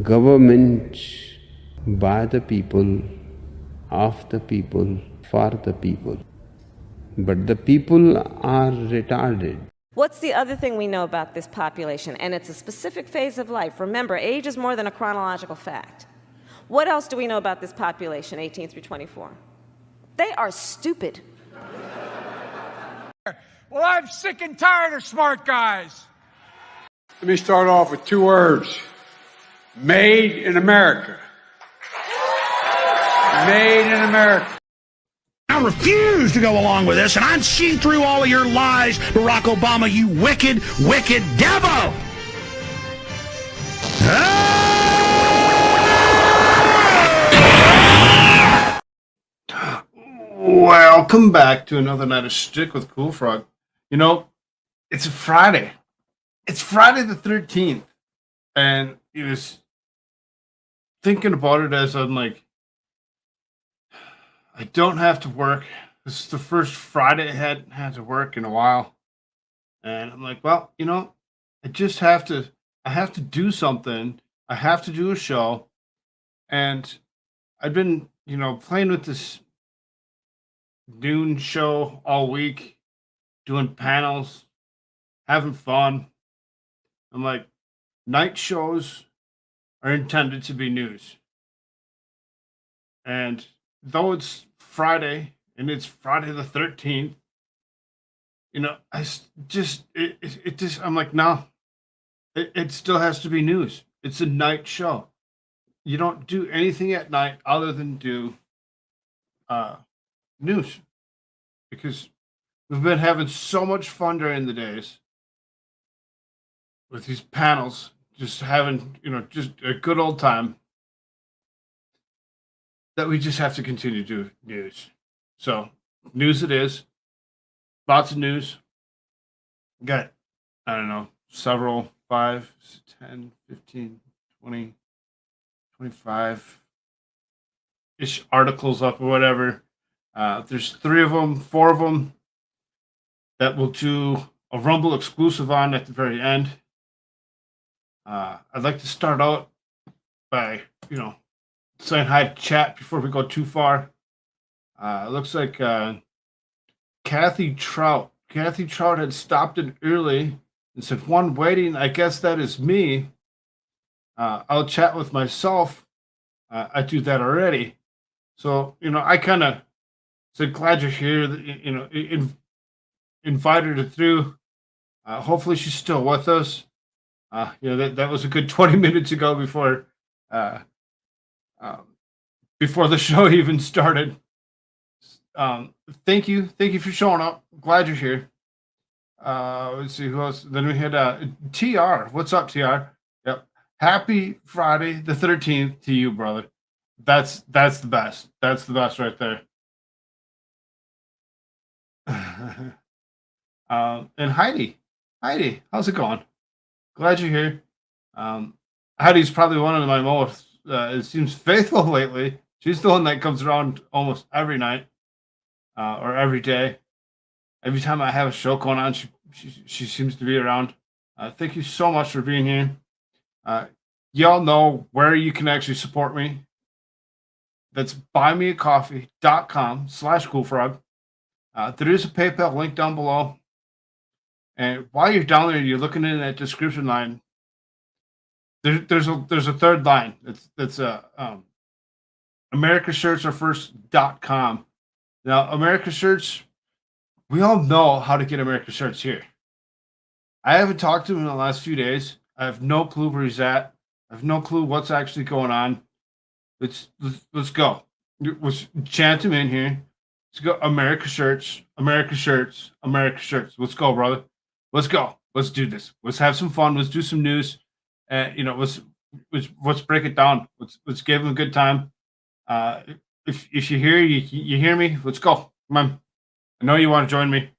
government by the people, of the people, for the people. But the people are retarded. What's the other thing we know about this population? And it's a specific phase of life. Remember, age is more than a chronological fact. What else do we know about this population, 18 through 24? They are stupid. Well, I'm sick and tired of smart guys. Let me start off with two words. Made in America. Made in America. I refuse to go along with this, and I'm seeing through all of your lies, Barack Obama, you wicked, wicked devil! Welcome back to another night of Shtick with Koolfrogg. You know, it's a Friday. It's Friday the 13th. And it was thinking about it as I'm like, I don't have to work. This is the first Friday I hadn't had to work in a while. And I'm like, well, you know, I have to do something. I have to do a show. And I've been, playing with this noon show all week, doing panels, having fun. I'm like, night shows are intended to be news. And though it's Friday and it's Friday the 13th, I'm like, no, it still has to be news. It's a night show. You don't do anything at night other than do news, because we've been having so much fun during the days with these panels, just having, just a good old time, that we just have to continue to do news. So, news it is. Lots of news. Got, I don't know, several, 5, 10, 15, 20, 25-ish articles up or whatever. There's 3 of them, 4 of them that we'll do a Rumble exclusive on at the very end. I'd like to start out by, saying hi to chat before we go too far. It looks like Kathy Trout had stopped in early and said, "One waiting, I guess that is me. I'll chat with myself." I do that already. So, I kind of said, glad you're here, invited her through. Hopefully she's still with us. That was a good 20 minutes ago before the show even started. Thank you for showing up. Glad you're here. Let's see who else. Then we had TR. What's up, TR? Yep. Happy Friday the 13th to you, brother. That's the best. That's the best right there. And Heidi, how's it going? Glad you're here. Heidi's probably one of my most, it seems, faithful lately. She's the one that comes around almost every night, or every day. Every time I have a show going on, she seems to be around. Thank you so much for being here. Y'all know where you can actually support me. That's buymeacoffee.com/Koolfrogg. There is a PayPal link down below. And while you're down there, you're looking in that description line. There's a third line. That's AmericaShirtsAreFirst.com. Now, America Shirts, we all know how to get America Shirts here. I haven't talked to him in the last few days. I have no clue where he's at. I have no clue what's actually going on. Let's go. Let's chant him in here. Let's go. America Shirts, America Shirts, America Shirts. Let's go, brother. Let's go. Let's do this. Let's have some fun. Let's do some news. Let's break it down. Let's give him a good time. If you hear me, let's go. Come on. I know you want to join me.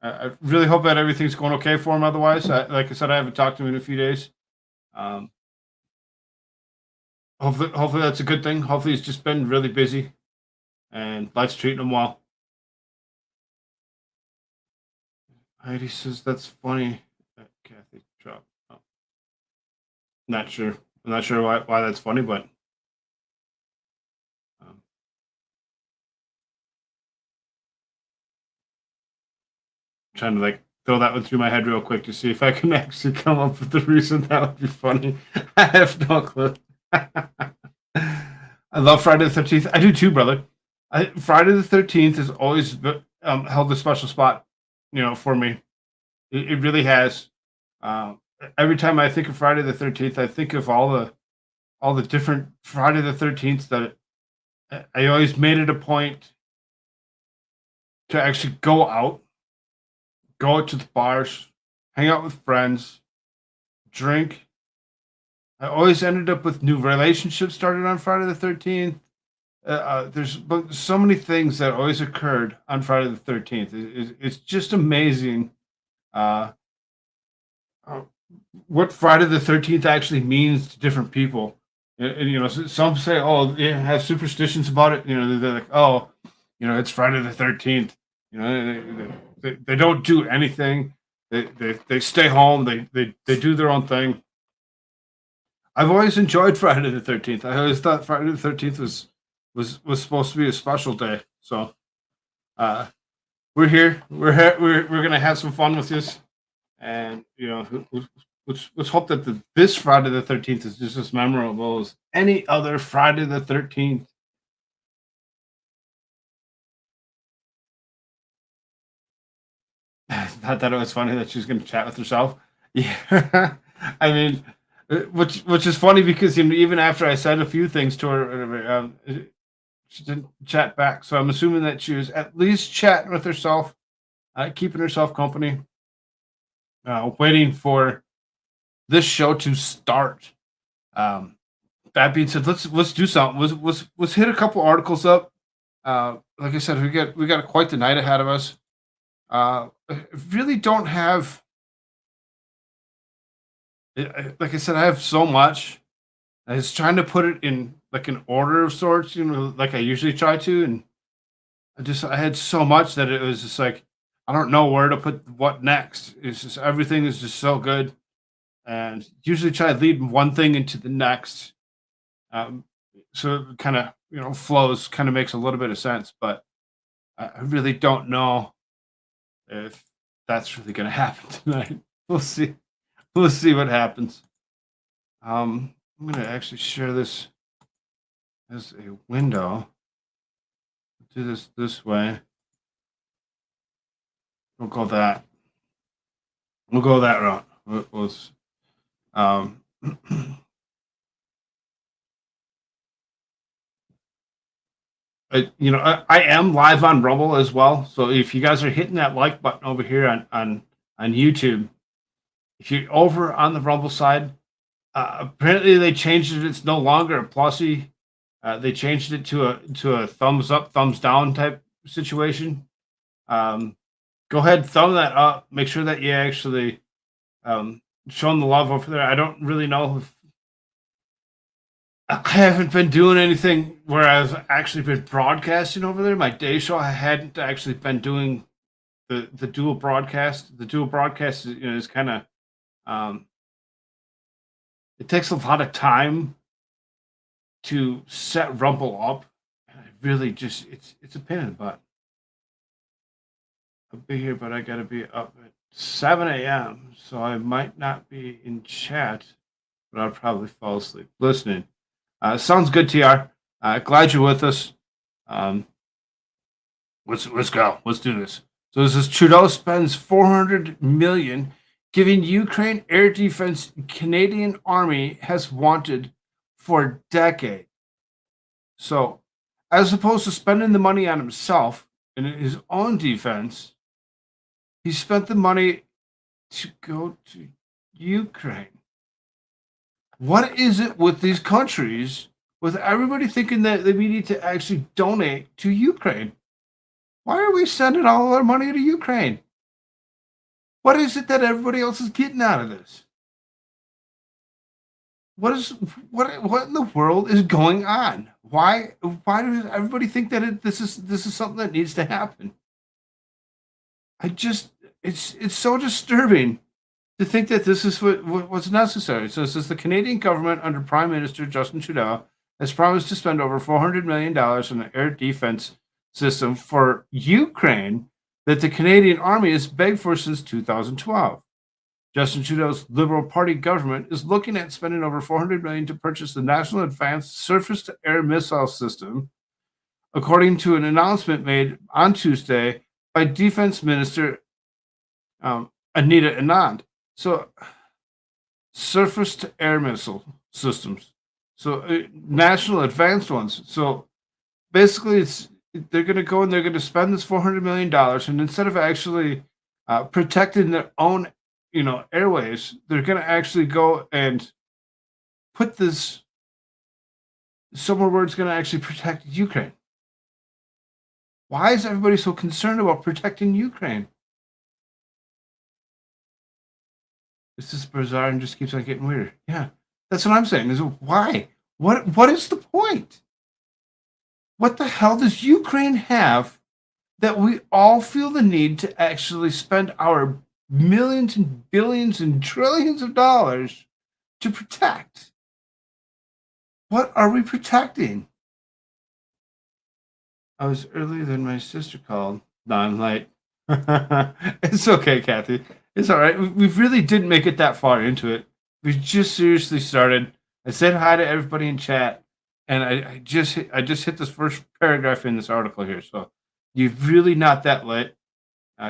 I really hope that everything's going okay for him. Otherwise, like I said, I haven't talked to him in a few days. Hopefully that's a good thing. Hopefully he's just been really busy, and life's treating him well. Heidi says that's funny. Kathy Trout. Oh. Not sure I'm not sure why that's funny, but um, trying to like throw that one through my head real quick to see if I can actually come up with the reason that would be funny. I have no clue. I love Friday the 13th. I do too, brother. Friday the 13th has always held a special spot, for me. It really has. Every time I think of Friday the 13th, I think of all the different Friday the 13th that I always made it a point to actually go out to the bars, hang out with friends, drink. I always ended up with new relationships started on Friday the 13th. There's so many things that always occurred on Friday the 13th. It's just amazing what Friday the 13th actually means to different people. And some say, oh, yeah, have superstitions about it. They're like, oh, it's Friday the 13th. They don't do anything. They stay home. They do their own thing. I've always enjoyed Friday the 13th. I always thought Friday the 13th was supposed to be a special day. So we're here. We're gonna have some fun with this, and let's hope that this Friday the 13th is just as memorable as any other Friday the 13th. I thought it was funny that she was going to chat with herself. Yeah, I mean, which is funny because even after I said a few things to her, she didn't chat back. So I'm assuming that she was at least chatting with herself, keeping herself company, waiting for this show to start. That being said, let's do something. Let's hit a couple articles up. Like I said, we got quite the night ahead of us. I really don't have. Like I said, I have so much. I was trying to put it in like an order of sorts, like I usually try to, and I had so much that it was just like I don't know where to put what next. It's just everything is just so good, and usually try to lead one thing into the next, so it kind of flows, kind of makes a little bit of sense. But I really don't know if that's really going to happen tonight. We'll see. We'll see what happens. I'm going to actually share this as a window. Do this way. We'll go that. We'll go that route. I am live on Rumble as well. So if you guys are hitting that like button over here on YouTube, if you're over on the Rumble side, apparently they changed it. It's no longer a plussy. They changed it to a thumbs up, thumbs down type situation. Go ahead, thumb that up. Make sure that you actually showing the love over there. I don't really know if I haven't been doing anything where I've actually been broadcasting over there. My day show, I hadn't actually been doing the dual broadcast. The dual broadcast is kind of it takes a lot of time to set Rumble up. And I really just it's a pain in the butt. I'll be here, but I gotta be up at 7 a.m. So I might not be in chat, but I'll probably fall asleep listening. Sounds good, TR. Glad you're with us. Let's go. Let's do this. So this is Trudeau spends $400 million giving Ukraine air defense Canadian Army has wanted for a decade. So, as opposed to spending the money on himself and his own defense, he spent the money to go to Ukraine. What is it with these countries, with everybody thinking that we need to actually donate to Ukraine? Why are we sending all our money to Ukraine? What is it that everybody else is getting out of this? What in the world is going on? Why does everybody think that this is something that needs to happen? It's so disturbing to think that this is what's necessary. So it says the Canadian government under Prime Minister Justin Trudeau has promised to spend over $400 million on an air defense system for Ukraine that the Canadian Army has begged for since 2012. Justin Trudeau's Liberal Party government is looking at spending over $400 million to purchase the National Advanced Surface-to-Air Missile System, according to an announcement made on Tuesday by Defense Minister Anita Anand. So, surface-to-air missile systems. So, national advanced ones. So, basically, they're going to go and they're going to spend this $400 million, and instead of actually protecting their own airwaves, they're going to actually go and put this somewhere where it's going to actually protect Ukraine. Why is everybody so concerned about protecting Ukraine? This is bizarre and just keeps on getting weirder. Yeah, that's what I'm saying. Is why? What is the point? What the hell does Ukraine have that we all feel the need to actually spend our millions and billions and trillions of dollars to protect? What are we protecting? I was earlier than my sister called. Non-light. It's okay, Kathy. It's all right. We really didn't make it that far into it. We just seriously started. I said hi to everybody in chat, and I just hit this first paragraph in this article here. So you're really not that late.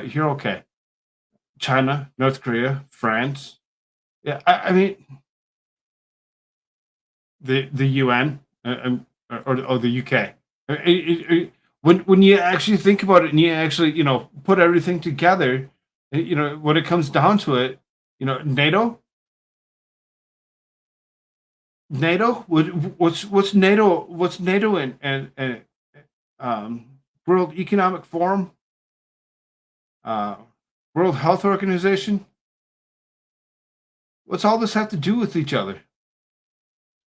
You're okay. China, North Korea, France. Yeah, I mean, the UN or the UK. When you actually think about it and you actually put everything together, when it comes down to it, NATO. What's NATO? What's NATO and World Economic Forum, World Health Organization? What's all this have to do with each other?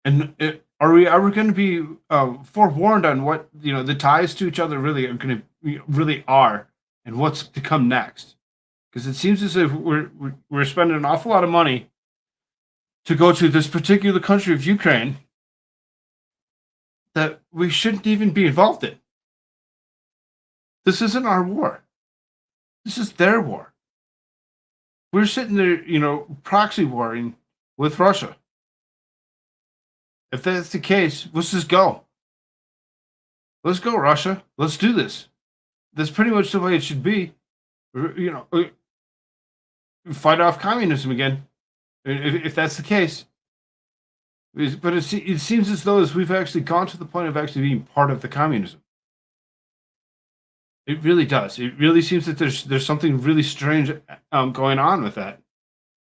And are we ever going to be forewarned on what the ties to each other really are, and what's to come next? Because it seems as if we're spending an awful lot of money to go to this particular country of Ukraine that we shouldn't even be involved in. This isn't our war. This is their war. We're sitting there, proxy warring with Russia. If that's the case, let's just go. Let's go, Russia. Let's do this. That's pretty much the way it should be. Fight off communism again, if that's the case. But it seems as though we've actually gone to the point of actually being part of the communism. It really does. It really seems that there's something really strange going on with that.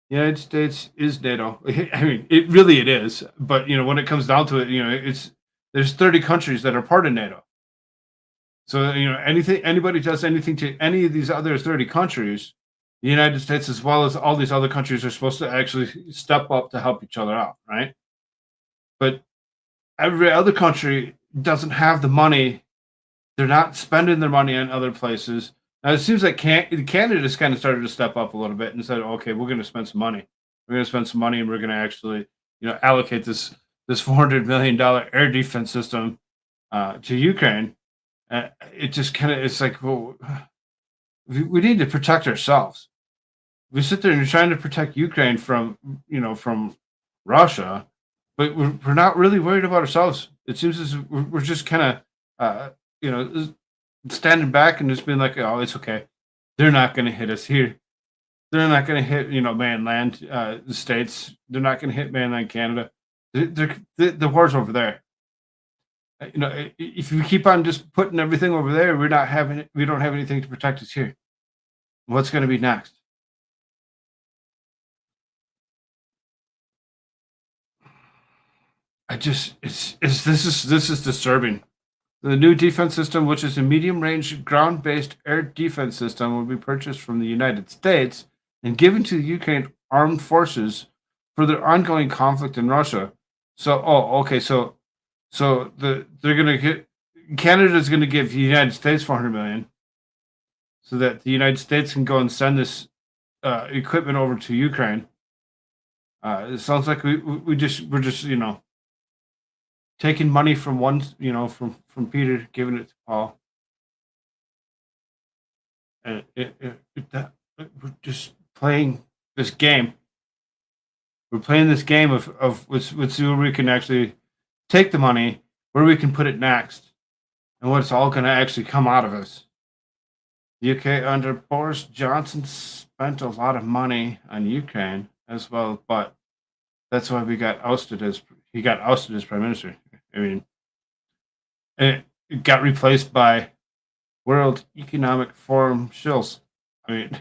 The United States is NATO. I mean, it is. But when it comes down to it, there's 30 countries that are part of NATO. So anybody does anything to any of these other 30 countries, the United States as well as all these other countries are supposed to actually step up to help each other out, right? But every other country doesn't have the money. They're not spending their money on other places. Now, it seems like Canada just kind of started to step up a little bit and said, okay, we're going to spend some money. We're going to spend some money and we're going to actually, allocate this $400 million air defense system to Ukraine. It just kind of, it's like, well, we need to protect ourselves. We sit there and you're trying to protect Ukraine from Russia, but we're not really worried about ourselves. It seems as we're just kind of, standing back and just being like, oh, it's okay. They're not going to hit us here. They're not going to hit, mainland the States. They're not going to hit mainland Canada. The war's over there. If we keep on just putting everything over there, we don't have anything to protect us here. What's going to be next? This is disturbing. The new defense system, which is a medium-range ground-based air defense system, will be purchased from the United States and given to the Ukraine armed forces for their ongoing conflict in Russia. So they're going to get Canada's going to give the United States $400 million, so that the United States can go and send this equipment over to Ukraine. It sounds like we're just taking money from one, from Peter, giving it to Paul. And we're just playing this game. We're playing this game of let's see where we can actually take the money, where we can put it next, and what's all going to actually come out of us. The UK under Boris Johnson spent a lot of money on Ukraine as well, but that's why he got ousted as prime minister. I mean, it got replaced by World Economic Forum shills. I mean,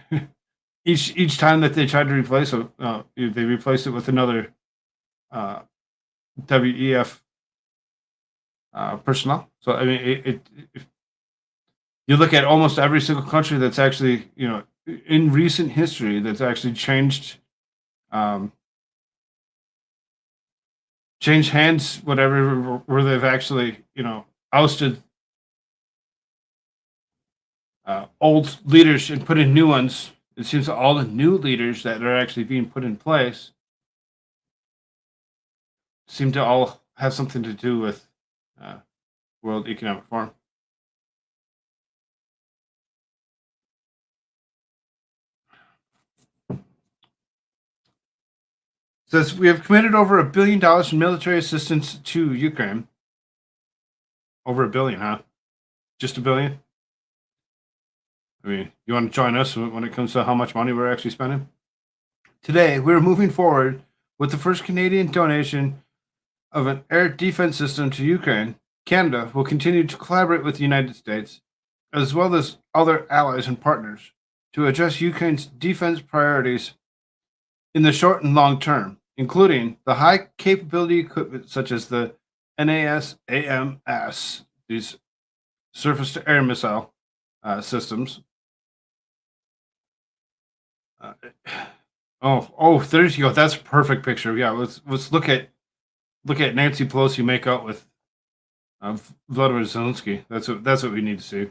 each time that they tried to replace it, they replaced it with another WEF personnel. So I mean, if you look at almost every single country that's actually, in recent history, that's actually changed hands, whatever, where they've actually, ousted old leaders and put in new ones. It seems that all the new leaders that are actually being put in place seem to all have something to do with World Economic Forum. Says we have committed over $1 billion in military assistance to Ukraine. Over $1 billion, huh? Just $1 billion? I mean, you want to join us when it comes to how much money we're actually spending? Today, we're moving forward with the first Canadian donation of an air defense system to Ukraine. Canada will continue to collaborate with the United States, as well as other allies and partners, to address Ukraine's defense priorities in the short and long term, including the high capability equipment such as the NASAMS, these surface to air missile systems. There you go. That's a perfect picture. Yeah, let's look at Nancy Pelosi make out with Vladimir Zelensky. That's what we need to see.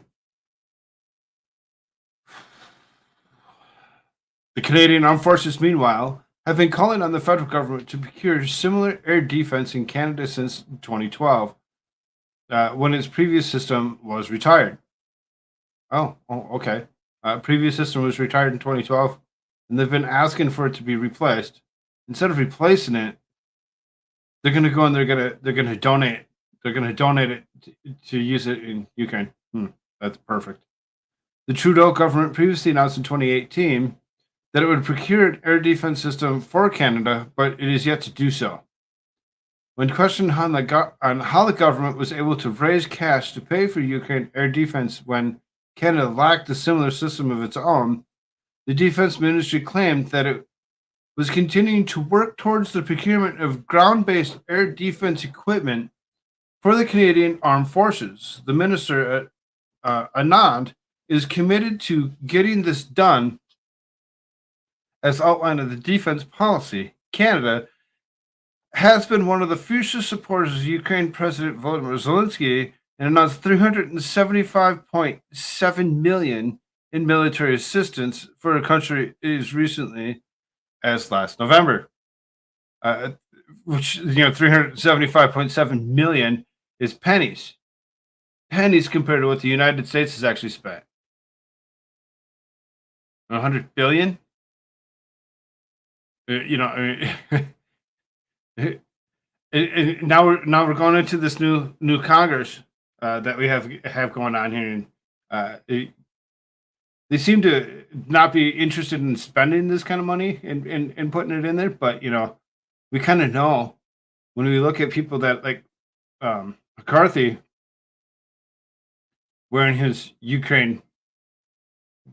The Canadian Armed Forces, meanwhile, have been calling on the federal government to procure similar air defense in Canada since 2012, when its previous system was retired. Okay. Previous system was retired in 2012, and they've been asking for it to be replaced. Instead of replacing it, they're going to go and they're going to donate. They're going to donate it to use it in Ukraine. That's perfect. The Trudeau government previously announced in 2018 that it would procure an air defense system for Canada, but it is yet to do so. When questioned on how the government was able to raise cash to pay for Ukraine air defense when Canada lacked a similar system of its own, the Defense Ministry claimed that it was continuing to work towards the procurement of ground-based air defense equipment for the Canadian Armed Forces. The minister, Anand, is committed to getting this done as outlined in the defense policy. Canada has been one of the fiercest supporters of Ukraine President Volodymyr Zelensky and announced $375.7 million in military assistance for a country as recently as last November. Which, $375.7 million is pennies. Pennies compared to what the United States has actually spent. $100 billion? Now we're going into this new Congress that we have going on here, and they seem to not be interested in spending this kind of money and putting it in there. But we kind of know when we look at people that like McCarthy wearing his Ukraine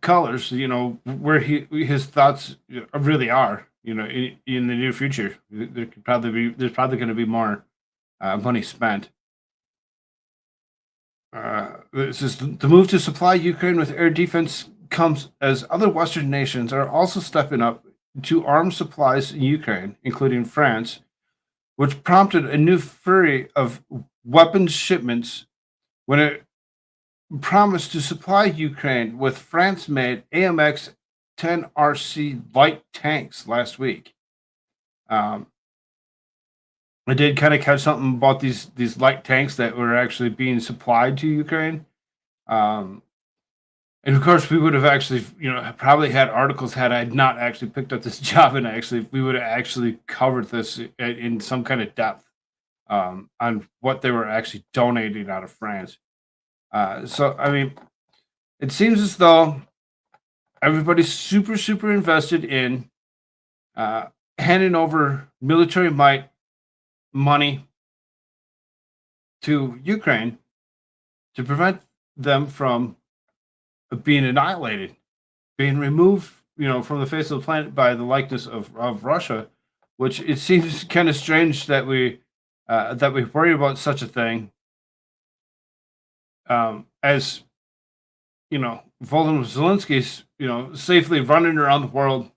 colors, where his thoughts really are. In the near future, there's probably going to be more money spent. This is the move to supply Ukraine with air defense comes as other Western nations are also stepping up to arm supplies in Ukraine, including France, which prompted a new flurry of weapons shipments when it promised to supply Ukraine with France-made AMX 10 RC light tanks last week. I did kind of catch something about these light tanks that were actually being supplied to Ukraine. And of course, we would have actually, probably had articles had I not actually picked up this job, and we would have actually covered this in some kind of depth on what they were actually donating out of France. So, I mean, it seems as though everybody's super, super invested in handing over military might, money to Ukraine to prevent them from being annihilated, being removed, from the face of the planet by the likeness of Russia, which it seems kind of strange that we worry about such a thing. As Volodymyr Zelensky's, safely running around the world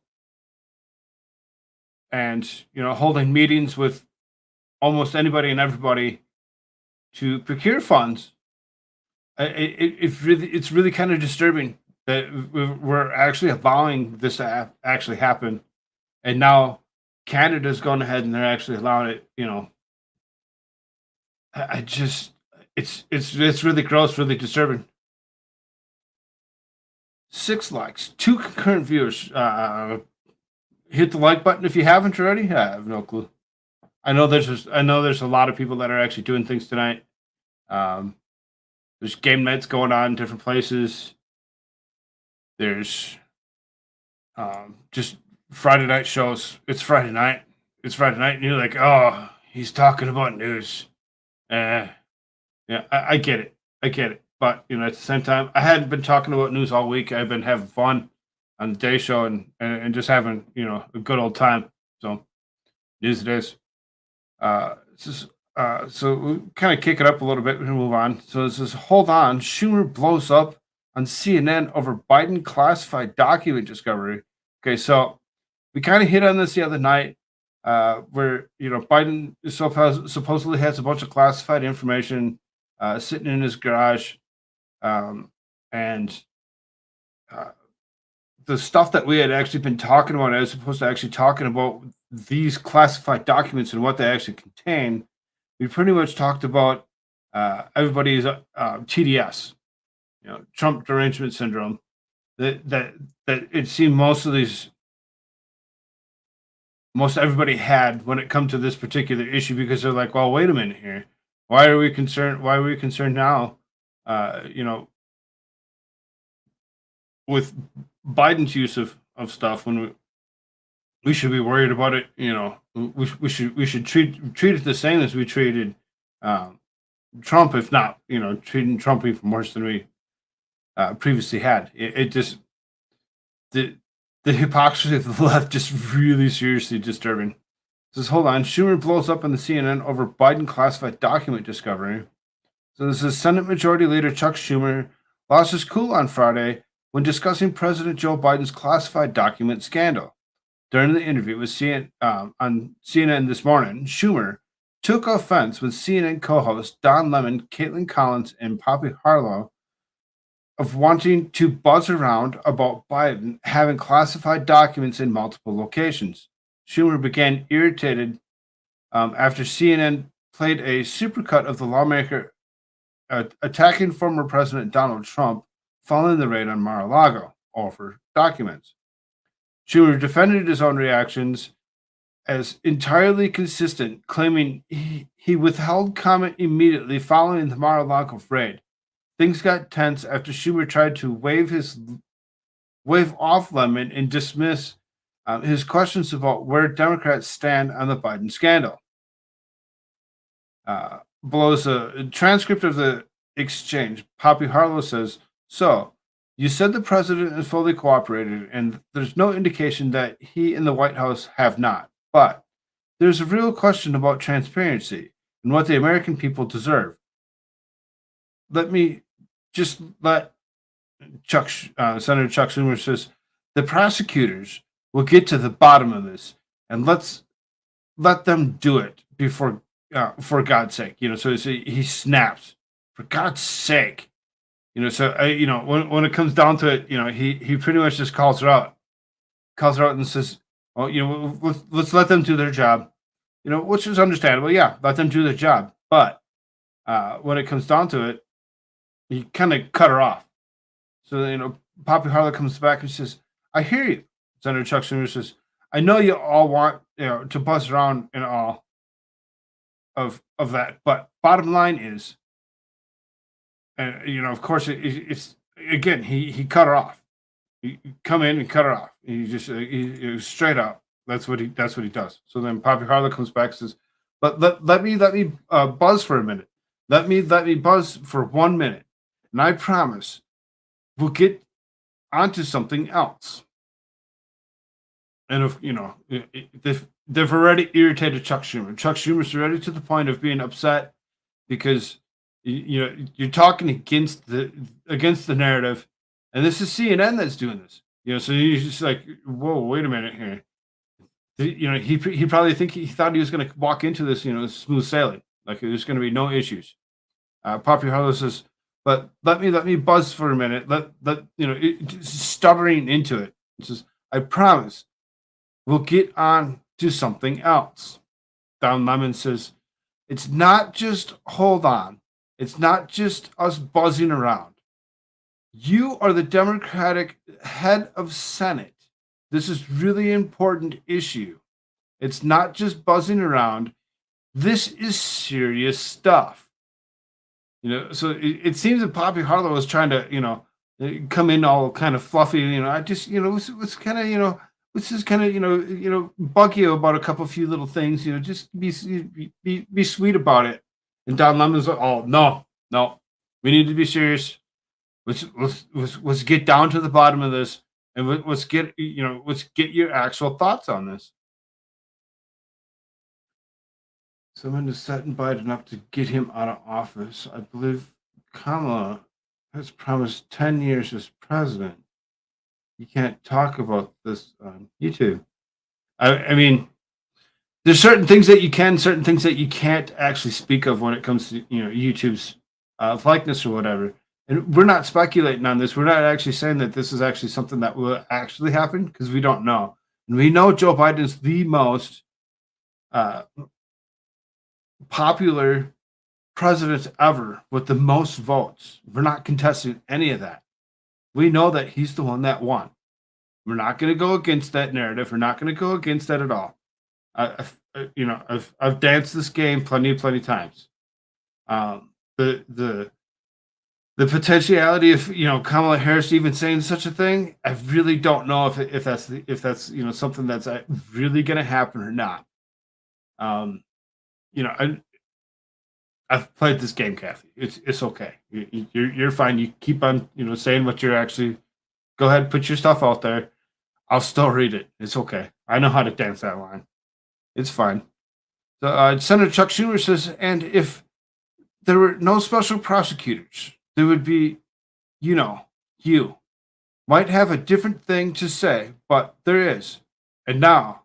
and, holding meetings with almost anybody and everybody to procure funds. It's really kind of disturbing that we're actually allowing this to actually happen. And now Canada's gone ahead and they're actually allowing it, it's really gross, really disturbing. 6 likes, 2 concurrent viewers. Hit the like button if you haven't already. I have no clue. I know there's a lot of people that are actually doing things tonight. There's game nights going on in different places. There's just Friday night shows. It's Friday night. And you're like, oh, he's talking about news. Yeah, I get it. But at the same time, I hadn't been talking about news all week. I've been having fun on the day show and just having a good old time. So news it is. So we'll kind of kick it up a little bit and move on. So it says, hold on, Schumer blows up on CNN over Biden classified document discovery. Okay, so we kind of hit on this the other night, where Biden supposedly has a bunch of classified information sitting in his garage, and the stuff that we had actually been talking about, as opposed to actually talking about these classified documents and what they actually contain. We pretty much talked about everybody's TDS, Trump derangement syndrome. That it seemed most everybody had when it comes to this particular issue, because they're like, well, wait a minute here. Why are we concerned now? With Biden's use of stuff, when we should be worried about it. We should treat it the same as we treated Trump, if not, treating Trump even worse than we previously had. It just, the hypocrisy of the left just really seriously disturbing. It says, hold on, Schumer blows up on the CNN over Biden classified document discovery. So this is Senate Majority Leader Chuck Schumer lost his cool on Friday when discussing President Joe Biden's classified document scandal. During the interview with on CNN this morning, Schumer took offense with CNN co-hosts Don Lemon, Caitlin Collins, and Poppy Harlow of wanting to buzz around about Biden having classified documents in multiple locations. Schumer began irritated after CNN played a supercut of the lawmaker attacking former President Donald Trump following the raid on Mar-a-Lago over documents. Schumer defended his own reactions as entirely consistent, claiming he withheld comment immediately following the Mar-a-Lago raid. Things got tense after Schumer tried to wave off Lemon and dismiss his questions about where Democrats stand on the Biden scandal. Below is a transcript of the exchange. Poppy Harlow says, so, you said the president has fully cooperated, and there's no indication that he and the White House have not. But there's a real question about transparency and what the American people deserve. Senator Chuck Schumer says, the prosecutors will get to the bottom of this, and let them do it for God's sake. So he snaps, for God's sake. When it comes down to it, he pretty much just calls her out. calls her out and says, "Well, let's let them do their job," which is understandable. Yeah, let them do their job. But when it comes down to it, he kind of cut her off. So Poppy Harlow comes back and says, "I hear you." Senator Chuck Schumer says, "I know you all want to buzz around and all of that, but bottom line is, and of course it's again he cut her off. He come in and cut her off. He just he straight up. That's what he does. So then Poppy Harlow comes back and says, "But let me buzz for a minute. Let me buzz for 1 minute, and I promise we'll get onto something else." And if they've already irritated Chuck Schumer. Chuck Schumer's already to the point of being upset because you're talking against the narrative, and this is CNN that's doing this. So he's just like, whoa, wait a minute here. He probably he thought he was going to walk into this, smooth sailing, like there's going to be no issues. Poppy Harlow says, "But let me buzz for a minute. Stuttering into it. It says, I promise we'll get on to something else." Don Lemon says, "It's not just hold on. It's not just us buzzing around. You are the Democratic head of Senate. This is really important issue. It's not just buzzing around. This is serious stuff." So it seems that Poppy Harlow was trying to, come in all kind of fluffy. I just, was kind of, let's just kind of, bug you about a few little things. Just be sweet about it. And Don Lemon's like, "Oh no, we need to be serious. Let's get down to the bottom of this, and let's get your actual thoughts on this." Someone is setting Biden up to get him out of office. I believe Kamala has promised 10 years as president. You can't talk about this on YouTube. I mean, there's certain things that you can, certain things that you can't actually speak of when it comes to YouTube's likeness or whatever. And we're not speculating on this. We're not actually saying that this is actually something that will actually happen because we don't know. And we know Joe Biden is the most popular president ever with the most votes. We're not contesting any of that. We know that he's the one that won. We're not going to go against that narrative. We're not going to go against that at all. I've danced this game plenty times. The potentiality of Kamala Harris even saying such a thing, I really don't know if that's something that's really going to happen or not. I've played this game, Kathy. It's okay. You're fine. You keep on saying what you're actually. Go ahead, put your stuff out there. I'll still read it. It's okay. I know how to dance that line. It's fine. So, Senator Chuck Schumer says, and if there were no special prosecutors, there would be, you might have a different thing to say, but there is. And now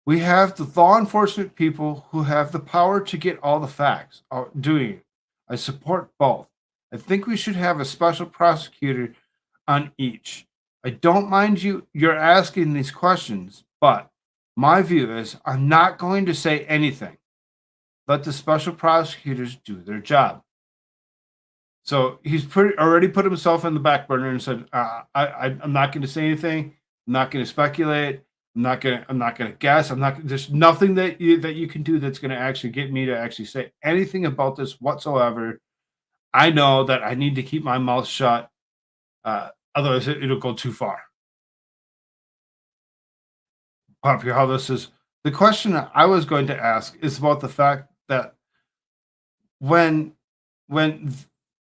we have the law enforcement people who have the power to get all the facts out doing it. I support both. I think we should have a special prosecutor on each. I don't mind you're asking these questions, but my view is I'm not going to say anything. Let the special prosecutors do their job. So he's already put himself in the back burner and said, I'm not going to say anything. I'm not going to speculate. I'm not going to guess. There's nothing that you can do that's going to actually get me to actually say anything about this whatsoever. I know that I need to keep my mouth shut. Otherwise, it'll go too far. Poppy Harlow says, the question that I was going to ask is about the fact that when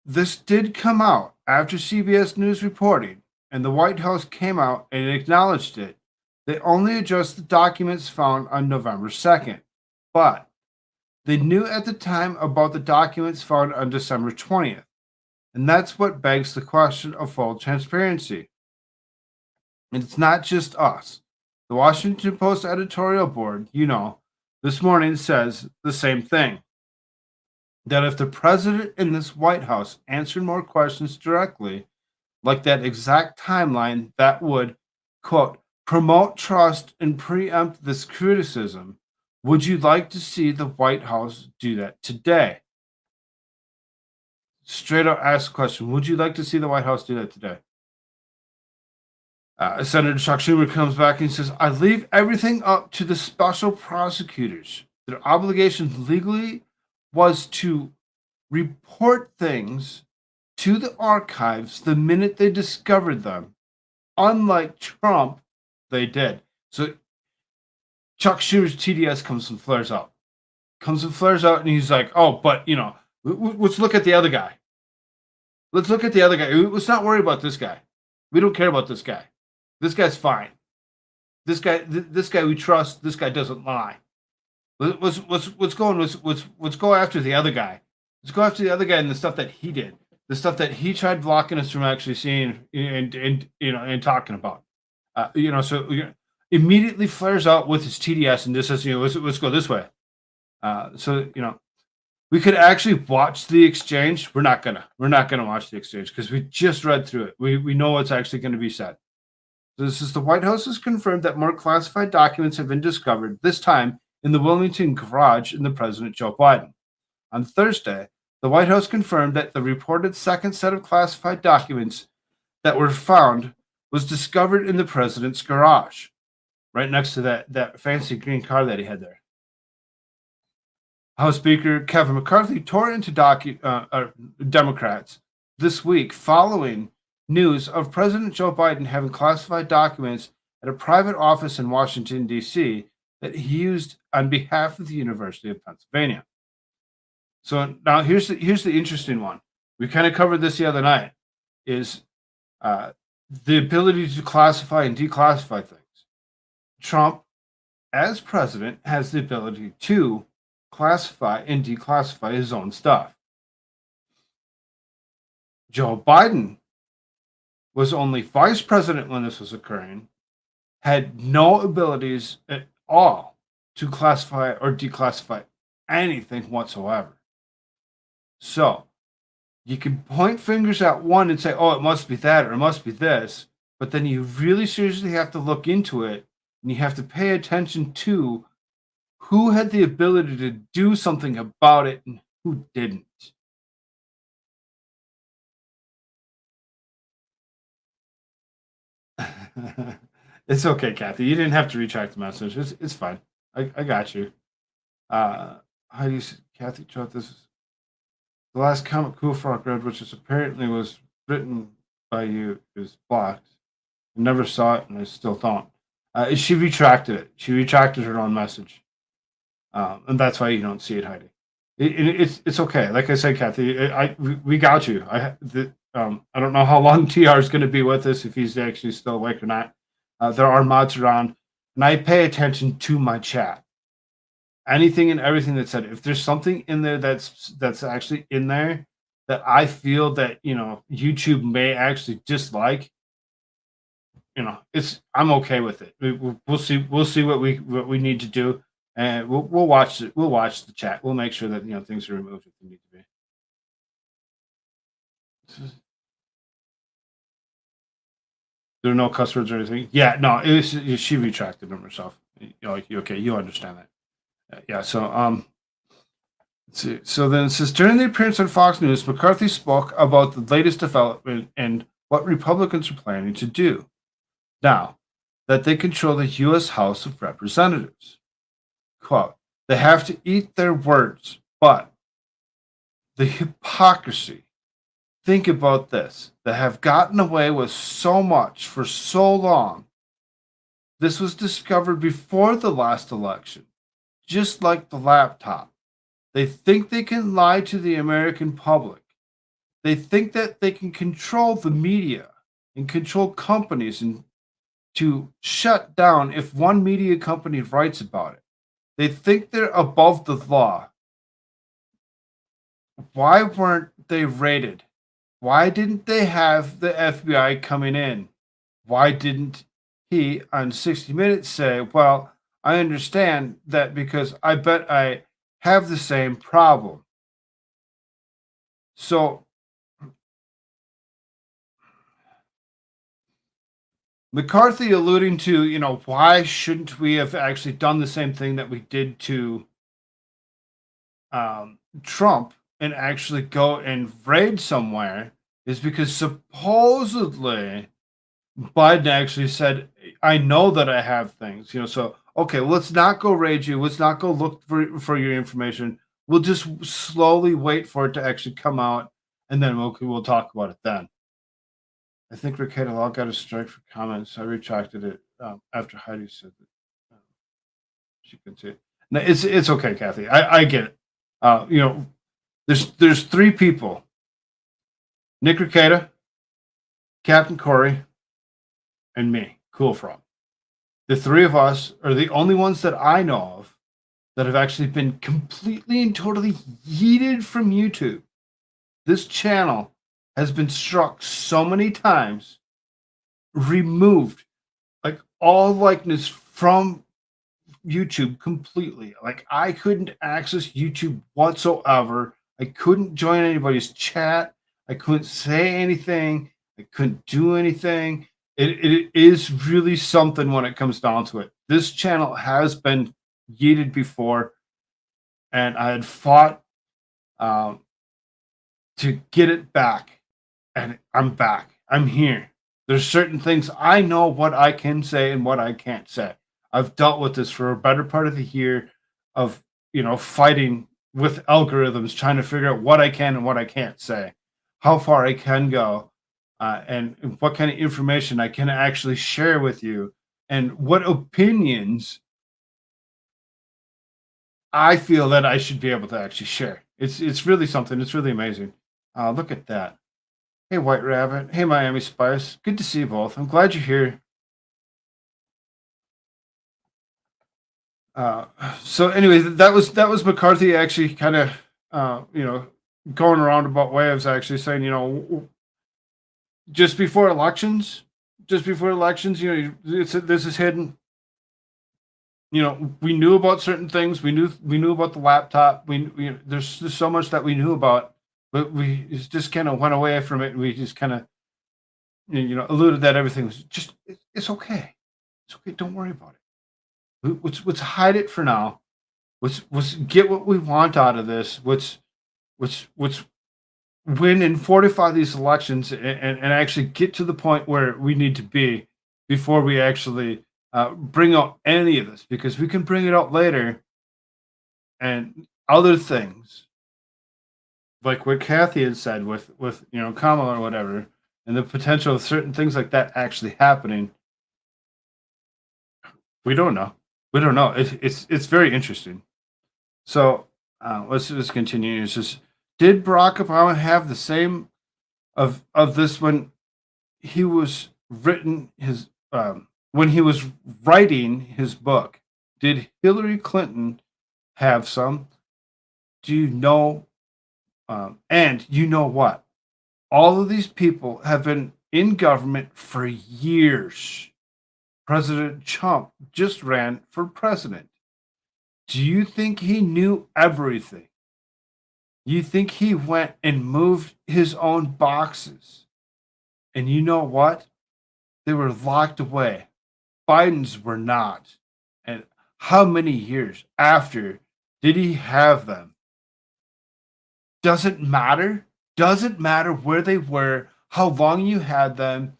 this did come out after CBS News reporting and the White House came out and acknowledged it, they only addressed the documents found on November 2nd. But they knew at the time about the documents found on December 20th. And that's what begs the question of full transparency. And it's not just us. The Washington Post editorial board, this morning says the same thing. That if the president in this White House answered more questions directly, like that exact timeline, that would, quote, promote trust and preempt this criticism. Would you like to see the White House do that today? Straight up ask the question. Would you like to see the White House do that today? Senator Chuck Schumer comes back and says, I leave everything up to the special prosecutors. Their obligation legally was to report things to the archives the minute they discovered them. Unlike Trump, they did. So Chuck Schumer's TDS comes and flares out. And he's like, oh, but, let's look at the other guy. Let's look at the other guy. Let's not worry about this guy. We don't care about this guy. This guy's fine. This guy we trust. This guy doesn't lie. Let's go after the other guy. Let's go after the other guy and the stuff that he did, the stuff that he tried blocking us from actually seeing and talking about. So immediately flares out with his TDS and just says, let's go this way. We could actually watch the exchange. We're not gonna watch the exchange because we just read through it. We know what's actually going to be said. So this is the White House has confirmed that more classified documents have been discovered, this time in the Wilmington garage in the President Joe Biden. On Thursday, the White House confirmed that the reported second set of classified documents that were found was discovered in the president's garage, right next to that fancy green car that he had there. House Speaker Kevin McCarthy tore into Democrats this week following news of President Joe Biden having classified documents at a private office in Washington, D.C. that he used on behalf of the University of Pennsylvania. So now here's the interesting one. We kind of covered this the other night, is the ability to classify and declassify things. Trump, as president, has the ability to classify and declassify his own stuff. Joe Biden was only vice president when this was occurring, had no abilities at all to classify or declassify anything whatsoever. So you can point fingers at one and say, oh, it must be that or it must be this, but then you really seriously have to look into it and you have to pay attention to who had the ability to do something about it and who didn't. It's okay, Kathy. You didn't have to retract the message. It's fine. I got you. How do you, Kathy, this is the last comic Koolfrogg read, which is apparently was written by you, is blocked. I never saw it, and I still don't. She retracted it. She retracted her own message, and that's why you don't see it, Heidi. It's okay. Like I said, Kathy, we got you. I don't know how long TR is going to be with us, if he's actually still awake or not. There are mods around, and I pay attention to my chat. Anything and everything that's said. If there's something in there that's actually in there that I feel that YouTube may actually dislike, I'm okay with it. We'll see what we need to do, and we'll watch it. We'll watch the chat. We'll make sure that things are removed if they need to be. There are no cuss words or anything. Yeah, no, she retracted them herself. Okay, you understand that. Yeah. So let's see. So then it says, during the appearance on Fox News, McCarthy spoke about the latest development and what Republicans are planning to do now that they control the U.S. House of Representatives. Quote, they have to eat their words, but the hypocrisy. Think about this. They have gotten away with so much for so long. This was discovered before the last election, just like the laptop. They think they can lie to the American public. They think that they can control the media and control companies and to shut down if one media company writes about it. They think they're above the law. Why weren't they raided? Why didn't they have the FBI coming in? Why didn't he on 60 Minutes say, well, I understand that because I bet I have the same problem. So McCarthy alluding to, why shouldn't we have actually done the same thing that we did to Trump and actually go and raid somewhere is because supposedly Biden actually said, I know that I have things, so, okay, let's not go raid you. Let's not go look for your information. We'll just slowly wait for it to actually come out, and then we'll talk about it then. I think Ricardo Law got a strike for comments. I retracted it after Heidi said that she couldn't see it. No, it's okay, Kathy. I get it. There's three people: Nick Ricada, Captain Corey, and me, Koolfrogg. The three of us are the only ones that I know of that have actually been completely and totally yeeted from YouTube. This channel has been struck so many times, removed like all likeness from YouTube completely. Like I couldn't access YouTube whatsoever. I couldn't join anybody's chat. I couldn't say anything. I couldn't do anything. It is really something when it comes down to it. This channel has been yeeted before, and I had fought to get it back. And I'm back. I'm here. There's certain things I know what I can say and what I can't say. I've dealt with this for a better part of the year of, fighting with algorithms, trying to figure out what I can and what I can't say, how far I can go, and what kind of information I can actually share with you, and what opinions I feel that I should be able to actually share. It's really something. It's really amazing. Look at that. Hey, White Rabbit. Hey, Miami Spice. Good to see you both. I'm glad you're here. So anyway, that was McCarthy actually kind of, going around about way of actually saying, just before elections, this is hidden. We knew about certain things. We knew about the laptop. There's so much that we knew about. But we just kind of went away from it. And we just kind of, alluded that everything was just, it's okay. It's okay. Don't worry about it. Let's hide it for now. Let's get what we want out of this. Let's win and fortify these elections and actually get to the point where we need to be before we actually bring out any of this, because we can bring it out later and other things. Like what Kathy had said with Kamala or whatever, and the potential of certain things like that actually happening. We don't know. It's very interesting. So let's just continue. It's just, did Barack Obama have the same of this when he was writing his when he was writing his book? Did Hillary Clinton have some? Do you know? And you know what? All of these people have been in government for years. President Trump just ran for president. Do you think he knew everything? You think he went and moved his own boxes? And you know what? They were locked away. Biden's were not. And how many years after did he have them? Doesn't matter. Doesn't matter where they were, how long you had them,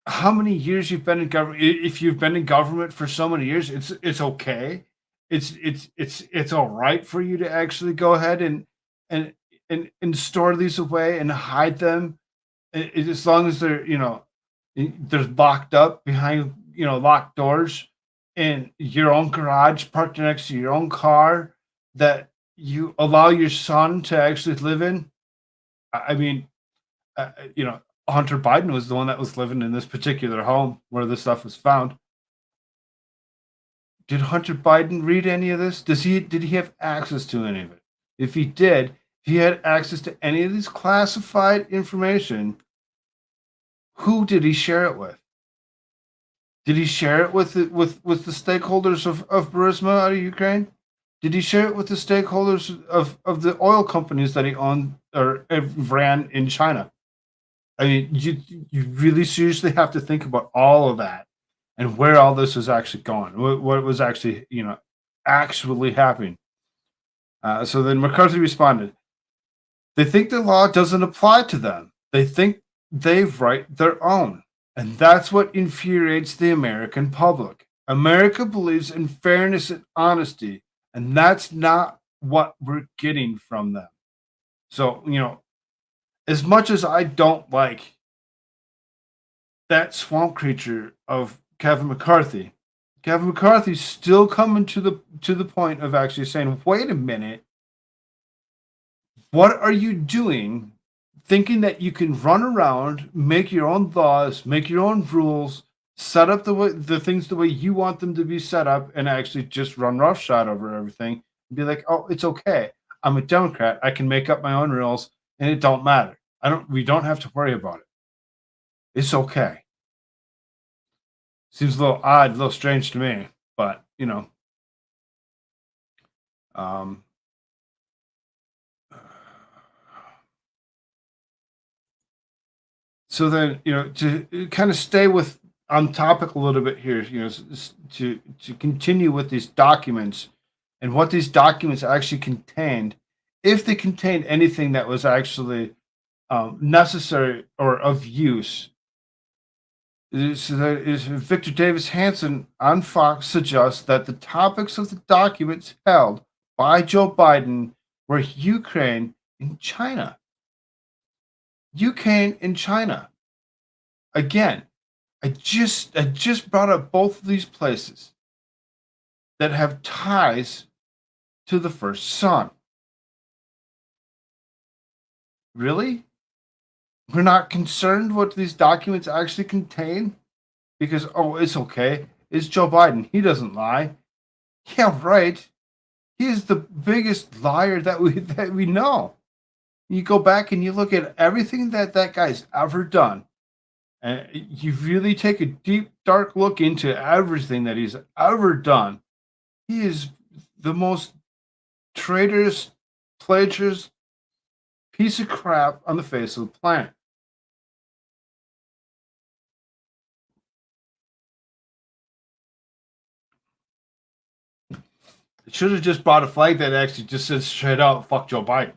how many years you've been in government. If you've been in government for so many years, it's okay. It's all right for you to actually go ahead and store these away and hide them, as long as they're they're locked up behind locked doors in your own garage, parked next to your own car that you allow your son to actually live in. I mean, Hunter Biden was the one that was living in this particular home where this stuff was found. Did Hunter Biden read any of this? Did he have access to any of it? If he did, if he had access to any of this classified information, who did he share it with? Did he share it with the stakeholders of Burisma out of Ukraine? Did he share it with the stakeholders of the oil companies that he owned or ran in China? I mean, you really seriously have to think about all of that and where all this was actually going, what was actually, actually happening. So then McCarthy responded, they think the law doesn't apply to them. They think they write their own. And that's what infuriates the American public. America believes in fairness and honesty, and that's not what we're getting from them. So, as much as I don't like that swamp creature of Kevin McCarthy's still coming to the point of actually saying, wait a minute, what are you doing thinking that you can run around, make your own laws, make your own rules, set up the things the way you want them to be set up, and actually just run roughshod over everything and be like, oh, it's okay. I'm a Democrat. I can make up my own rules and it don't matter. We don't have to worry about it. It's okay. Seems a little odd, a little strange to me, but so then, to kind of stay on topic a little bit here, to continue with these documents and what these documents actually contained, if they contained anything that was actually necessary or of use. So that is Victor Davis Hanson on Fox suggests that the topics of the documents held by Joe Biden were Ukraine and China. Ukraine and China. Again, I just brought up both of these places that have ties to the first son. Really? We're not concerned what these documents actually contain? Because, oh, it's okay. It's Joe Biden. He doesn't lie. Yeah, right. He is the biggest liar that we know. You go back and you look at everything that guy's ever done, and you really take a deep, dark look into everything that he's ever done. He is the most traitorous, plagiarist piece of crap on the face of the planet. It should have just brought a flag that actually just says straight out, fuck Joe Biden.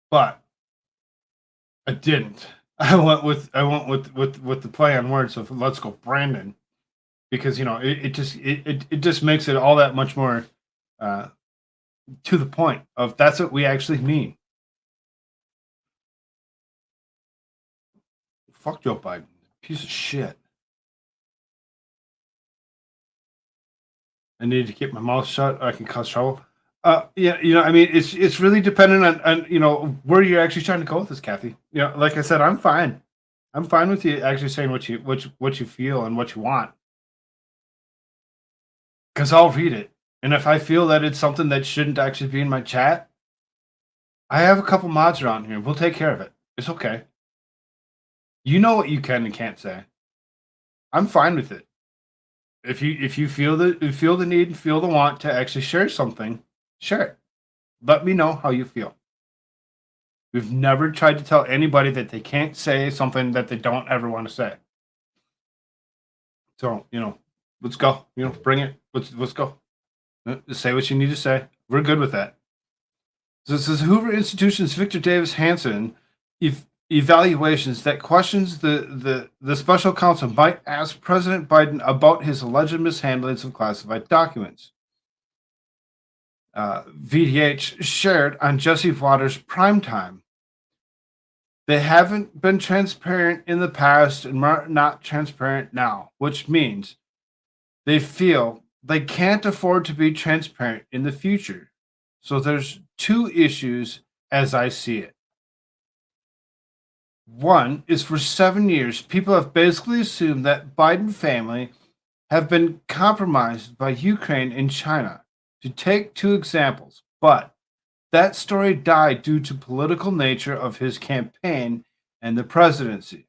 But I didn't. I went with the play on words of let's go Brandon, because it just makes it all that much more to the point of that's what we actually mean. Fuck Joe Biden, piece of shit. I need to keep my mouth shut. I can cause trouble. It's really dependent on where you're actually trying to go with this, Kathy. Like I said, I'm fine. I'm fine with you actually saying what you feel and what you want, because I'll read it. And if I feel that it's something that shouldn't actually be in my chat, I have a couple mods around here. We'll take care of it. It's okay. You know what you can and can't say. I'm fine with it. If you feel the need and feel the want to actually share something, share it. Let me know how you feel. We've never tried to tell anybody that they can't say something that they don't ever want to say. So, let's go. Bring it. Let's go. Say what you need to say. We're good with that. So this is Hoover Institution's Victor Davis Hanson evaluations that questions the special counsel might ask President Biden about his alleged mishandlings of classified documents. VDH shared on Jesse Waters' Primetime. They haven't been transparent in the past and are not transparent now, which means they feel they can't afford to be transparent in the future. So there's two issues as I see it. One is for 7 years, people have basically assumed that Biden family have been compromised by Ukraine and China, to take two examples. But that story died due to political nature of his campaign and the presidency.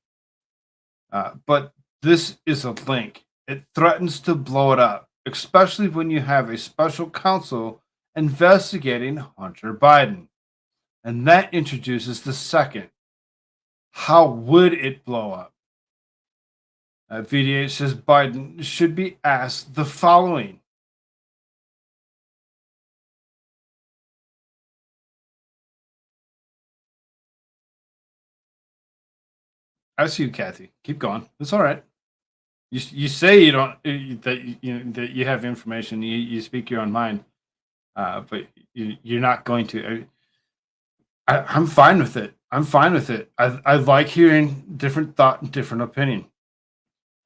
But this is a link. It threatens to blow it up, especially when you have a special counsel investigating Hunter Biden. And that introduces the second how would it blow up? VDH says Biden should be asked the following. I see you, Kathy. Keep going. It's all right. You say you don't that you have information. You speak your own mind, but you're not going to. I'm fine with it. I'm fine with it. I like hearing different thought and different opinion.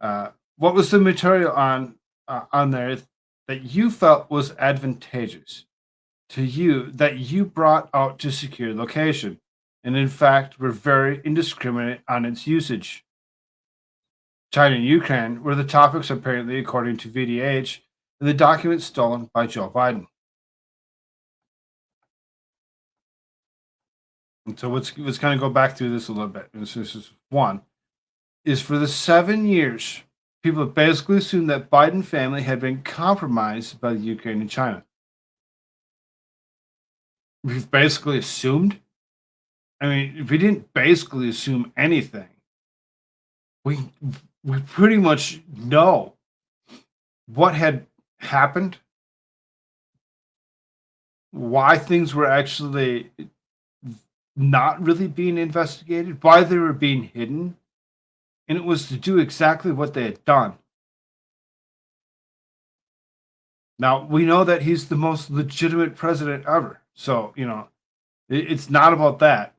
What was the material on there that you felt was advantageous to you that you brought out to secure location, and in fact were very indiscriminate on its usage? China and Ukraine were the topics, apparently, according to VDH, in the documents stolen by Joe Biden. And so let's kind of go back through this a little bit. This is one. Is for the 7 years, people have basically assumed that Biden family had been compromised by the Ukraine and China. We've basically assumed. I mean, we didn't basically assume anything. We pretty much know what had happened, why things were actually not really being investigated, why they were being hidden, and it was to do exactly what they had done. Now, we know that he's the most legitimate president ever. So, it's not about that.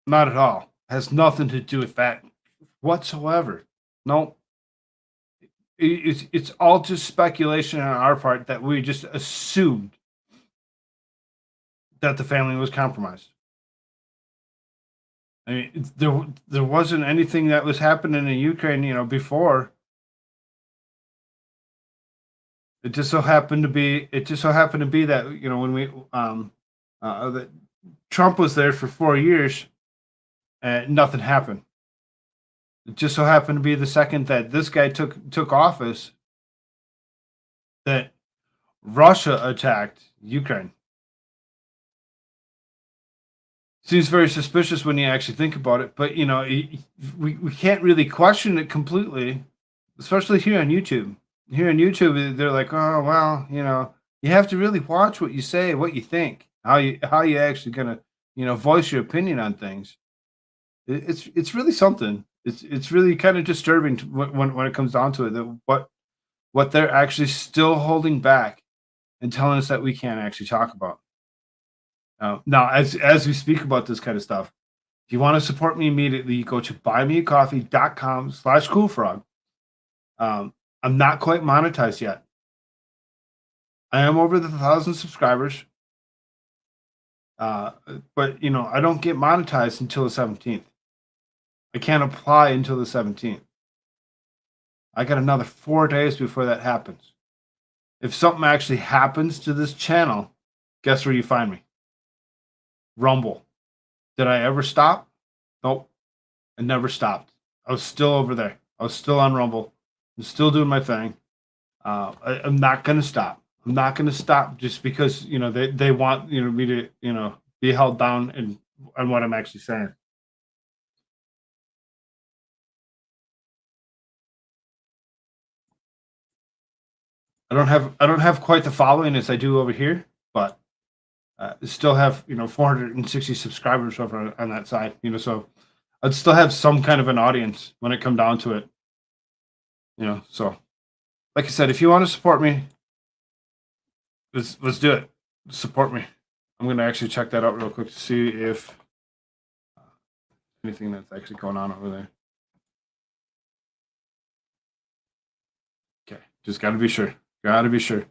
Not at all. It has nothing to do with that whatsoever. No. It's all just speculation on our part that we just assumed that the family was compromised. I mean, there wasn't anything that was happening in Ukraine, before. It just so happened to be that when we that Trump was there for 4 years and nothing happened. It just so happened to be the second that this guy took office that Russia attacked Ukraine. Seems very suspicious when you actually think about it, but we can't really question it completely, especially here on YouTube. Here on YouTube, they're like, oh well, you have to really watch what you say, what you think, how you actually gonna voice your opinion on things. It's really something. It's really kind of disturbing when it comes down to it, that what they're actually still holding back and telling us that we can't actually talk about. Now, as we speak about this kind of stuff, if you want to support me immediately, go to buymeacoffee.com/Koolfrogg. I'm not quite monetized yet. I am over the 1,000 subscribers. But I don't get monetized until the 17th. I can't apply until the 17th. I got another 4 days before that happens. If something actually happens to this channel, guess where you find me? Rumble. Did I ever stop? Nope. I never stopped. I was still over there. I was still on Rumble. I'm still doing my thing. I'm not going to stop. I'm not going to stop just because, they want, me to, be held down on what I'm actually saying. I don't have quite the following as I do over here, but still have 460 subscribers over on that side. So I'd still have some kind of an audience when it come down to it. So like I said, if you want to support me, let's do it. Support me. I'm gonna actually check that out real quick to see if anything that's actually going on over there. Okay, just gotta be sure. Gotta be sure.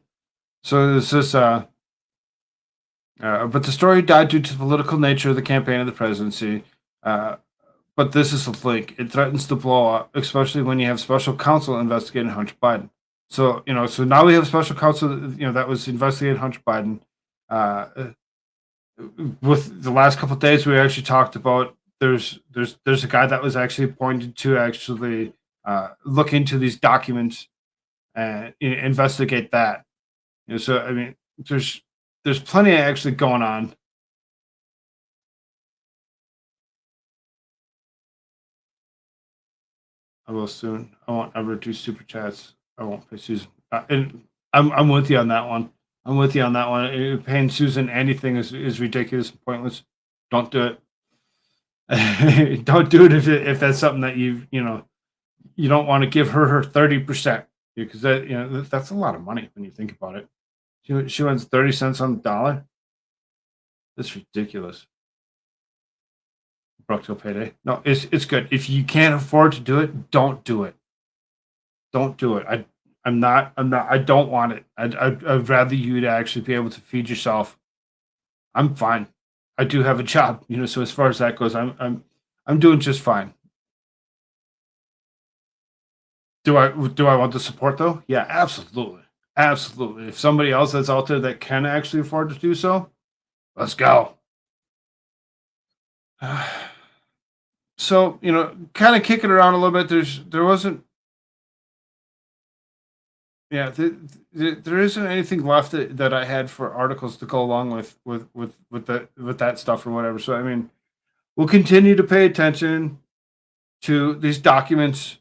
So this is but the story died due to the political nature of the campaign of the presidency. But this is a link. It threatens to blow up, especially when you have special counsel investigating Hunter Biden. So so now we have special counsel, that was investigating Hunter Biden. With the last couple of days, we actually talked about there's a guy that was actually appointed to actually look into these documents and investigate that. So I mean, there's plenty actually going on. I will soon. I won't ever do super chats. I won't pay Susan. And I'm with you on that one. I'm with you on that one. Paying Susan anything is ridiculous and pointless. Don't do it. Don't do it if that's something that you don't want to give her 30%, because that's a lot of money when you think about it. She wants 30 cents on the dollar. That's ridiculous. Broke till payday. No, it's good. If you can't afford to do it, don't do it. Don't do it. I don't want it. I'd rather you to actually be able to feed yourself. I'm fine. I do have a job, so as far as that goes, I'm doing just fine. Do I want the support though? Yeah, absolutely. Absolutely. If somebody else that's out there that can actually afford to do so, let's go. So, kind of kicking around a little bit, there wasn't, there isn't anything left that I had for articles to go along with that stuff or whatever. So, I mean, we'll continue to pay attention to these documents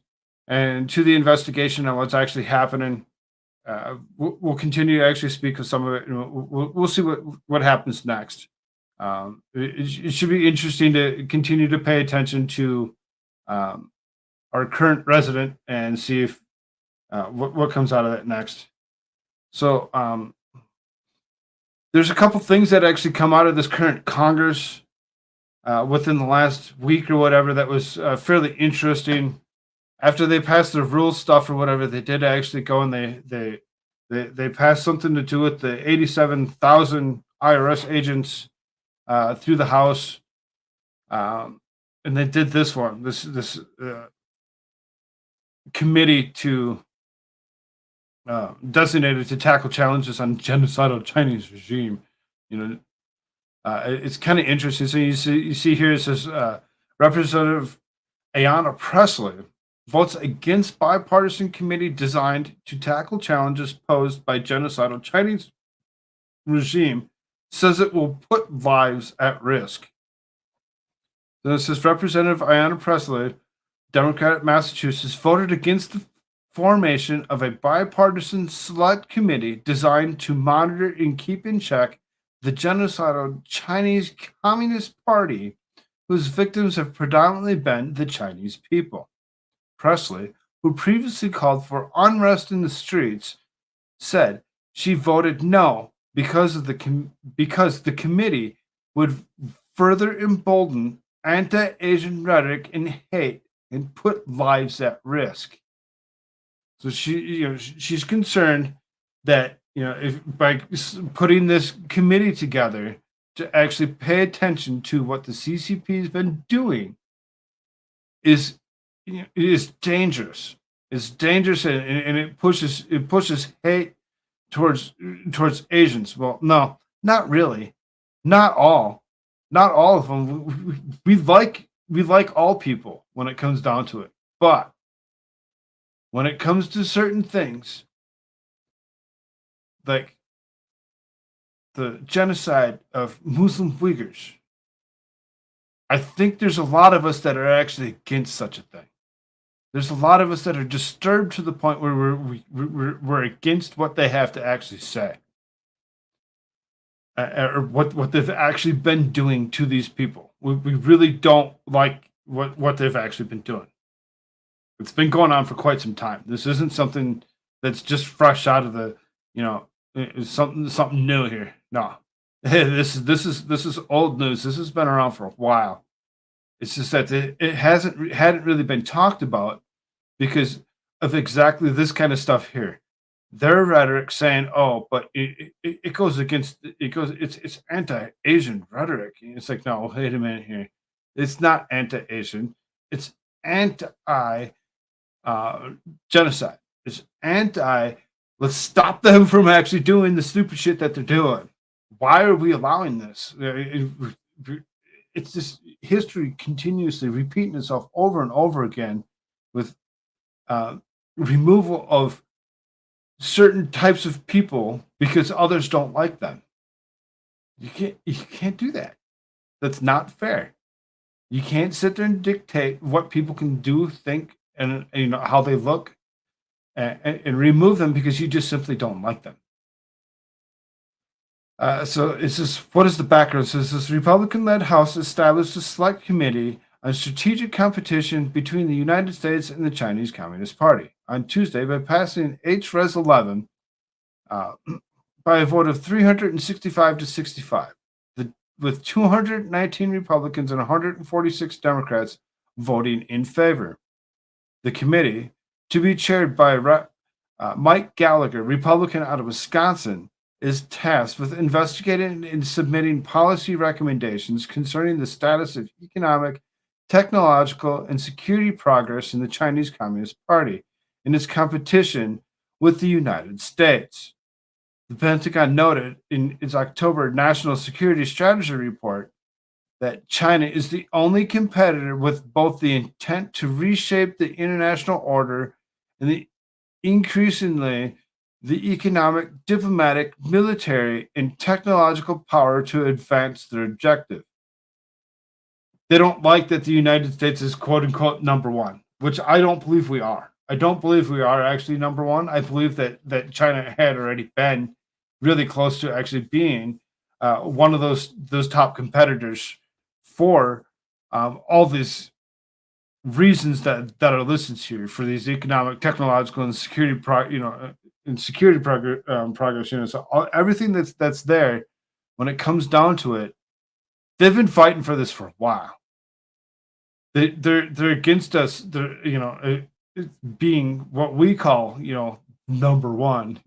and to the investigation and what's actually happening. We'll continue to actually speak of some of it. We'll see what happens next. It should be interesting to continue to pay attention to our current resident and see if what comes out of that next. So there's a couple things that actually come out of this current Congress within the last week or whatever that was fairly interesting. After they passed the rules stuff or whatever, they did actually go and they passed something to do with the 87,000 IRS agents through the House, and they did this one, this committee to designated to tackle challenges on genocidal Chinese regime. It's kind of interesting. So you see here it says Representative Ayanna Pressley votes against bipartisan committee designed to tackle challenges posed by genocidal Chinese regime, says it will put lives at risk. So it says Representative Ayanna Pressley, Democrat of Massachusetts, voted against the formation of a bipartisan select committee designed to monitor and keep in check the genocidal Chinese Communist Party, whose victims have predominantly been the Chinese people. Pressley, who previously called for unrest in the streets, said she voted no because the committee would further embolden anti-Asian rhetoric and hate and put lives at risk. So she's concerned that if by putting this committee together to actually pay attention to what the CCP has been doing is dangerous. It's dangerous, and it pushes hate towards Asians. Well, no, not really, not all of them. We like all people when it comes down to it, but when it comes to certain things, like the genocide of Muslim Uyghurs, I think there's a lot of us that are actually against such a thing. There's a lot of us that are disturbed to the point where we're against what they have to actually say, or what they've actually been doing to these people. We really don't like what they've actually been doing. It's been going on for quite some time. This isn't something that's just fresh out of the, it's something new here. No, this is old news. This has been around for a while. It's just that it hadn't really been talked about because of exactly this kind of stuff here. Their rhetoric saying, "Oh, but it goes against it's anti-Asian rhetoric." And it's like, no, wait a minute here. It's not anti-Asian. It's anti genocide. It's anti. Let's stop them from actually doing the stupid shit that they're doing. Why are we allowing this? It's just history continuously repeating itself over and over again with removal of certain types of people because others don't like them. You can't do that. That's not fair. You can't sit there and dictate what people can do, think, and you know how they look, and remove them because you just simply don't like them. So it's just, what is the background? So this Republican-led House established a select committee on strategic competition between the United States and the Chinese Communist Party on Tuesday by passing H-Res 11 by a vote of 365 to 65, with 219 Republicans and 146 Democrats voting in favor. The committee, to be chaired by Mike Gallagher, Republican out of Wisconsin, is tasked with investigating and submitting policy recommendations concerning the status of economic, technological, and security progress in the Chinese Communist Party in its competition with the United States. The Pentagon noted in its October National Security Strategy Report that China is the only competitor with both the intent to reshape the international order and the increasingly the economic, diplomatic, military, and technological power to advance their objective. They don't like that the United States is quote unquote number one, which I don't believe we are. I don't believe we are actually number one. I believe that China had already been really close to actually being one of those top competitors for all these reasons that are listed here, for these economic, technological, and security progress. So everything that's there, when it comes down to it, they've been fighting for this for a while. They're against us. They're being what we call number one.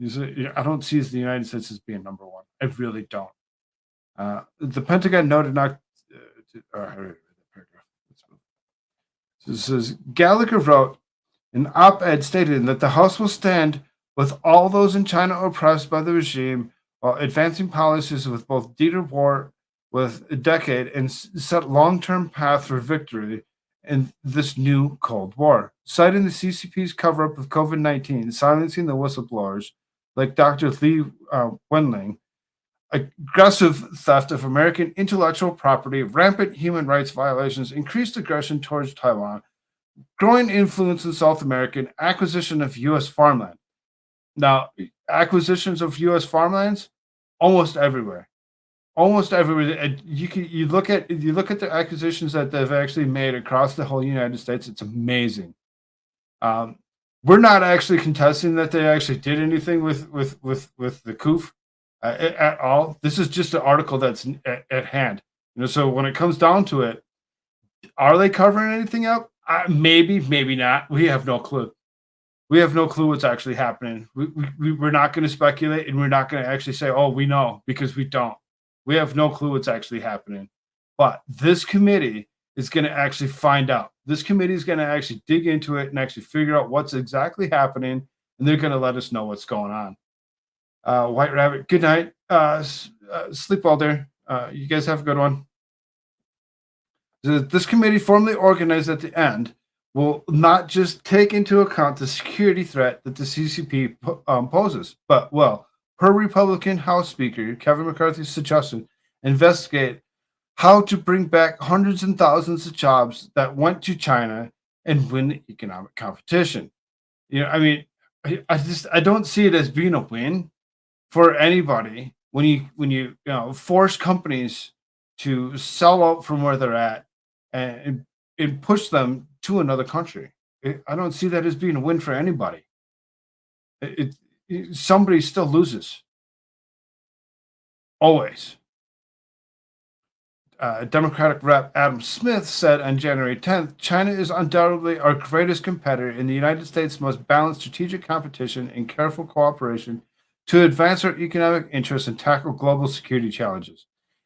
I don't see the United States as being number one. I really don't. The Pentagon noted not. So it says Gallagher wrote an op-ed stating that the House will stand with all those in China oppressed by the regime while advancing policies with both deter war with a decade and set long-term path for victory in this new Cold War. Citing the CCP's cover-up of COVID-19, silencing the whistleblowers like Dr. Li Wenling, aggressive theft of American intellectual property, rampant human rights violations, increased aggression towards Taiwan, growing influence in South America, and acquisition of U.S. farmland. Now, acquisitions of U.S. farmlands, almost everywhere. Almost everywhere. You look at the acquisitions that they've actually made across the whole United States. It's amazing. We're not actually contesting that they actually did anything with the Koof at all. This is just an article that's at hand. So when it comes down to it, are they covering anything up? Maybe, maybe not. We have no clue. We have no clue what's actually happening. We're not going to speculate, and we're not going to actually say, oh, we know, because we don't. We have no clue what's actually happening. But this committee is going to actually find out. This committee is going to actually dig into it and actually figure out what's exactly happening, and they're going to let us know what's going on. White Rabbit, good night. Sleep well there. You guys have a good one. This committee, formally organized at the end, will not just take into account the security threat that the CCP poses, but per Republican House Speaker Kevin McCarthy's suggestion, investigate how to bring back hundreds and thousands of jobs that went to China and win the economic competition. I don't see it as being a win for anybody when you force companies to sell out from where they're at and push them to another country. I don't see that as being a win for anybody. Somebody still loses. Always. Democratic Rep. Adam Smith said on January 10th, China is undoubtedly our greatest competitor, and the United States must balance strategic competition and careful cooperation to advance our economic interests and tackle global security challenges.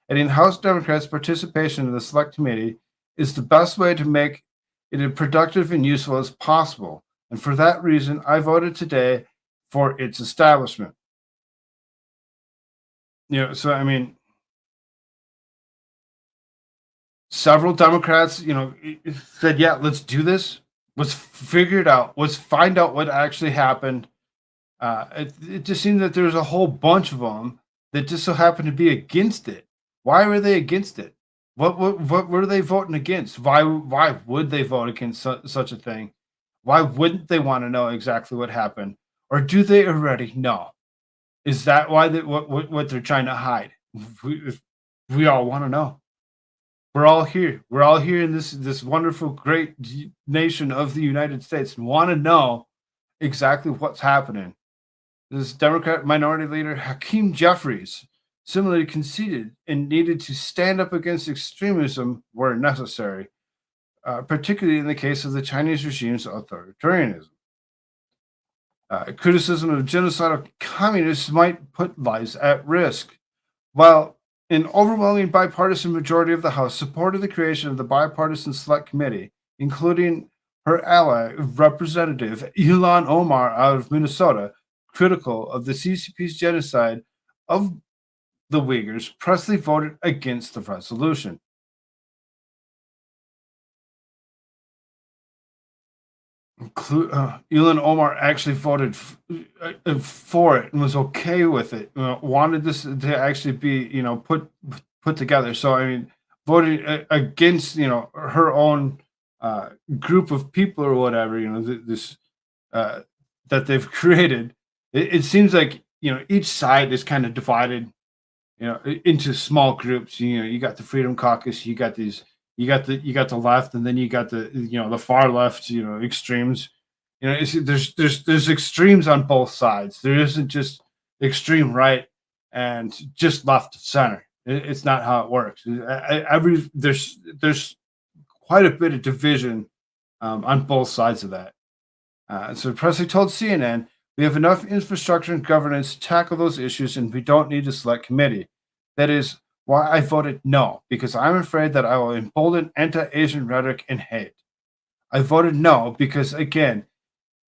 Adding House Democrats' participation in the Select Committee is the best way to make it as productive and useful as possible. And for that reason, I voted today for its establishment. Several Democrats, said, yeah, let's do this. Let's figure it out. Let's find out what actually happened. It just seemed that there's a whole bunch of them that just so happened to be against it. Why were they against it? What were they voting against? Why would they vote against such a thing? Why wouldn't they want to know exactly what happened? Or do they already know? Is that why what they're trying to hide? We all want to know. We're all here. We're all here in this wonderful, great nation of the United States and want to know exactly what's happening. This Democrat Minority Leader Hakeem Jeffries similarly conceded and needed to stand up against extremism where necessary, particularly in the case of the Chinese regime's authoritarianism. Criticism of genocidal communists might put lives at risk. While an overwhelming bipartisan majority of the House supported the creation of the Bipartisan Select Committee, including her ally, Representative Ilhan Omar out of Minnesota, critical of the CCP's genocide of the Uyghurs, Presley voted against the resolution. Ilhan Omar actually voted for it and was okay with it. Wanted this to actually be, put together. So I mean, voted against, her own group of people or whatever. This that they've created. It seems like each side is kind of divided, into small groups. You got the Freedom Caucus, you got these. You got the left, and then you got the far left, extremes. There's extremes on both sides. There isn't just extreme right and just left center. It's not how it works. There's quite a bit of division on both sides of that. So Presley told CNN, "We have enough infrastructure and governance to tackle those issues, and we don't need a select committee. That is why I voted no, because I'm afraid that I will embolden anti-Asian rhetoric and hate. I voted no because, again,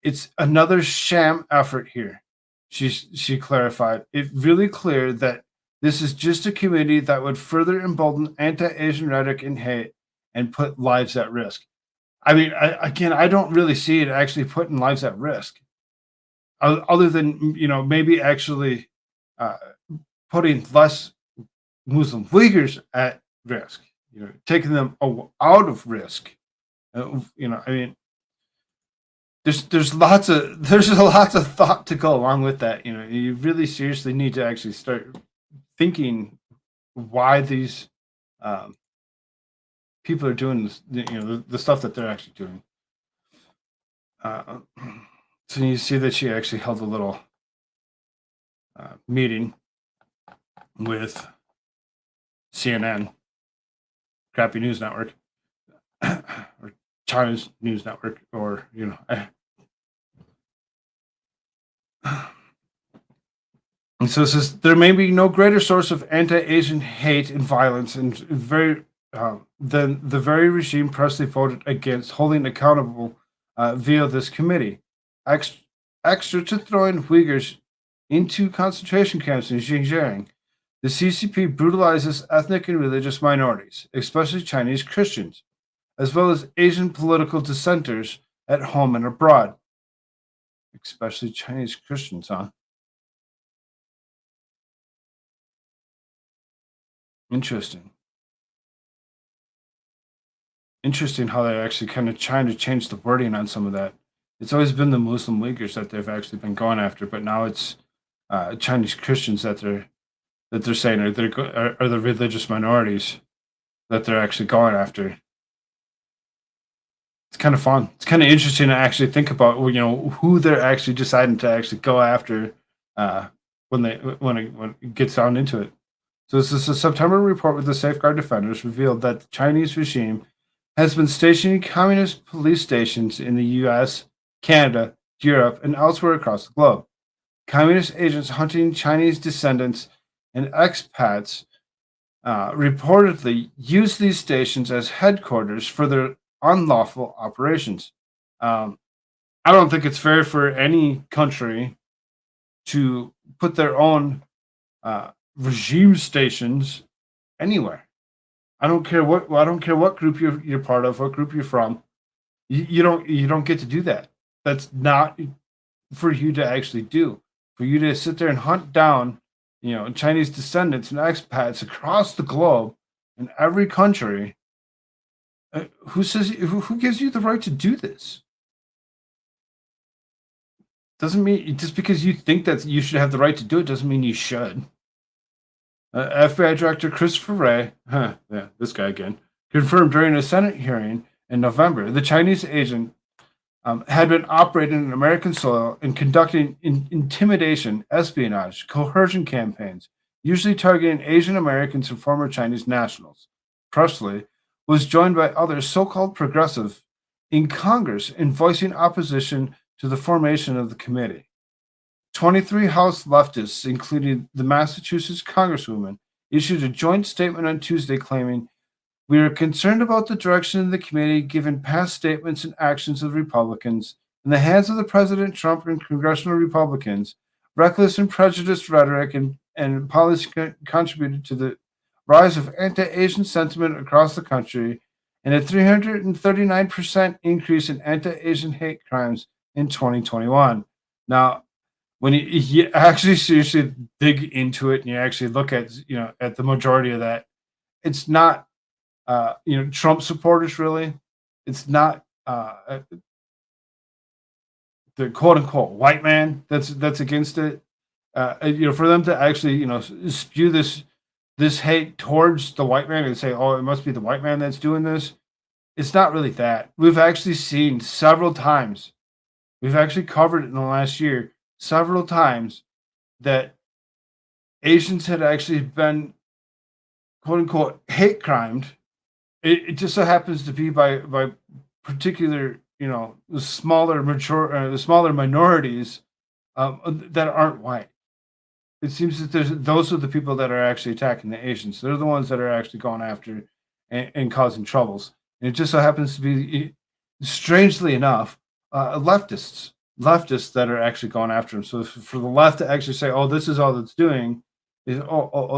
it's another sham effort here," she clarified. "It's really clear that this is just a committee that would further embolden anti-Asian rhetoric and hate and put lives at risk." I mean, I don't really see it actually putting lives at risk, other than maybe actually putting less Muslim Uyghurs at risk, taking them out of risk. I mean, there's a lot of thought to go along with that. You really seriously need to actually start thinking why these people are doing this, the stuff that they're actually doing. So you see that she actually held a little meeting with CNN, crappy news network, or China's news network, or And so it says there may be no greater source of anti-Asian hate and violence, and than the very regime Presley voted against holding accountable via this committee. Extra to throwing Uyghurs into concentration camps in Xinjiang, the CCP brutalizes ethnic and religious minorities, especially Chinese Christians, as well as Asian political dissenters at home and abroad. Especially Chinese Christians, huh? Interesting. Interesting how they're actually kind of trying to change the wording on some of that. It's always been the Muslim Uyghurs that they've actually been going after, but now it's Chinese Christians that they're saying are the religious minorities that they're actually going after. It's kind of fun. It's kind of interesting to actually think about, who they're actually deciding to actually go after when it gets down into it. So this is a September report with the Safeguard Defenders revealed that the Chinese regime has been stationing communist police stations in the U.S., Canada, Europe, and elsewhere across the globe. Communist agents hunting Chinese descendants and expats reportedly use these stations as headquarters for their unlawful operations. I don't think it's fair for any country to put their own regime stations anywhere. I don't care what group you're part of, what group you're from. You don't get to do that. That's not for you to actually do. For you to sit there and hunt down, Chinese descendants and expats across the globe in every country. Who gives you the right to do this? Doesn't mean just because you think that you should have the right to do it doesn't mean you should. FBI Director Christopher Wray, this guy again, confirmed during a Senate hearing in November the Chinese agent had been operating in American soil and conducting intimidation, espionage, coercion campaigns, usually targeting Asian Americans and former Chinese nationals. Presley was joined by other so-called progressives in Congress in voicing opposition to the formation of the committee. 23 House leftists, including the Massachusetts Congresswoman, issued a joint statement on Tuesday claiming, "We are concerned about the direction of the committee given past statements and actions of Republicans in the hands of the President Trump and congressional Republicans. Reckless and prejudiced rhetoric and policy contributed to the rise of anti-Asian sentiment across the country and a 339% increase in anti-Asian hate crimes in 2021. Now, when you actually seriously dig into it and you actually look at at the majority of that, it's not Trump supporters really. It's not the quote unquote white man that's against it. For them to actually spew this hate towards the white man and say, oh, it must be the white man that's doing this. It's not really that. We've actually seen several times. We've actually covered it in the last year several times that Asians had actually been quote unquote hate crimed. It just so happens to be by particular, the smaller minorities that aren't white. It seems that those are the people that are actually attacking the Asians. They're the ones that are actually going after and causing troubles. And it just so happens to be, strangely enough, leftists that are actually going after him. So for the left to actually say, "Oh, this is all it's doing," is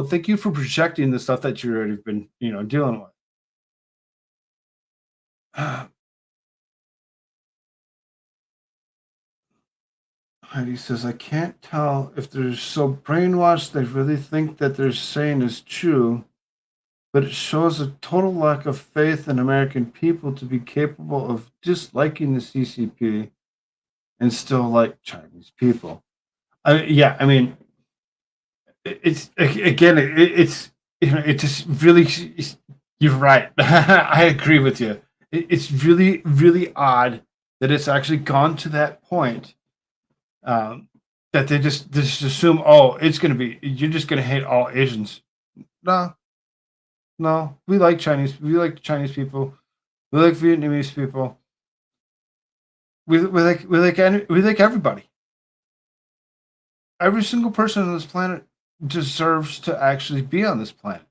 thank you for projecting the stuff that you've already been dealing with. Heidi says, "I can't tell if they're so brainwashed they really think that they're saying is true, but it shows a total lack of faith in American people to be capable of disliking the CCP and still like Chinese people." I mean, it's again, it's it just really. You're right. I agree with you. It's really, really odd that it's actually gone to that point that they just assume, oh, you're just gonna hate all Asians. No, we like Chinese. We like Chinese people. We like Vietnamese people. We like everybody. Every single person on this planet deserves to actually be on this planet.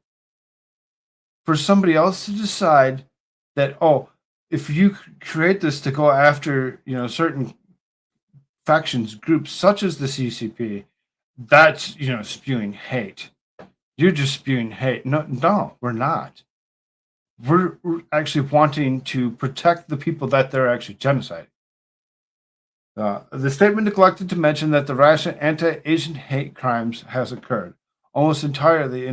For somebody else to decide that, oh, if you create this to go after certain factions, groups such as the CCP, that's spewing hate. You're just spewing hate. No, we're not. We're actually wanting to protect the people that they're actually genociding. The statement neglected to mention that the rash of anti-Asian hate crimes has occurred almost entirely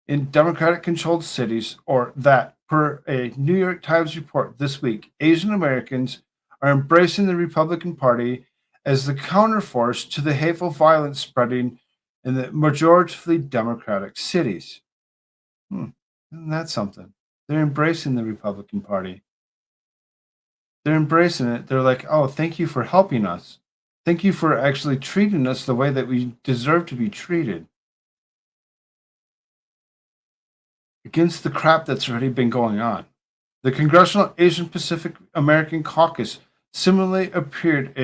in Democratic-controlled cities, or that, per a New York Times report this week, Asian Americans are embracing the Republican Party as the counterforce to the hateful violence spreading in the majoritively Democratic cities. Isn't that something? They're embracing the Republican Party. They're embracing it. They're like, oh, thank you for helping us. Thank you for actually treating us the way that we deserve to be treated. Against the crap that's already been going on. The Congressional Asian Pacific American Caucus similarly appeared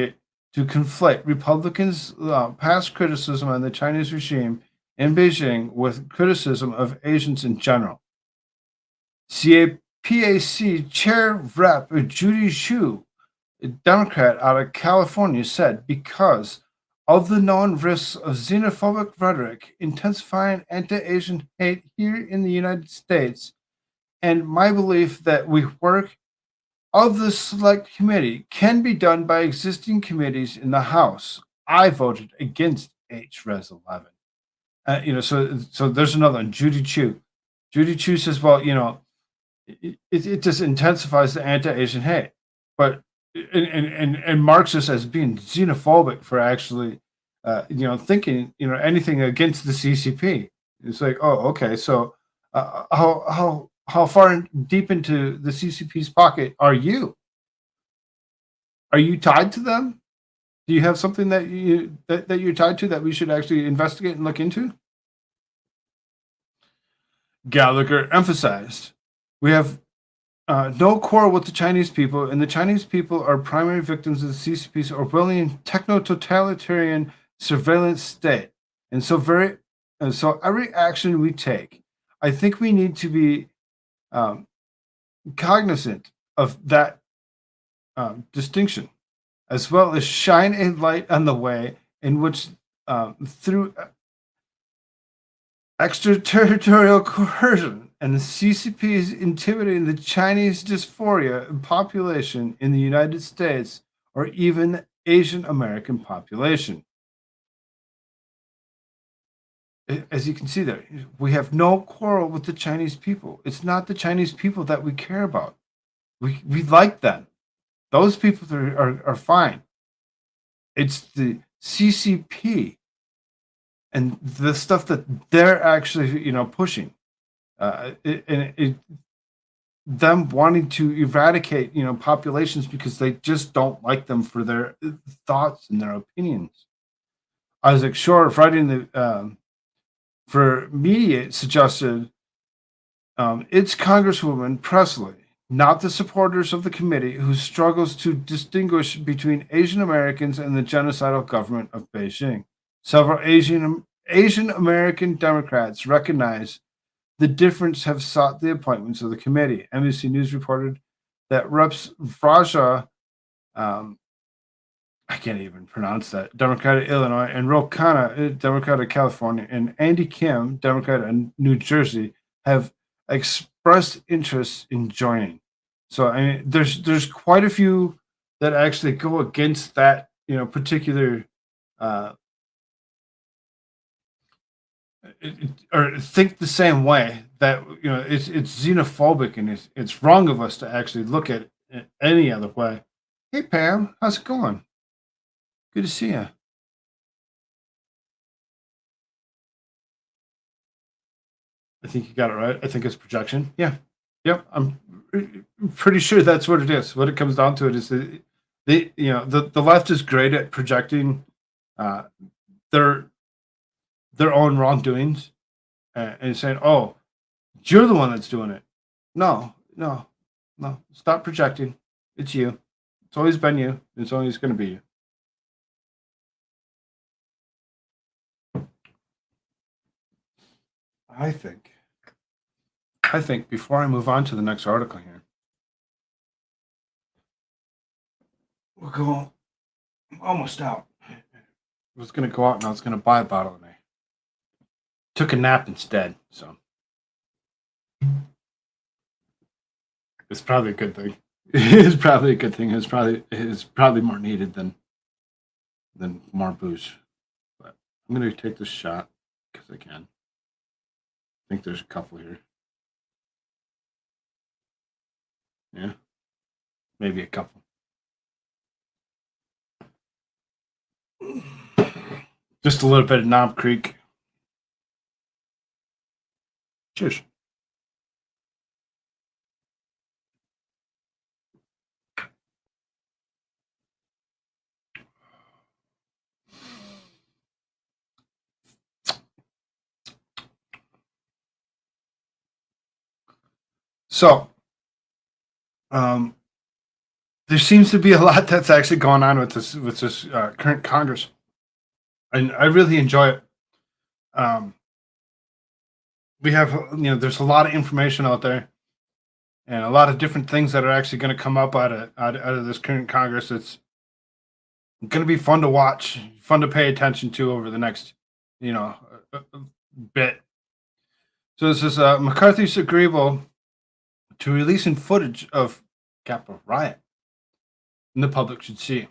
to conflate Republicans' past criticism on the Chinese regime in Beijing with criticism of Asians in general. CAPAC Chair Rep. Judy Chu, a Democrat out of California, said, because of the known risks of xenophobic rhetoric intensifying anti-Asian hate here in the United States, and my belief that work of the select committee can be done by existing committees in the House, I voted against H-Res 11. So there's another one, Judy Chu. Judy Chu says, well, it just intensifies the anti-Asian hate. But and marks us as being xenophobic for actually, thinking, anything against the CCP. It's like, oh, okay, so how far deep into the CCP's pocket are you? Are you tied to them? Do you have something that you're tied to that we should actually investigate and look into? Gallagher emphasized, we have no quarrel with the Chinese people, and the Chinese people are primary victims of the CCP's Orwellian techno-totalitarian surveillance state. And so every action we take, I think we need to be cognizant of that distinction, as well as shine a light on the way in which, through extraterritorial coercion and the CCP is intimidating the Chinese dysphoria population in the United States or even the Asian American population. As you can see there, we have no quarrel with the Chinese people. It's not the Chinese people that we care about. We like them. Those people are fine. It's the CCP and the stuff that they're actually, pushing, them wanting to eradicate, populations because they just don't like them for their thoughts and their opinions. Isaac Shore, writing for Mediate, suggested it's Congresswoman Presley, not the supporters of the committee, who struggles to distinguish between Asian Americans and the genocidal government of Beijing. Several Asian American Democrats recognize the difference, have sought the appointments of the committee. NBC News reported that Reps Fraja, I can't even pronounce that, Democrat of Illinois, and Ro Khanna, Democrat of California, and Andy Kim, Democrat of New Jersey, have expressed interest in joining. So I mean, there's quite a few that actually go against that, particular or think the same way, that it's xenophobic and it's wrong of us to actually look at it any other way. Hey Pam, how's it going? Good to see you. I think you got it right. I think it's projection. Yeah. Yep. I'm pretty sure that's what it is. What it comes down to it is the left is great at projecting their own wrongdoings and saying, "Oh, you're the one that's doing it." No. Stop projecting. It's you. It's always been you. It's always going to be you. I think before I move on to the next article here, we'll go. I'm almost out. I was going to go out and I was going to buy a bottle and I took a nap instead. So it's probably a good thing. It's probably a good thing. It's probably more needed than more booze. But I'm going to take this shot because I can. I think there's a couple here. Yeah, maybe a couple. Just a little bit of Knob Creek. Cheers. So, there seems to be a lot that's actually going on with this current Congress, and I really enjoy it. We have, there's a lot of information out there, and a lot of different things that are actually going to come up out of this current Congress. It's going to be fun to watch, fun to pay attention to over the next, bit. So this is McCarthy's agreeable to releasing footage of Capitol riot, and the public should see.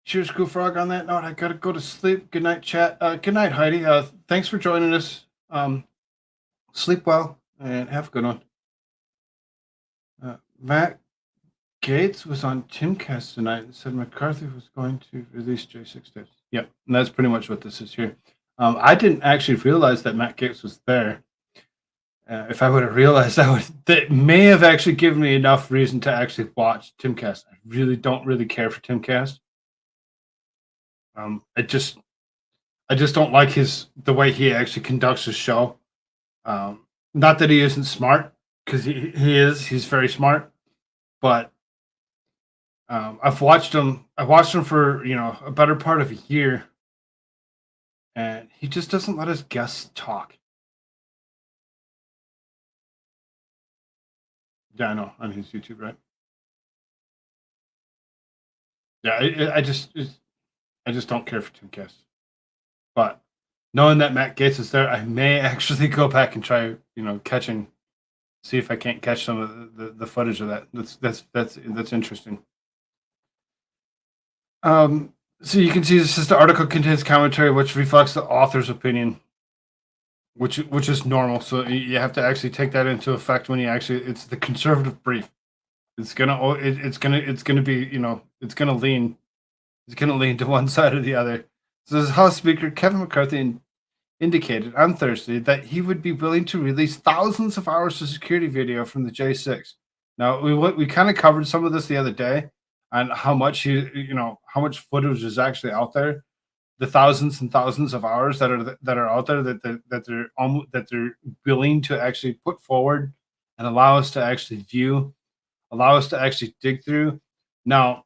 Cheers, Koolfrogg. On that note, I gotta go to sleep. Good night, chat. Good night, Heidi. Thanks for joining us. Sleep well and have a good one. Matt Gaetz was on Timcast tonight and said McCarthy was going to release J6 tapes. Yep, and that's pretty much what this is here. I didn't actually realize that Matt Gaetz was there. If I would have realized that may have actually given me enough reason to actually watch Timcast. I don't really care for Timcast. I just don't like the way he actually conducts his show. Not that he isn't smart, because he's very smart, but I've watched him for a better part of a year, and he just doesn't let his guests talk. Yeah, I know, on his YouTube, right? Yeah, I just don't care for Timcast. But knowing that Matt Gaetz is there, I may actually go back and try, see if I can't catch some of the footage of that. That's interesting. So you can see this is the article contains commentary which reflects the author's opinion, which is normal. So you have to actually take that into effect when it's the conservative brief. It's gonna lean to one side or the other. So this House Speaker Kevin McCarthy indicated on Thursday that he would be willing to release thousands of hours of security video from the J6. Now we kind of covered some of this the other day on how much how much footage is actually out there, the thousands and thousands of hours that are out there that they're willing to actually put forward and allow us to actually view, allow us to actually dig through. Now,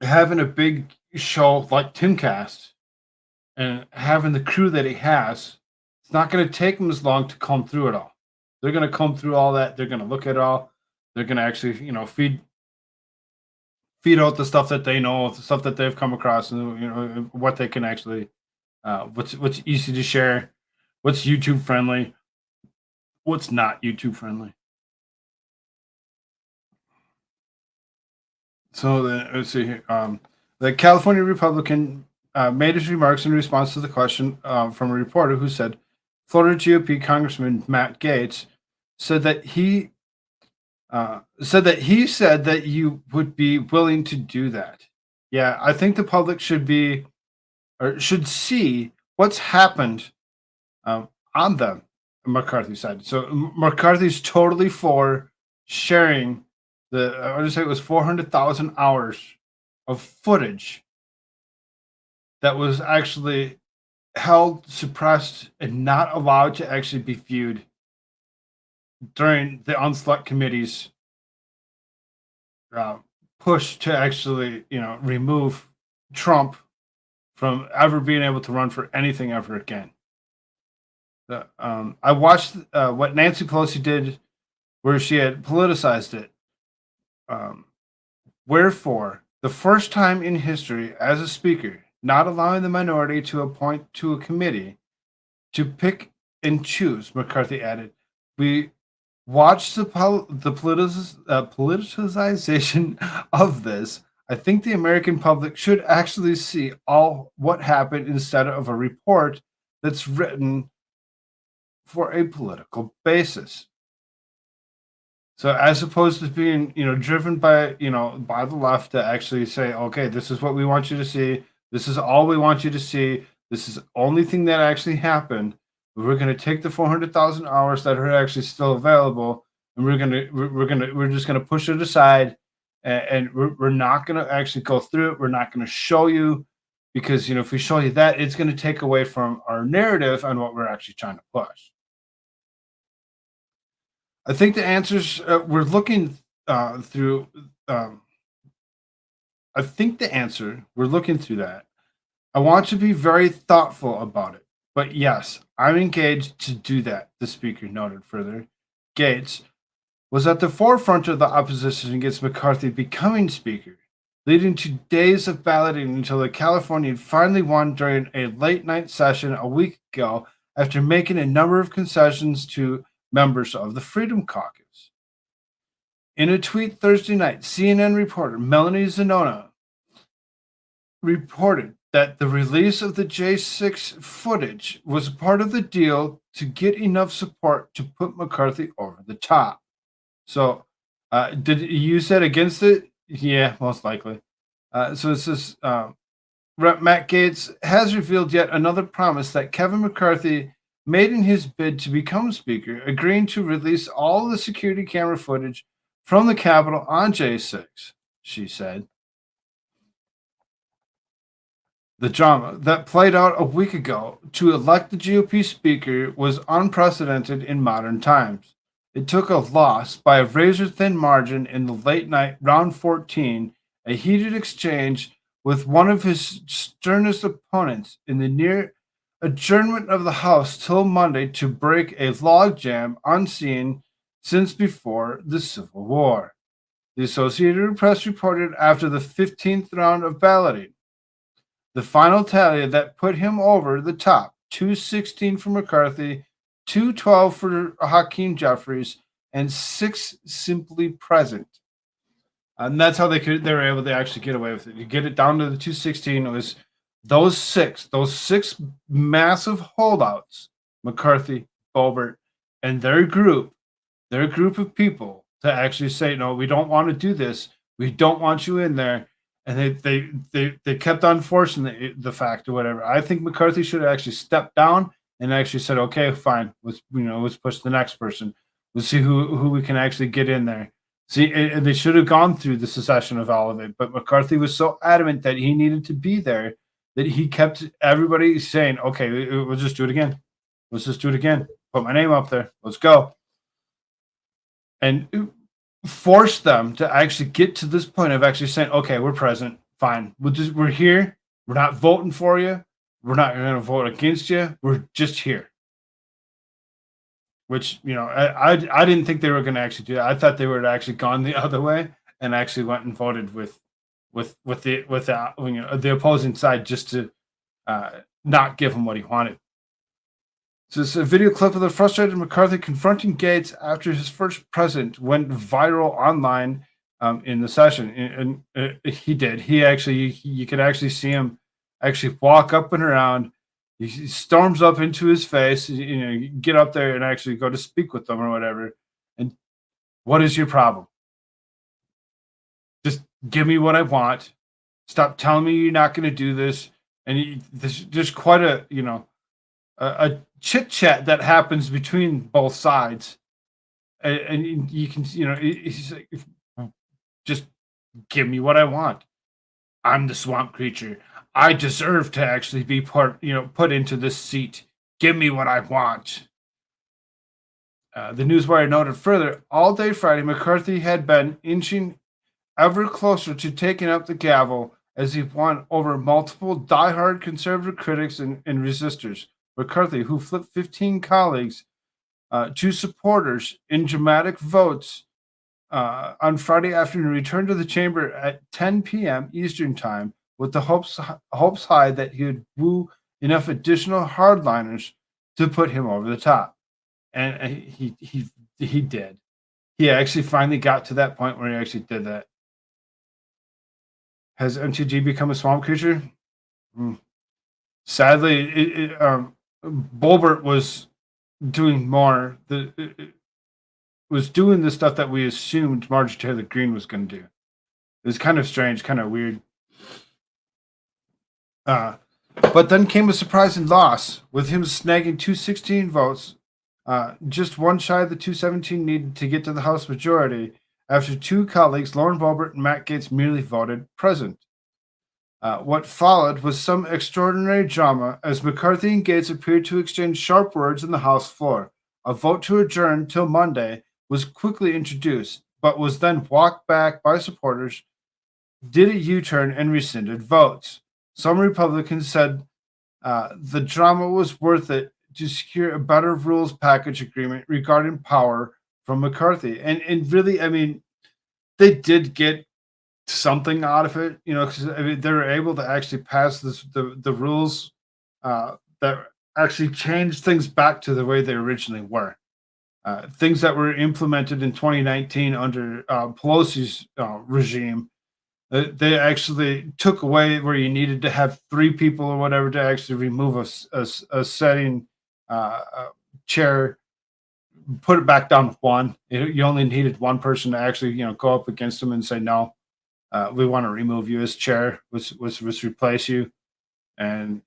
having a big show like Timcast and having the crew that he has, it's not going to take them as long to comb through it all. They're going to comb through all that. They're going to look at it all. They're going to actually, feed out the stuff that they know, the stuff that they've come across, and what they can actually, what's easy to share, what's YouTube friendly, what's not YouTube friendly. So let's see here. The California Republican made his remarks in response to the question from a reporter who said Florida GOP Congressman Matt Gaetz said that he said that you would be willing to do that. Yeah, I think the public should see what's happened on them, McCarthy said. So McCarthy's totally for sharing I would say it was 400,000 hours of footage that was actually held, suppressed, and not allowed to actually be viewed during the Unselect Committee's push to actually, remove Trump from ever being able to run for anything ever again. I watched what Nancy Pelosi did, where she had politicized it. Wherefore, the first time in history as a speaker, not allowing the minority to appoint to a committee to pick and choose, McCarthy added, we watched the politicization of this. I think the American public should actually see all what happened instead of a report that's written for a political basis. So as opposed to being, driven by the left to actually say, okay, this is what we want you to see. This is all we want you to see. This is the only thing that actually happened. We're going to take the 400,000 hours that are actually still available, and we're just going to push it aside, and we're not going to actually go through it. We're not going to show you, because if we show you that, it's going to take away from our narrative on what we're actually trying to push. I think the answers we're looking through. I think the answer we're looking through that. I want to be very thoughtful about it, but yes, I'm engaged to do that. The speaker noted further. Gaetz was at the forefront of the opposition against McCarthy becoming speaker, leading to days of balloting until the Californian finally won during a late night session a week ago after making a number of concessions to members of the Freedom Caucus. In a tweet Thursday night, CNN reporter Melanie Zanona reported that the release of the J6 footage was part of the deal to get enough support to put McCarthy over the top. So Did he use that against it? Yeah, most likely. So it says Rep. Matt Gaetz has revealed yet another promise that Kevin McCarthy made in his bid to become Speaker, agreeing to release all the security camera footage from the Capitol on J6, she said. The drama that played out a week ago to elect the GOP Speaker was unprecedented in modern times. It took a loss by a razor-thin margin in the late night round 14, a heated exchange with one of his sternest opponents in the near adjournment of the House till Monday to break a logjam unseen since before the Civil War. The Associated Press reported after the 15th round of balloting. The final tally that put him over the top, 216 for McCarthy, 212 for Hakeem Jeffries, and 6 simply present. And that's how they were able to actually get away with it. You get it down to the 216. It was those six massive holdouts, McCarthy, Boebert, and their group of people to actually say, no, we don't want to do this. We don't want you in there. And they kept on forcing the fact or whatever. I think McCarthy should have actually stepped down and actually said, okay, fine, let's push the next person. Let's see who we can actually get in there. See, and they should have gone through the secession of all of it. But McCarthy was so adamant that he needed to be there that he kept everybody saying, okay, we'll just do it again. Let's just do it again. Put my name up there. Let's go. And force them to actually get to this point of actually saying, okay, we're present. Fine. We're here. We're not voting for you. We're not going to vote against you. We're just here. Which, I didn't think they were going to actually do that. I thought they would have actually gone the other way and actually went and voted with the opposing side just to not give him what he wanted. So it's a video clip of the frustrated McCarthy confronting Gaetz after his first present went viral online in the session, and he did. He actually, you could actually see him actually walk up and around. He storms up into his face, get up there and actually go to speak with them or whatever. And what is your problem? Just give me what I want. Stop telling me you're not going to do this. And there's quite a chit chat that happens between both sides. And you can, he's like, just give me what I want. I'm the swamp creature. I deserve to actually be put into this seat. Give me what I want. The Newswire noted further, all day Friday, McCarthy had been inching ever closer to taking up the gavel as he won over multiple diehard conservative critics and resistors. McCarthy, who flipped 15 colleagues to supporters in dramatic votes on Friday afternoon, returned to the chamber at 10 p.m. Eastern Time with the hopes high that he would woo enough additional hardliners to put him over the top. And he did. He actually finally got to that point where he actually did that. Has MTG become a swamp creature? Sadly, Boebert was doing more. Was doing the stuff that we assumed Marjorie Taylor Greene was going to do. It was kind of strange, kind of weird. But then came a surprising loss, with him snagging 216 votes, just one shy of the 217 needed to get to the House majority, after two colleagues, Lauren Boebert and Matt Gaetz, merely voted present. What followed was some extraordinary drama as McCarthy and Gaetz appeared to exchange sharp words on the House floor. A vote to adjourn till Monday was quickly introduced, but was then walked back by supporters, did a U-turn, and rescinded votes. Some Republicans said the drama was worth it to secure a better rules package agreement regarding power from McCarthy. And really, I mean, they did get something out of it, because they were able to actually pass the rules that actually changed things back to the way they originally were. Things that were implemented in 2019 under Pelosi's regime, they actually took away where you needed to have 3 people or whatever to actually remove a setting chair. put it back down to one. You only needed one person to actually, go up against him and say, no, we want to remove you as chair, was replace you, and,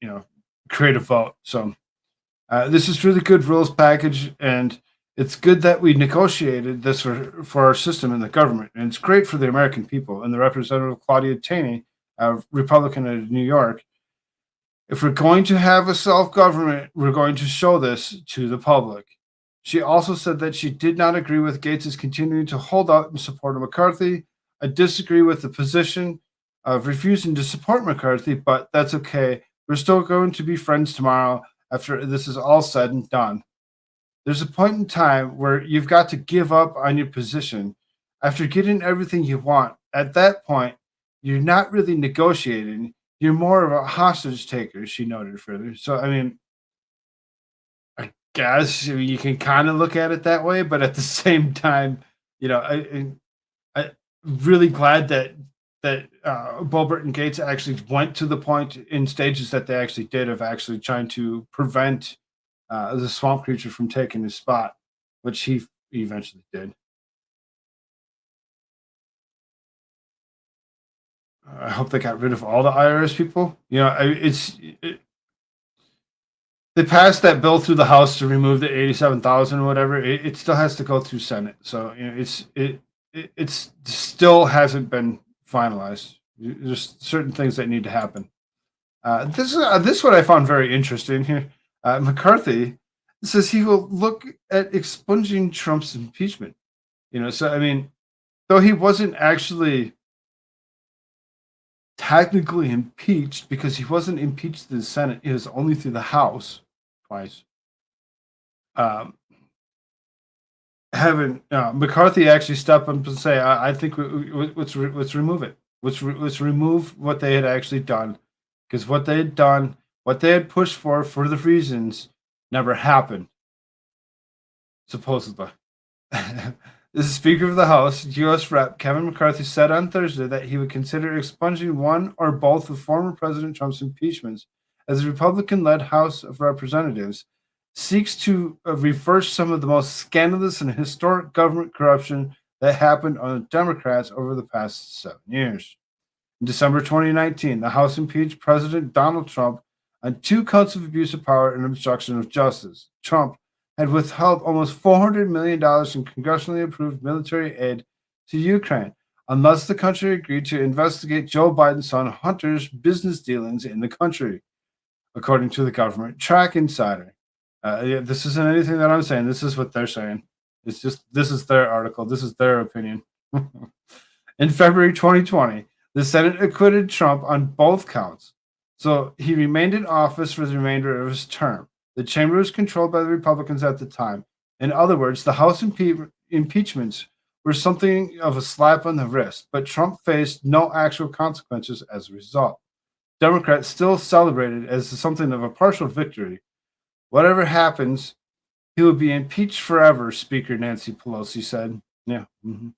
create a vote. So this is really good rules package, and it's good that we negotiated this for our system in the government, and it's great for the American people. And the Representative Claudia Taney, a Republican of New York, if we're going to have a self-government, we're going to show this to the public. She also said that she did not agree with Gates' continuing to hold out in support of McCarthy. I disagree with the position of refusing to support McCarthy, but that's okay. We're still going to be friends tomorrow after this is all said and done. There's a point in time where you've got to give up on your position. After getting everything you want, at that point, you're not really negotiating. You're more of a hostage taker, she noted further. So, I guess you can kind of look at it that way, but at the same time, I'm really glad that Boebert and Gates actually went to the point in stages that they actually did of actually trying to prevent the swamp creature from taking his spot, which he eventually did. I hope they got rid of all the IRS people. They passed that bill through the House to remove the 87,000 or whatever. It still has to go through Senate, so it's still hasn't been finalized. There's certain things that need to happen. This is what I found very interesting here. McCarthy says he will look at expunging Trump's impeachment. Though he wasn't actually technically impeached because he wasn't impeached in the Senate, it was only through the House twice. McCarthy actually step up and say, I think let's remove it. Let's remove what they had actually done, because what they had done, what they had pushed for the reasons, never happened. Supposedly. The Speaker of the House, U.S. Rep. Kevin McCarthy, said on Thursday that he would consider expunging one or both of former President Trump's impeachments as the Republican-led House of Representatives seeks to reverse some of the most scandalous and historic government corruption that happened on the Democrats over the past 7 years. In December 2019, the House impeached President Donald Trump on 2 counts of abuse of power and obstruction of justice. Trump had withheld almost $400 million in congressionally approved military aid to Ukraine unless the country agreed to investigate Joe Biden's son Hunter's business dealings in the country, according to the government track insider. This isn't anything that I'm saying. This is what they're saying. This is their article. This is their opinion. In February 2020, the Senate acquitted Trump on both counts, so he remained in office for the remainder of his term. The chamber was controlled by the Republicans at the time. In other words, the House impeachments were something of a slap on the wrist, but Trump faced no actual consequences as a result. Democrats still celebrated as something of a partial victory. Whatever happens, he will be impeached forever, Speaker Nancy Pelosi said. Yeah. Mm-hmm.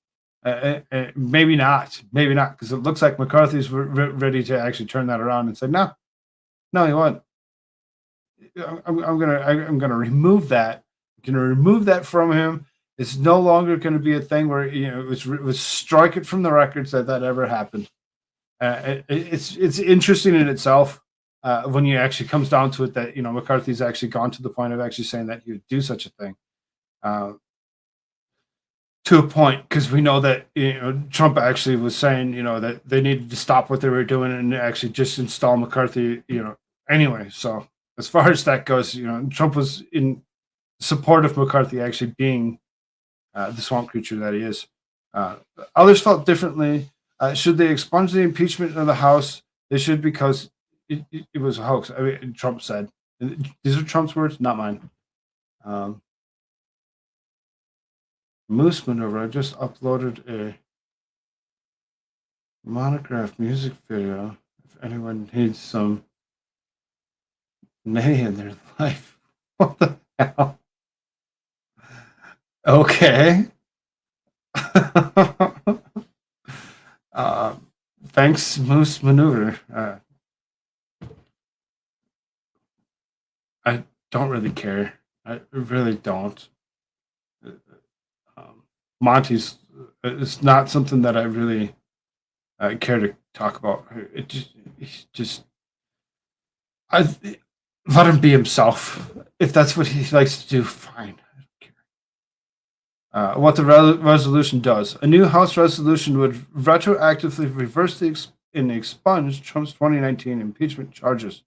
Maybe not, because it looks like McCarthy's ready to actually turn that around and say, no, he won't. I'm gonna remove that. I'm gonna remove that from him. It's no longer going to be a thing where let's strike it from the records that ever happened. It's interesting in itself when you actually comes down to it that McCarthy's actually gone to the point of actually saying that he would do such a thing. To a point, because we know that Trump actually was saying that they needed to stop what they were doing and actually just install McCarthy anyway. So as far as that goes, Trump was in support of McCarthy actually being the swamp creature that he is. Others felt differently. Should they expunge the impeachment of the House? They should, because it was a hoax. Trump said. These are Trump's words, not mine. Moose Maneuver, I just uploaded a monograph music video. If anyone needs some May in their life. What the hell? Okay. Thanks, Moose Maneuver. I don't really care. I really don't. Monty's. It's not something that I really care to talk about. I let him be himself. If that's what he likes to do, fine. I don't care. What the resolution does. A new House resolution would retroactively reverse and expunge Trump's 2019 impeachment charges.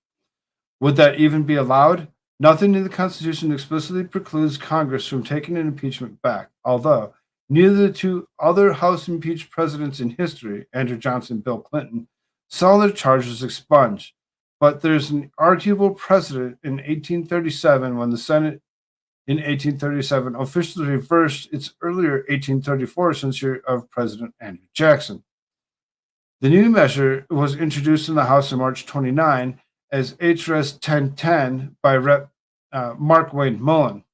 Would that even be allowed? Nothing in the Constitution explicitly precludes Congress from taking an impeachment back, although neither the two other House impeached presidents in history, Andrew Johnson and Bill Clinton, saw their charges expunged. But there's an arguable precedent in 1837 when the Senate in 1837 officially reversed its earlier 1834 censure of President Andrew Jackson. The new measure was introduced in the House on March 29 as HRS 1010 by Rep. Mark Wayne Mullen.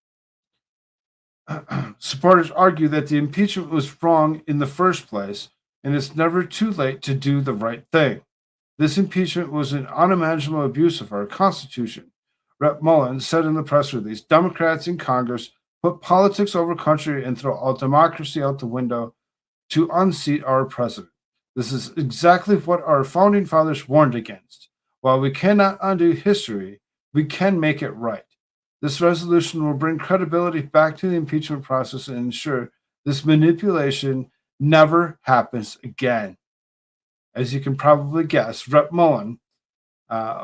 Supporters argue that the impeachment was wrong in the first place, and it's never too late to do the right thing. This impeachment was an unimaginable abuse of our Constitution. Rep. Mullen said in the press release, Democrats in Congress put politics over country and throw all democracy out the window to unseat our president. This is exactly what our founding fathers warned against. While we cannot undo history, we can make it right. This resolution will bring credibility back to the impeachment process and ensure this manipulation never happens again. As you can probably guess, Rep. Mullen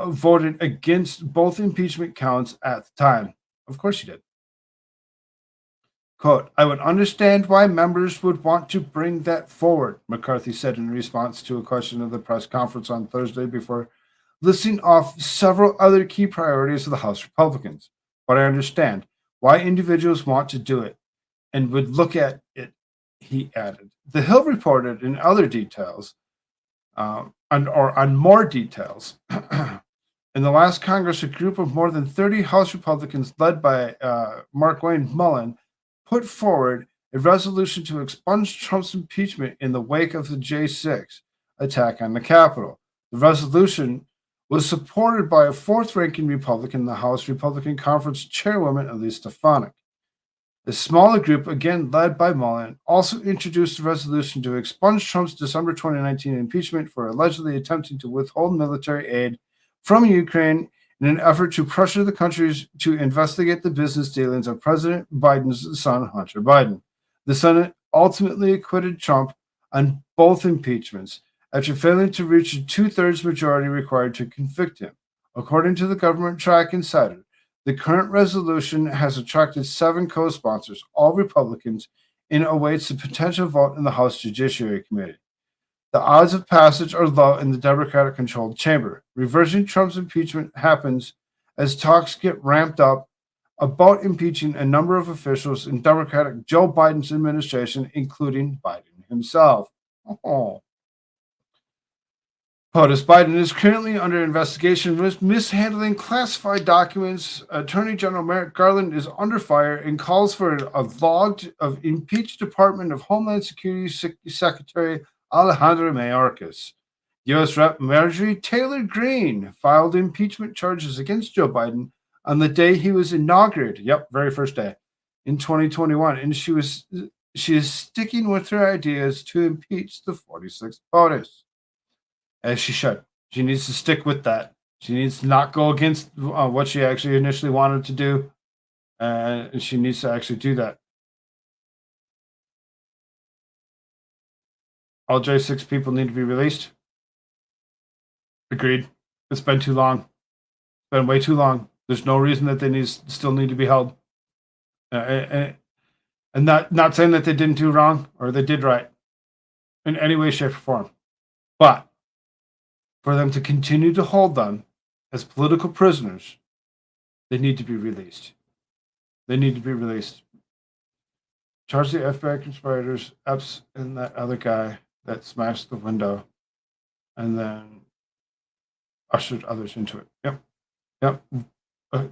voted against both impeachment counts at the time. Of course he did. Quote, I would understand why members would want to bring that forward, McCarthy said in response to a question at the press conference on Thursday before listing off several other key priorities of the House Republicans. But I understand why individuals want to do it and would look at it, he added. The Hill reported in other details, on more details. In the last Congress, a group of more than 30 House Republicans led by Mark Wayne Mullen put forward a resolution to expunge Trump's impeachment in the wake of the J6 attack on the Capitol. The resolution was supported by a fourth-ranking Republican in the House, Republican Conference Chairwoman Elise Stefanik. A smaller group, again led by Mullen, also introduced a resolution to expunge Trump's December 2019 impeachment for allegedly attempting to withhold military aid from Ukraine in an effort to pressure the countries to investigate the business dealings of President Biden's son, Hunter Biden. The Senate ultimately acquitted Trump on both impeachments after failing to reach a two-thirds majority required to convict him. According to the government track insider, the current resolution has attracted 7 co-sponsors, all Republicans, and awaits the potential vote in the House Judiciary Committee. The odds of passage are low in the Democratic-controlled chamber. Reversing Trump's impeachment happens as talks get ramped up about impeaching a number of officials in Democratic Joe Biden's administration, including Biden himself. POTUS Biden is currently under investigation for mishandling classified documents. Attorney General Merrick Garland is under fire and calls for a log of impeached Department of Homeland Security Secretary Alejandro Mayorkas. U.S. Rep. Marjorie Taylor Greene filed impeachment charges against Joe Biden on the day he was inaugurated. Yep, very first day in 2021, and she is sticking with her ideas to impeach the 46th POTUS. As she should. She needs to stick with that. She needs to not go against what she actually initially wanted to do. And she needs to actually do that. All J6 people need to be released. Agreed. It's been too long. It's been way too long. There's no reason that they still need to be held. And not saying that they didn't do wrong or they did right in any way, shape, or form. But for them to continue to hold them as political prisoners, they need to be released. They need to be released. Charge the FBI conspirators, Epps, and that other guy that smashed the window, and then ushered others into it. Yep.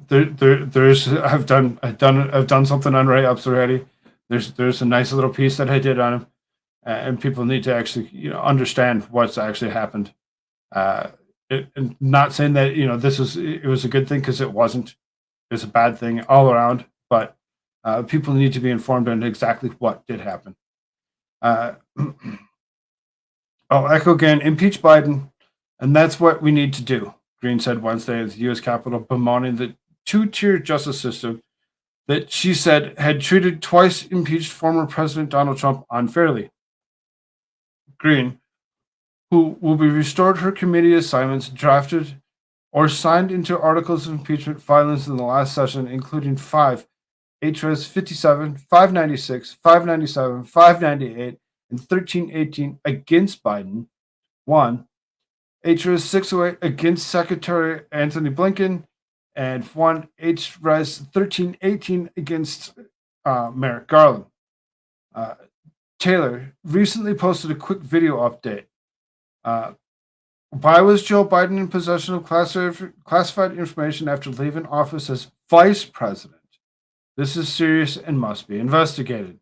There's I've done something on Ray Epps already. There's a nice little piece that I did on him, and people need to actually understand what's actually happened. And not saying that it was a good thing, because it wasn't. It was a bad thing all around. But people need to be informed on exactly what did happen. Uh, I'll echo again, impeach Biden, and that's what we need to do, Green said Wednesday at the U.S. Capitol, bemoaning the two-tier justice system that she said had treated twice impeached former President Donald Trump unfairly. Green, who will be restored her committee assignments drafted or signed into articles of impeachment filings in the last session, including 5 HRS 57, 596, 597, 598, and 1318 against Biden, 1 HRS 608 against Secretary Anthony Blinken, and 1 HRS 1318 against Merrick Garland. Taylor recently posted a quick video update. Why was Joe Biden in possession of classified information after leaving office as vice president? This is serious and must be investigated.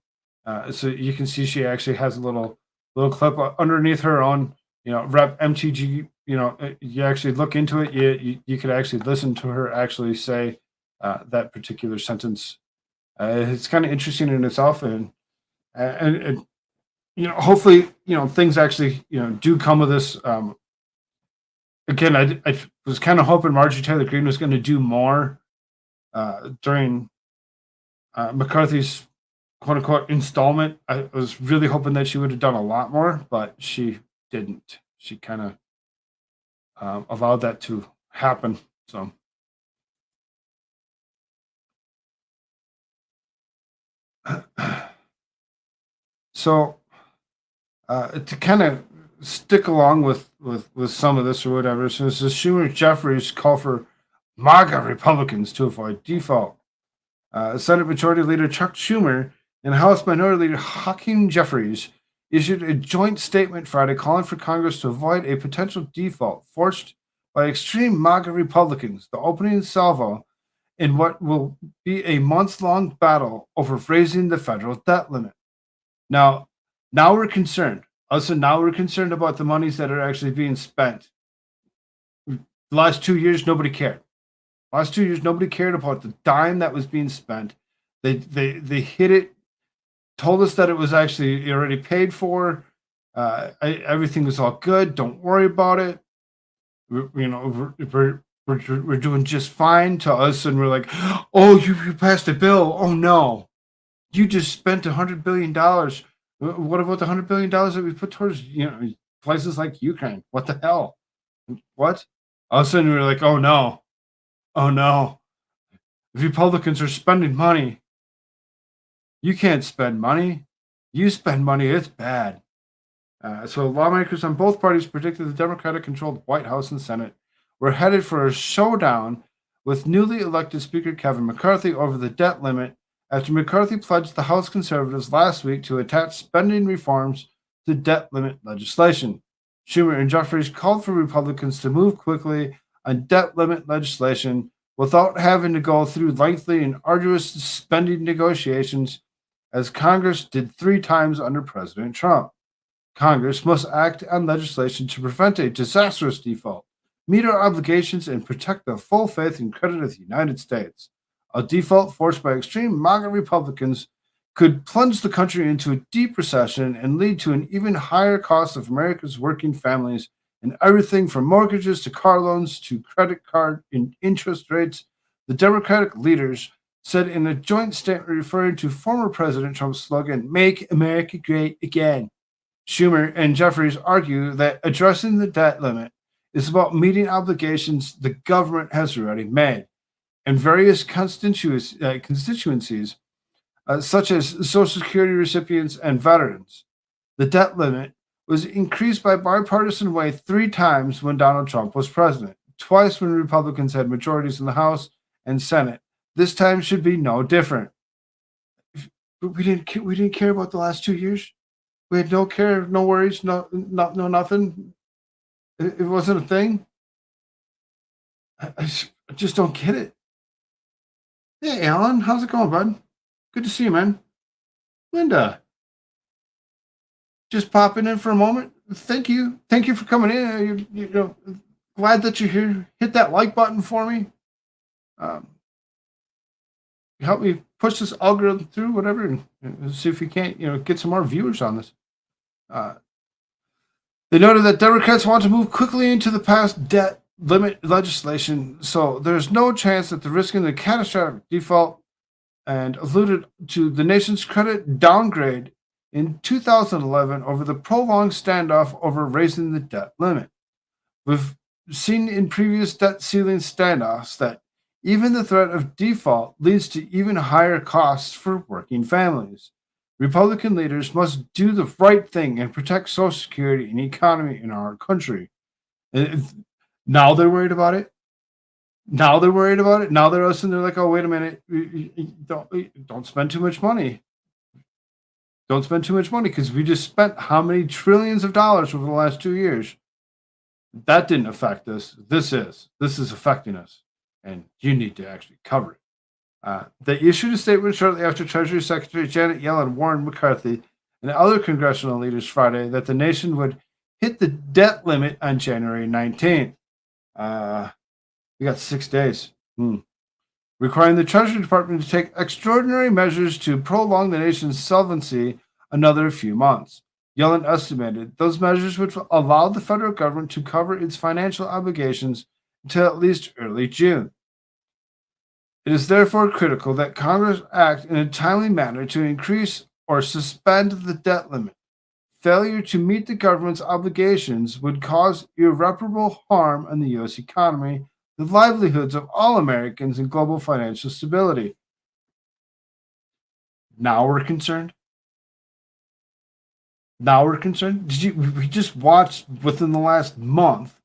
So you can see she actually has a little clip underneath her own, Rep MTG. You actually look into it. You could actually listen to her actually say that particular sentence. It's kind of interesting in itself, and hopefully, things actually, do come of this. Again, I was kind of hoping Marjorie Taylor Greene was going to do more during McCarthy's quote unquote installment. I was really hoping that she would have done a lot more, but she didn't. She kind of allowed that to happen. So, to kind of stick along with some of this or whatever, so this is Schumer Jeffries call for MAGA Republicans to avoid default. Senate Majority Leader Chuck Schumer and House Minority Leader Hakeem Jeffries issued a joint statement Friday calling for Congress to avoid a potential default forced by extreme MAGA Republicans, the opening salvo in what will be a months-long battle over raising the federal debt limit. Now we're concerned. Also, now we're concerned about the monies that are actually being spent. The last 2 years, nobody cared. Last 2 years, nobody cared about the dime that was being spent. They hit it, told us that it was actually already paid for. Everything was all good. Don't worry about it. We're doing just fine to us, and we're like, oh, you passed a bill. Oh no, you just spent $100 billion. What about the $100 billion that we put towards places like Ukraine? What the hell? What? All of a sudden we're like, oh no. The Republicans are spending money. You can't spend money. You spend money, it's bad. So lawmakers on both parties predicted the Democratic-controlled White House and Senate were headed for a showdown with newly elected Speaker Kevin McCarthy over the debt limit after McCarthy pledged the House conservatives last week to attach spending reforms to debt limit legislation. Schumer and Jeffries called for Republicans to move quickly on debt limit legislation without having to go through lengthy and arduous spending negotiations, as Congress did 3 times under President Trump. Congress must act on legislation to prevent a disastrous default, meet our obligations, and protect the full faith and credit of the United States. A default forced by extreme MAGA Republicans could plunge the country into a deep recession and lead to an even higher cost of America's working families and everything from mortgages to car loans to credit card interest rates, the Democratic leaders said in a joint statement referring to former President Trump's slogan, "Make America Great Again." Schumer and Jeffries argue that addressing the debt limit is about meeting obligations the government has already made, and various constituencies, such as Social Security recipients and veterans. The debt limit was increased by bipartisan way 3 times when Donald Trump was president, twice when Republicans had majorities in the House and Senate. This time should be no different. We didn't care about the last 2 years. We had no care, no worries, no nothing. It wasn't a thing. I just don't get it. Hey, Alan, how's it going, bud? Good to see you, man. Linda, just popping in for a moment. Thank you for coming in. Glad that you're here. Hit that like button for me. Help me push this algorithm through, whatever, and see if we can't, get some more viewers on this. They noted that Democrats want to move quickly into the past debt limit legislation, so there's no chance that they're risking the catastrophic default, and alluded to the nation's credit downgrade in 2011 over the prolonged standoff over raising the debt limit. We've seen in previous debt ceiling standoffs that even the threat of default leads to even higher costs for working families. Republican leaders must do the right thing and protect Social Security and the economy in our country. Now they're worried about it. Now they're worried about it. Now they're listening. They're like, oh, wait a minute. Don't spend too much money. Don't spend too much money because we just spent how many trillions of dollars over the last 2 years? That didn't affect us. This is affecting us. And you need to actually cover it. They issued a statement shortly after Treasury Secretary Janet Yellen warned McCarthy and other congressional leaders Friday that the nation would hit the debt limit on January 19th. We got 6 days. Requiring the Treasury Department to take extraordinary measures to prolong the nation's solvency another few months. Yellen estimated those measures would allow the federal government to cover its financial obligations until at least early June. It is therefore critical that Congress act in a timely manner to increase or suspend the debt limit. Failure to meet the government's obligations would cause irreparable harm on the U.S. economy, the livelihoods of all Americans, and global financial stability. Now we're concerned. We just watched within the last month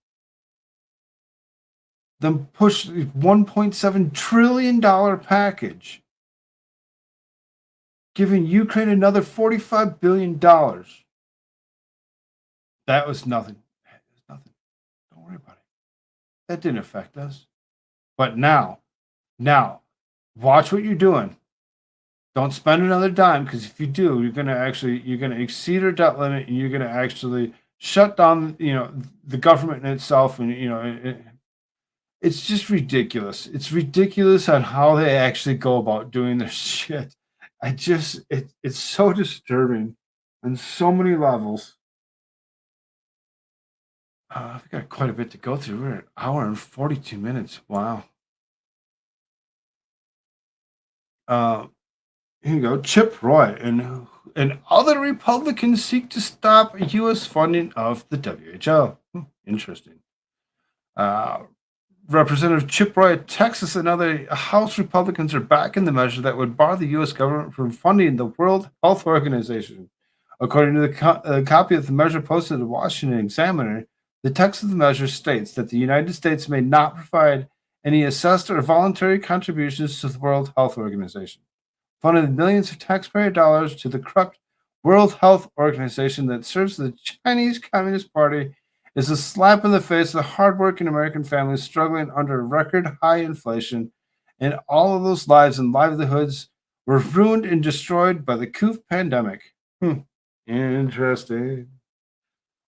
them push a $1.7 trillion package, giving Ukraine another $45 billion. That was nothing. Don't worry about it. That didn't affect us. But now, watch what you're doing. Don't spend another dime, because if you do, you're gonna exceed our debt limit, and you're gonna actually shut down, the government in itself, and it's just ridiculous. It's ridiculous on how they actually go about doing this shit. It's so disturbing on so many levels. I've got quite a bit to go through. We're at an hour and 42 minutes. Wow. Here you go. Chip Roy and other Republicans seek to stop U.S. funding of the WHO. Interesting. Representative Chip Roy of Texas and other House Republicans are backing the measure that would bar the U.S. government from funding the World Health Organization. According to the copy of the measure posted to the Washington Examiner, the text of the measure states that the United States may not provide any assessed or voluntary contributions to the World Health Organization, funding the millions of taxpayer dollars to the corrupt World Health Organization that serves the Chinese Communist Party is a slap in the face of the hardworking American families struggling under record high inflation, and all of those lives and livelihoods were ruined and destroyed by the COVID pandemic. Interesting.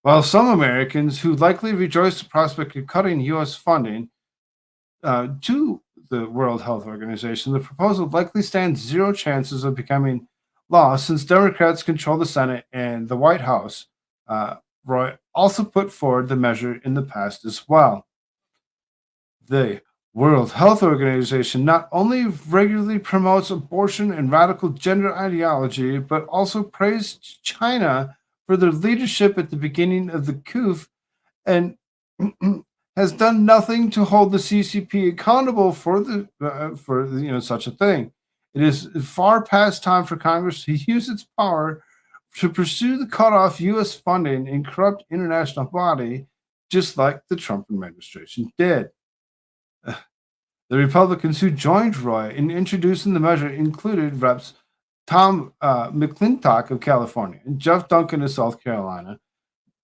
While some Americans who likely rejoice the prospect of cutting U.S. funding to the World Health Organization, the proposal likely stands zero chances of becoming law since Democrats control the Senate and the White House. Roy also put forward the measure in the past as well. The World Health Organization not only regularly promotes abortion and radical gender ideology, but also praised China for their leadership at the beginning of the coup, and has done nothing to hold the CCP accountable for such a thing. It is far past time for Congress to use its power to pursue the cut-off U.S. funding in corrupt international body, just like the Trump administration did. The Republicans who joined Roy in introducing the measure included Reps. Tom McClintock of California, Jeff Duncan of South Carolina,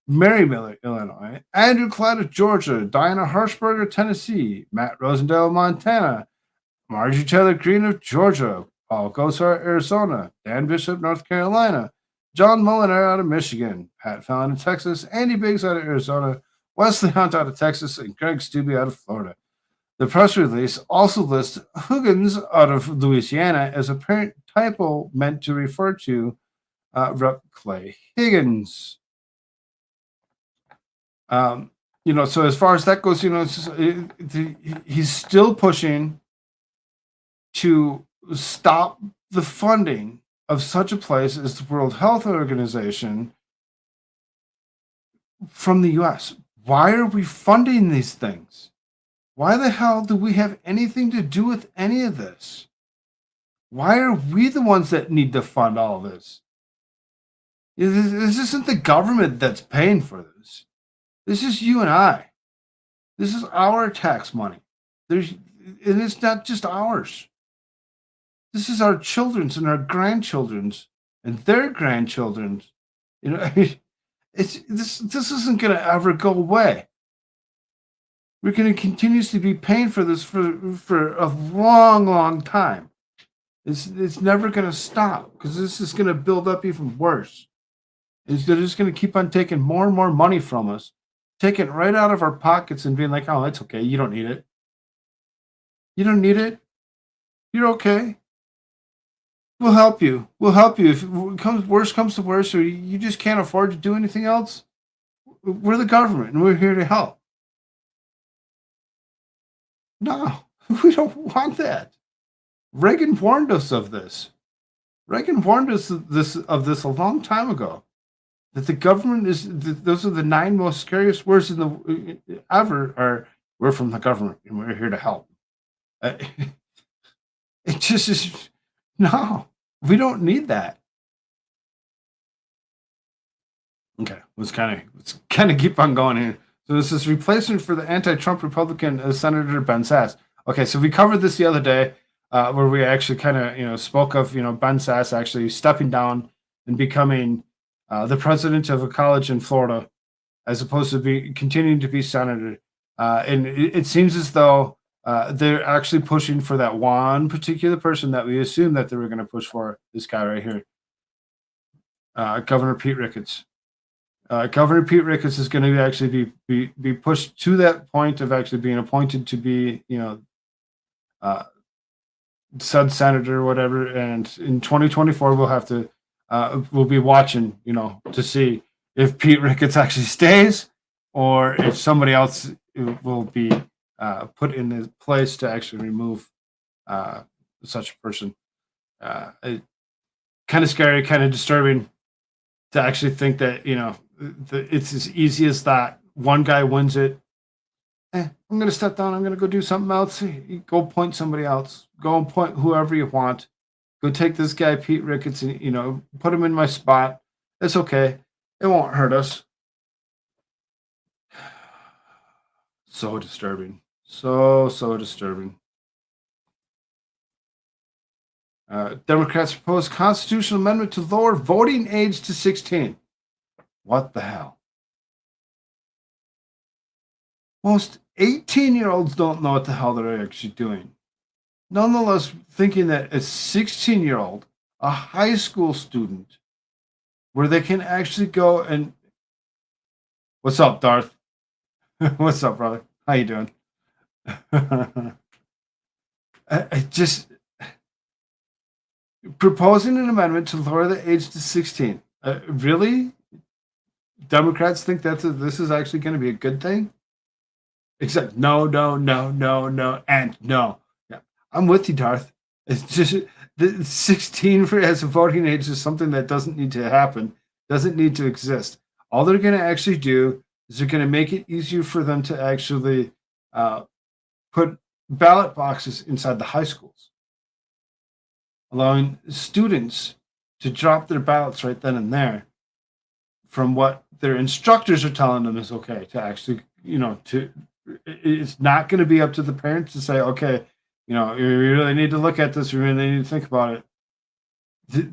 Mary Miller, Illinois, Andrew Clyde of Georgia, Diana Hirschberg of Tennessee, Matt Rosendale of Montana, Marjorie Taylor Greene of Georgia, Paul Gosar, Arizona, Dan Bishop, North Carolina, John Mulliner out of Michigan, Pat Fallon of Texas, Andy Biggs out of Arizona, Wesley Hunt out of Texas, and Greg Stubbe out of Florida. The press release also lists Huggins out of Louisiana as a parent typo meant to refer to Rep. Clay Higgins. So as far as that goes, he's still pushing to stop the funding of such a place as the World Health Organization from the US. Why are we funding these things? Why the hell do we have anything to do with any of this? Why are we the ones that need to fund all this? This isn't the government that's paying for this. This is you and I. This is our tax money. And it's not just ours. This is our children's and our grandchildren's and their grandchildren's. This isn't going to ever go away. We're going to continuously be paying for this for a long, long time. It's never going to stop because this is going to build up even worse. They're just going to keep on taking more and more money from us, taking it right out of our pockets and being like, oh, that's okay. You don't need it. You don't need it. You're okay. We'll help you. We'll help you. If worse comes to worse, or you just can't afford to do anything else, we're the government and we're here to help. No, we don't want that. Reagan warned us of this. Reagan warned us of this a long time ago. That the government those are the 9 most scariest words ever are, we're from the government and we're here to help. It just is, no, we don't need that. Okay, let's kind of keep on going here. So this is replacement for the anti-Trump Republican Senator Ben Sasse. Okay, so we covered this the other day, where we actually kind of spoke of Ben Sasse actually stepping down and becoming the president of a college in Florida, as opposed to continuing to be senator. And it seems as though they're actually pushing for that one particular person that we assumed that they were going to push for, this guy right here, Governor Pete Ricketts. Governor Pete Ricketts is going to actually be pushed to that point of actually being appointed to be, said senator or whatever. And in 2024, we'll be watching, to see if Pete Ricketts actually stays or if somebody else will be put in his place to actually remove such a person. Kind of scary, kind of disturbing to actually think that, it's as easy as that. One guy wins it. I'm going to step down. I'm going to go do something else. Go point somebody else. Go and point whoever you want. Go take this guy, Pete Ricketts, and, put him in my spot. It's okay. It won't hurt us. So disturbing. So disturbing. Democrats propose constitutional amendment to lower voting age to 16. What the hell? Most 18-year-olds don't know what the hell they're actually doing. Nonetheless, thinking that a 16-year-old, a high school student, where they can actually go and... What's up, Darth? What's up, brother? How you doing? I just... Proposing an amendment to lower the age to 16. Really? Democrats think this is actually going to be a good thing? Except no, and no. Yeah, I'm with you, Darth. It's just the 16 as a voting age is something that doesn't need to happen, doesn't need to exist. All they're going to actually do is they're going to make it easier for them to actually put ballot boxes inside the high schools, allowing students to drop their ballots right then and there from what their instructors are telling them is okay to actually, it's not going to be up to the parents to say, okay, you really need to look at this. You really need to think about it.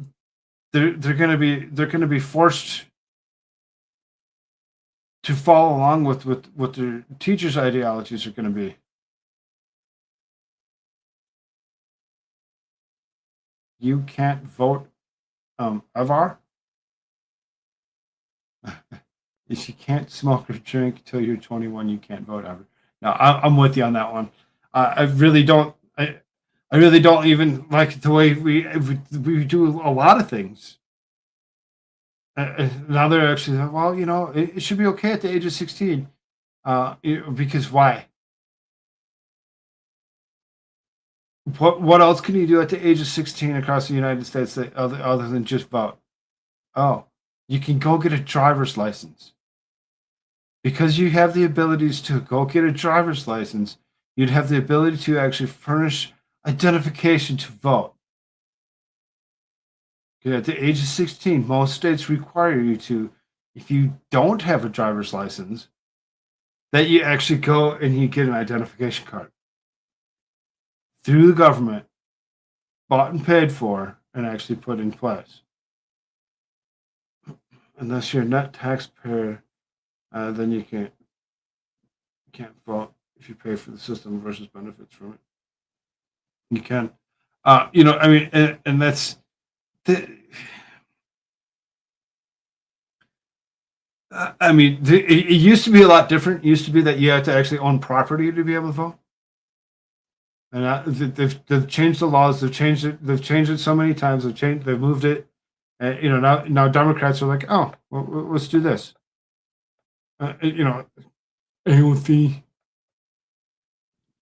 They're going to be forced to follow along with what their teachers' ideologies are going to be. You can't vote, Avar. If you can't smoke or drink until you're 21, you can't vote ever. No, I'm with you on that one. I really don't. I really don't even like the way we do a lot of things. Now they're actually, well, it should be okay at the age of 16. Because why? What else can you do at the age of 16 across the United States that other than just vote? Oh, you can go get a driver's license. Because you have the abilities to go get a driver's license, you'd have the ability to actually furnish identification to vote. Okay, at the age of 16, most states require you to, if you don't have a driver's license, that you actually go and you get an identification card through the government, bought and paid for, and actually put in place. Unless you're a net taxpayer, then you can't vote if you pay for the system versus benefits from it. You can, I mean, and that's the. I mean, it used to be a lot different. It used to be that you had to actually own property to be able to vote. And they've changed the laws. They've changed it. They've changed it so many times. They've moved it. And now Democrats are like, oh, well, let's do this. AOC.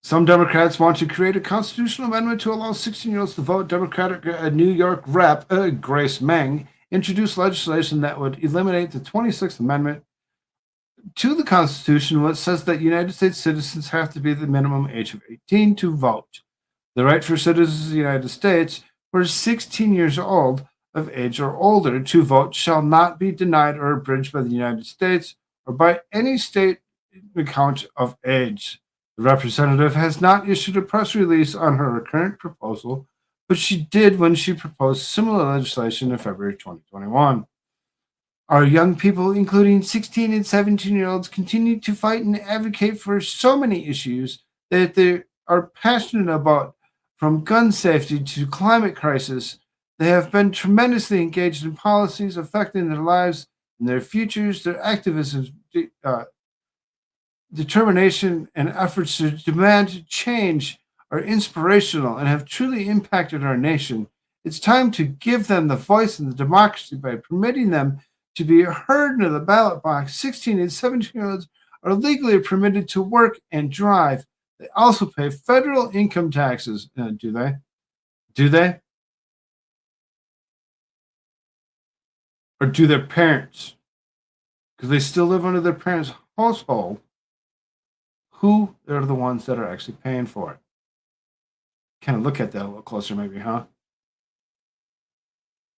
Some Democrats want to create a constitutional amendment to allow 16-year-olds to vote. Democratic New York Rep. Grace Meng introduced legislation that would eliminate the 26th Amendment to the Constitution, which says that United States citizens have to be the minimum age of 18 to vote. The right for citizens of the United States who are 16 years old of age or older to vote shall not be denied or abridged by the United States or by any state account of age. The representative has not issued a press release on her current proposal, but she did when she proposed similar legislation in February 2021. Our young people, including 16 and 17-year-olds, continue to fight and advocate for so many issues that they are passionate about, from gun safety to climate crisis. They have been tremendously engaged in policies affecting their lives and their futures. Their activism, determination, and efforts to demand change are inspirational and have truly impacted our nation. It's time to give them the voice and the democracy by permitting them to be heard in the ballot box. 16 and 17-year-olds are legally permitted to work and drive. They also pay federal income taxes. Do they? Do they? Or do their parents? Because they still live under their parents' household. Who are the ones that are actually paying for it? Kind of look at that a little closer, maybe, huh?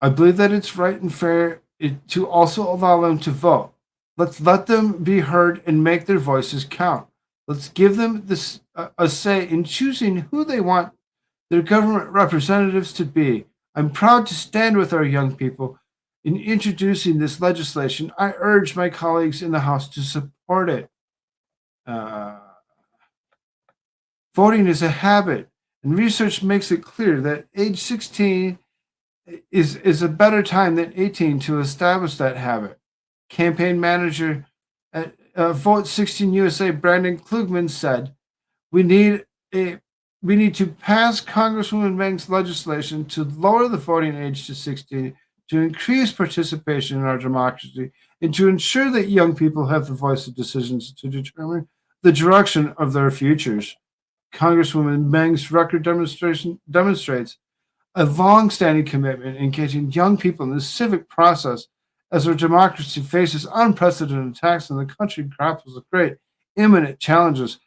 I believe that it's right and fair to also allow them to vote. Let's let them be heard and make their voices count. Let's give them this a say in choosing who they want their government representatives to be. I'm proud to stand with our young people in introducing this legislation. I urge my colleagues in the House to support it. Voting is a habit, and research makes it clear that age 16 is a better time than 18 to establish that habit. Campaign manager at Vote 16 USA, Brandon Klugman, said, "We need to pass Congresswoman Meng's legislation to lower the voting age to 16, to increase participation in our democracy, and to ensure that young people have the voice of decisions to determine the direction of their futures." Congresswoman Meng's record demonstrates a long-standing commitment in engaging young people in the civic process as our democracy faces unprecedented attacks and the country grapples with great imminent challenges.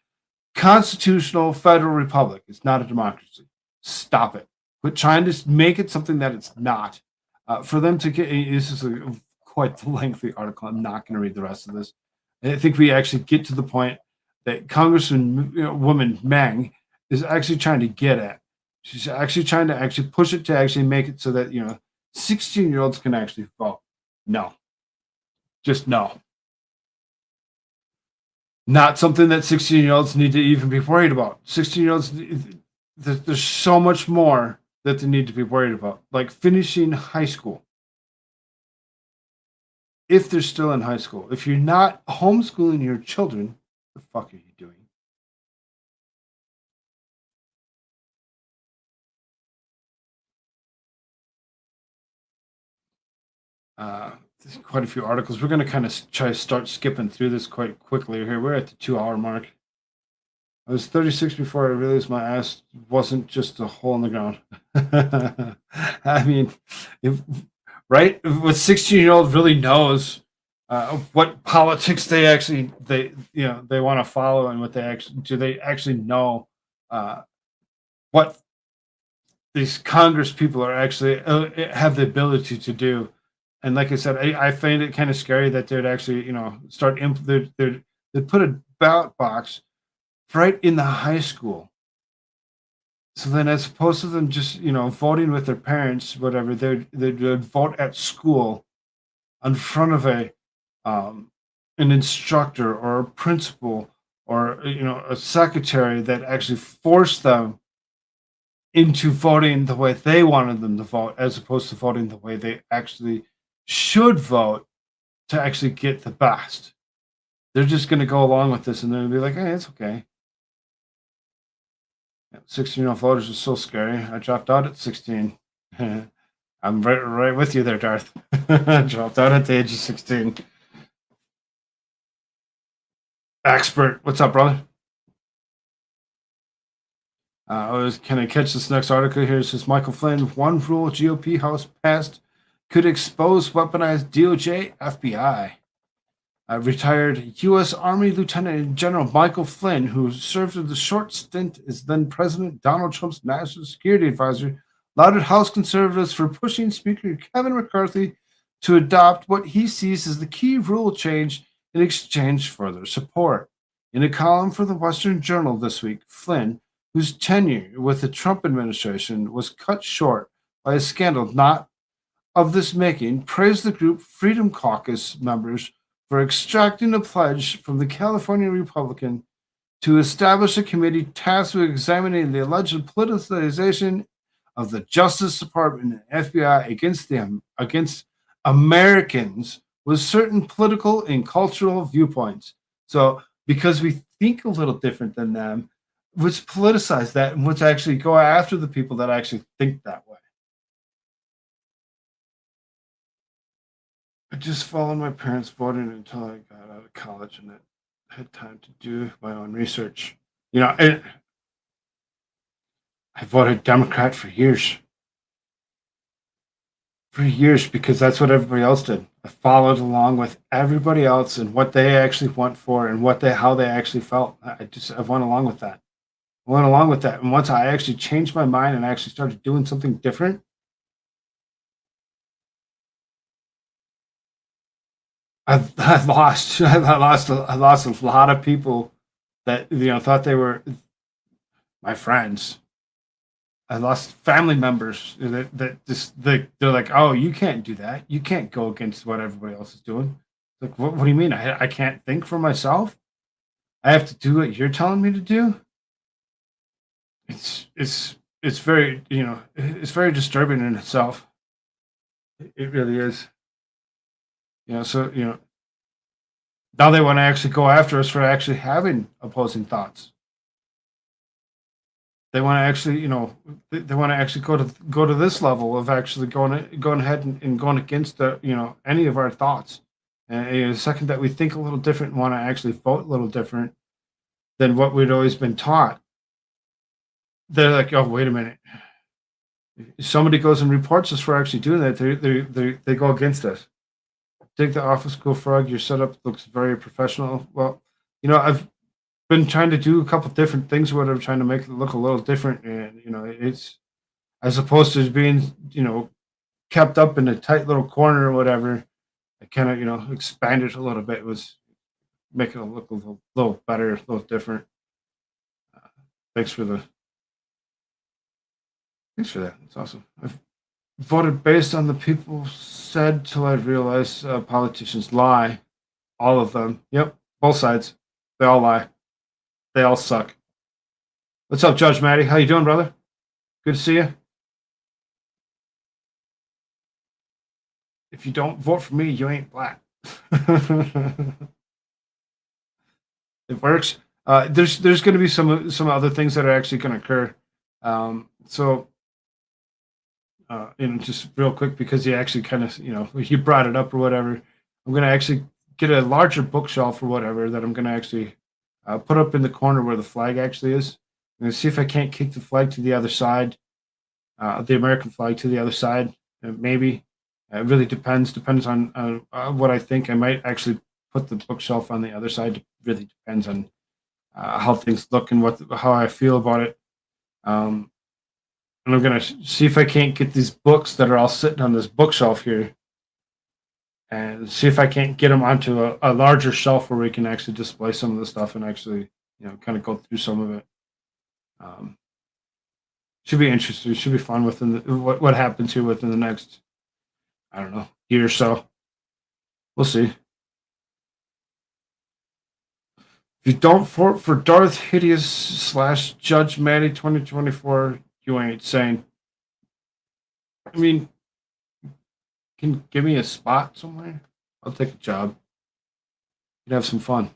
Constitutional federal republic is not a democracy. Stop it. Quit trying to make it something that it's not. For them to get, this is quite the lengthy article. I'm not going to read the rest of this. I think we actually get to the point that Congresswoman Meng is actually trying to get at. She's actually trying to actually push it to actually make it so that 16-year-olds can actually vote. No, just no. Not something that 16-year-olds need to even be worried about. 16-year-olds, there's so much more that they need to be worried about, like finishing high school. If they're still in high school, if you're not homeschooling your children, what the fuck are you doing? there's quite a few articles. We're going to kind of try to start skipping through this quite quickly here. We're at the 2-hour mark. I was 36 before I realized my ass wasn't just a hole in the ground. I mean, right? What 16-year-old really knows what politics they want to follow, and what they actually know what these Congress people are actually have the ability to do. And like I said, I find it kind of scary that they'd actually, they'd put a ballot box right in the high school. So then, as opposed to them just, voting with their parents, whatever, they'd vote at school in front of an instructor or a principal or, a secretary that actually forced them into voting the way they wanted them to vote, as opposed to voting the way they actually should vote to actually get the best. They're just going to go along with this, and they're going to be like, hey, it's okay. 16-year-old voters are so scary. I dropped out at 16. I'm right with you there, Darth. I dropped out at the age of 16. Expert, what's up, brother? Can I catch this next article here? It says Michael Flynn, one rule GOP House passed could expose weaponized DOJ FBI. Retired U.S. Army Lieutenant General Michael Flynn, who served as a short stint as then President Donald Trump's national security advisor, lauded House conservatives for pushing Speaker Kevin McCarthy to adopt what he sees as the key rule change in exchange for their support. In a column for the Western Journal this week, Flynn, whose tenure with the Trump administration was cut short by a scandal not of this making, praised the group Freedom Caucus members for extracting a pledge from the California Republican to establish a committee tasked with examining the alleged politicization of the Justice Department and FBI against Americans with certain political and cultural viewpoints. So, because we think a little different than them, let's politicize that, and let's actually go after the people that actually think that way. I just followed my parents voting until I got out of college, and I had time to do my own research. I voted Democrat for years. For years, because that's what everybody else did. I followed along with everybody else and what they actually went for and how they actually felt. I went along with that. And once I actually changed my mind and actually started doing something different, I lost a lot of people that thought they were my friends. I lost family members they're like, oh, you can't do that. You can't go against what everybody else is doing. Like, what do you mean? I can't think for myself? I have to do what you're telling me to do? It's very, it's very disturbing in itself. It really is. So, now they want to actually go after us for actually having opposing thoughts. They want to actually, they want to actually go to this level of actually going ahead and going against any of our thoughts. And the second that we think a little different and want to actually vote a little different than what we'd always been taught, they're like, oh, wait a minute. If somebody goes and reports us for actually doing that, they go against us. Take the office, Koolfrogg. Your setup looks very professional. Well, I've been trying to do a couple different things, whatever, trying to make it look a little different. And, it's as opposed to being, kept up in a tight little corner or whatever. I kind of, expanded a little bit. It was making it look a little better, a little different. Thanks for that. It's awesome. I've voted based on the people said till I realized politicians lie. All of them. Yep. Both sides. They all lie. They all suck. What's up, Judge Matty? How you doing, brother? Good to see you. If you don't vote for me, you ain't black. It works. There's going to be some other things that are actually going to occur. just real quick, because he actually kind of, he brought it up or whatever. I'm going to actually get a larger bookshelf or whatever that I'm going to actually put up in the corner where the flag actually is. I'm going to see if I can't kick the flag to the other side, the American flag to the other side. Maybe. It really depends on what I think. I might actually put the bookshelf on the other side. It really depends on how things look and how I feel about it. And I'm going to see if I can't get these books that are all sitting on this bookshelf here, and see if I can't get them onto a larger shelf where we can actually display some of the stuff and actually, kind of go through some of it. Should be interesting. Should be fun within what happens here within the next, I don't know, year or so. We'll see. If you don't vote for Darth Hideous / Judge Maddie 2024, you ain't sane. I mean, can you give me a spot somewhere? I'll take a job. You'd have some fun.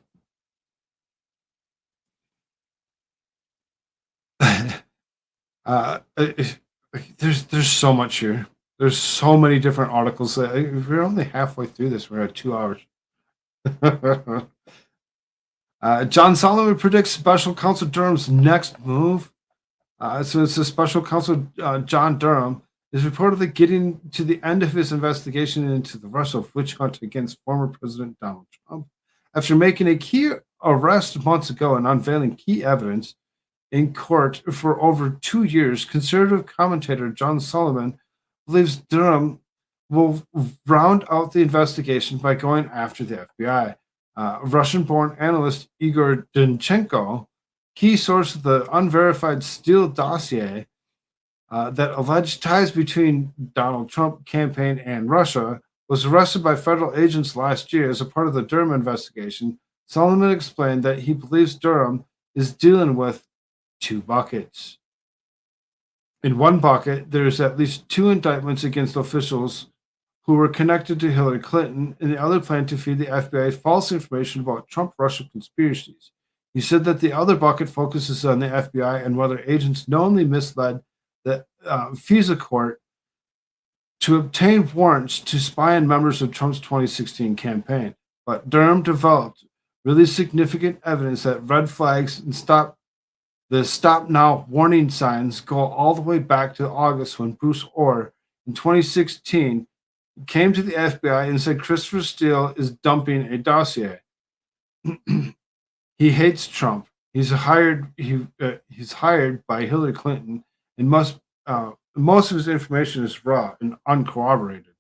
There's so much here. There's so many different articles. We're only halfway through this. We're at 2 hours. John Solomon predicts Special Counsel Durham's next move. So it's the Special Counsel John Durham is reportedly getting to the end of his investigation into the Russia witch hunt against former President Donald Trump after making a key arrest months ago and unveiling key evidence in court for over 2 years. Conservative commentator John Solomon believes Durham will round out the investigation by going after the FBI. Russian-born analyst Igor Danchenko, key source of the unverified Steele dossier that alleged ties between Donald Trump campaign and Russia, was arrested by federal agents last year as a part of the Durham investigation. Solomon explained that he believes Durham is dealing with 2 buckets. In one bucket, there is at least 2 indictments against officials who were connected to Hillary Clinton, and the other plan to feed the FBI false information about Trump-Russia conspiracies. He said that the other bucket focuses on the FBI and whether agents knowingly misled the FISA court to obtain warrants to spy on members of Trump's 2016 campaign. But Durham developed really significant evidence that red flags and stop now warning signs go all the way back to August, when Bruce Orr in 2016 came to the FBI and said Christopher Steele is dumping a dossier. He hates Trump. He's hired by Hillary Clinton, and most of his information is raw and uncorroborated.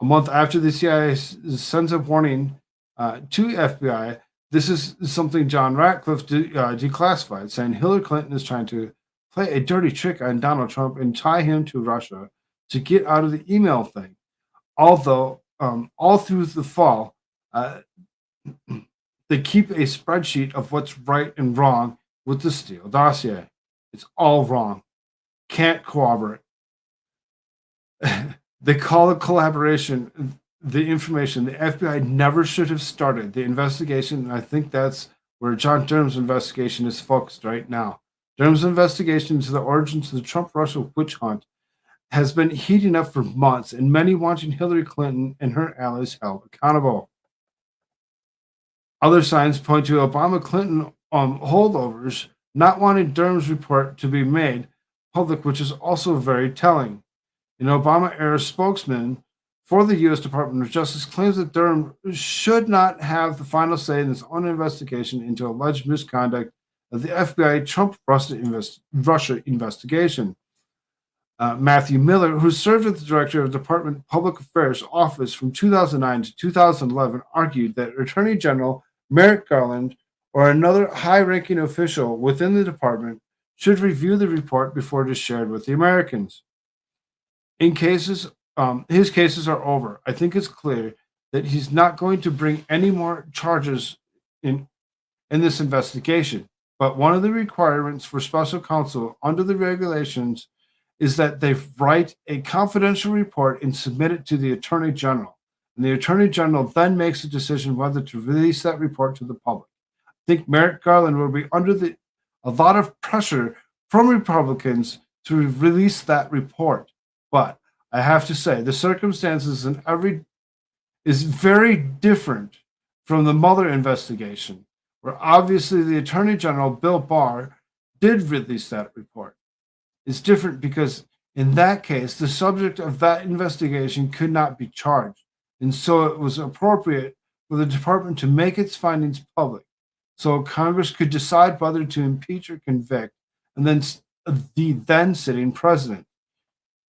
A month after the CIA sends a warning to FBI, this is something John Ratcliffe declassified, saying Hillary Clinton is trying to play a dirty trick on Donald Trump and tie him to Russia to get out of the email thing. Although, all through the fall, they keep a spreadsheet of what's right and wrong with the Steele dossier. It's all wrong. Can't corroborate. They call it collaboration. The information, the FBI never should have started the investigation, and I think that's where John Durham's investigation is focused right now. Durham's investigation into the origins of the Trump-Russia witch hunt has been heating up for months, and many wanting Hillary Clinton and her allies held accountable. Other signs point to Obama-Clinton holdovers not wanting Durham's report to be made public, which is also very telling. An Obama-era spokesman for the U.S. Department of Justice claims that Durham should not have the final say in his own investigation into alleged misconduct of the FBI Trump-Russia investigation. Matthew Miller, who served as the director of the Department of Public Affairs Office from 2009 to 2011, argued that Attorney General Merrick Garland or another high-ranking official within the department should review the report before it is shared with the Americans. In cases, his cases are over. I think it's clear that he's not going to bring any more charges in this investigation. But one of the requirements for special counsel under the regulations is that they write a confidential report and submit it to the Attorney General. And the Attorney General then makes a decision whether to release that report to the public. I think Merrick Garland will be under a lot of pressure from Republicans to release that report. But I have to say, the circumstances in every is very different from the Mueller investigation, where obviously the Attorney General, Bill Barr, did release that report. It's different because in that case, the subject of that investigation could not be charged. And so it was appropriate for the department to make its findings public so Congress could decide whether to impeach or convict, and then the then sitting president.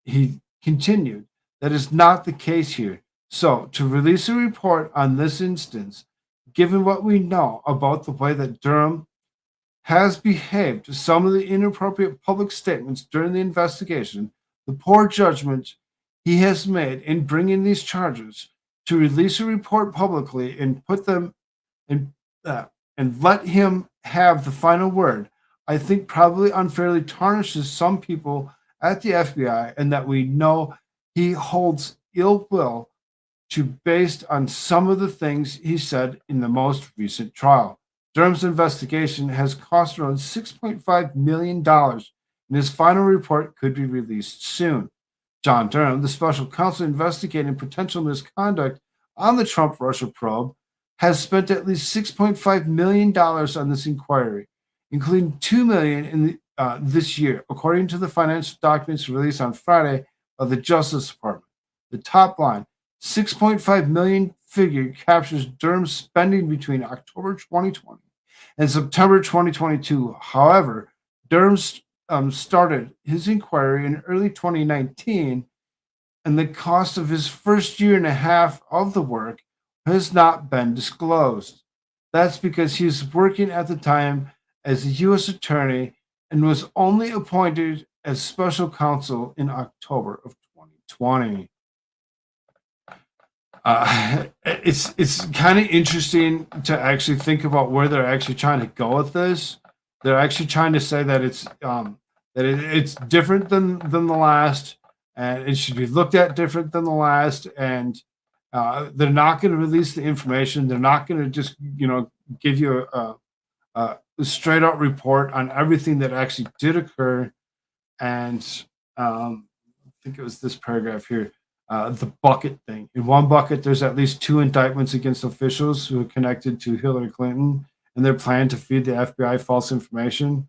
He continued, that is not the case here. So, to release a report on this instance, given what we know about the way that Durham has behaved, some of the inappropriate public statements during the investigation, the poor judgment he has made in bringing these charges, to release a report publicly and put them in, and let him have the final word, I think probably unfairly tarnishes some people at the FBI, and that we know he holds ill will to based on some of the things he said in the most recent trial. Durham's investigation has cost around $6.5 million, and his final report could be released soon. John Durham, the special counsel investigating potential misconduct on the Trump-Russia probe, has spent at least $6.5 million on this inquiry, including $2 million in this year, according to the financial documents released on Friday by the Justice Department. The top line, $6.5 million figure, captures Durham's spending between October 2020 and September 2022. However, Durham started his inquiry in early 2019, and the cost of his first year and a half of the work has not been disclosed. That's because he was working at the time as a U.S. attorney and was only appointed as special counsel in October of 2020. It's kind of interesting to actually think about where they're actually trying to go with this. They're actually trying to say that it's different than the last, and it should be looked at different than the last, and they're not going to release the information. They're not going to just give you a straight out report on everything that actually did occur. And I think it was this paragraph here, the bucket thing. In one bucket, there's at least 2 indictments against officials who are connected to Hillary Clinton and their plan to feed the FBI false information.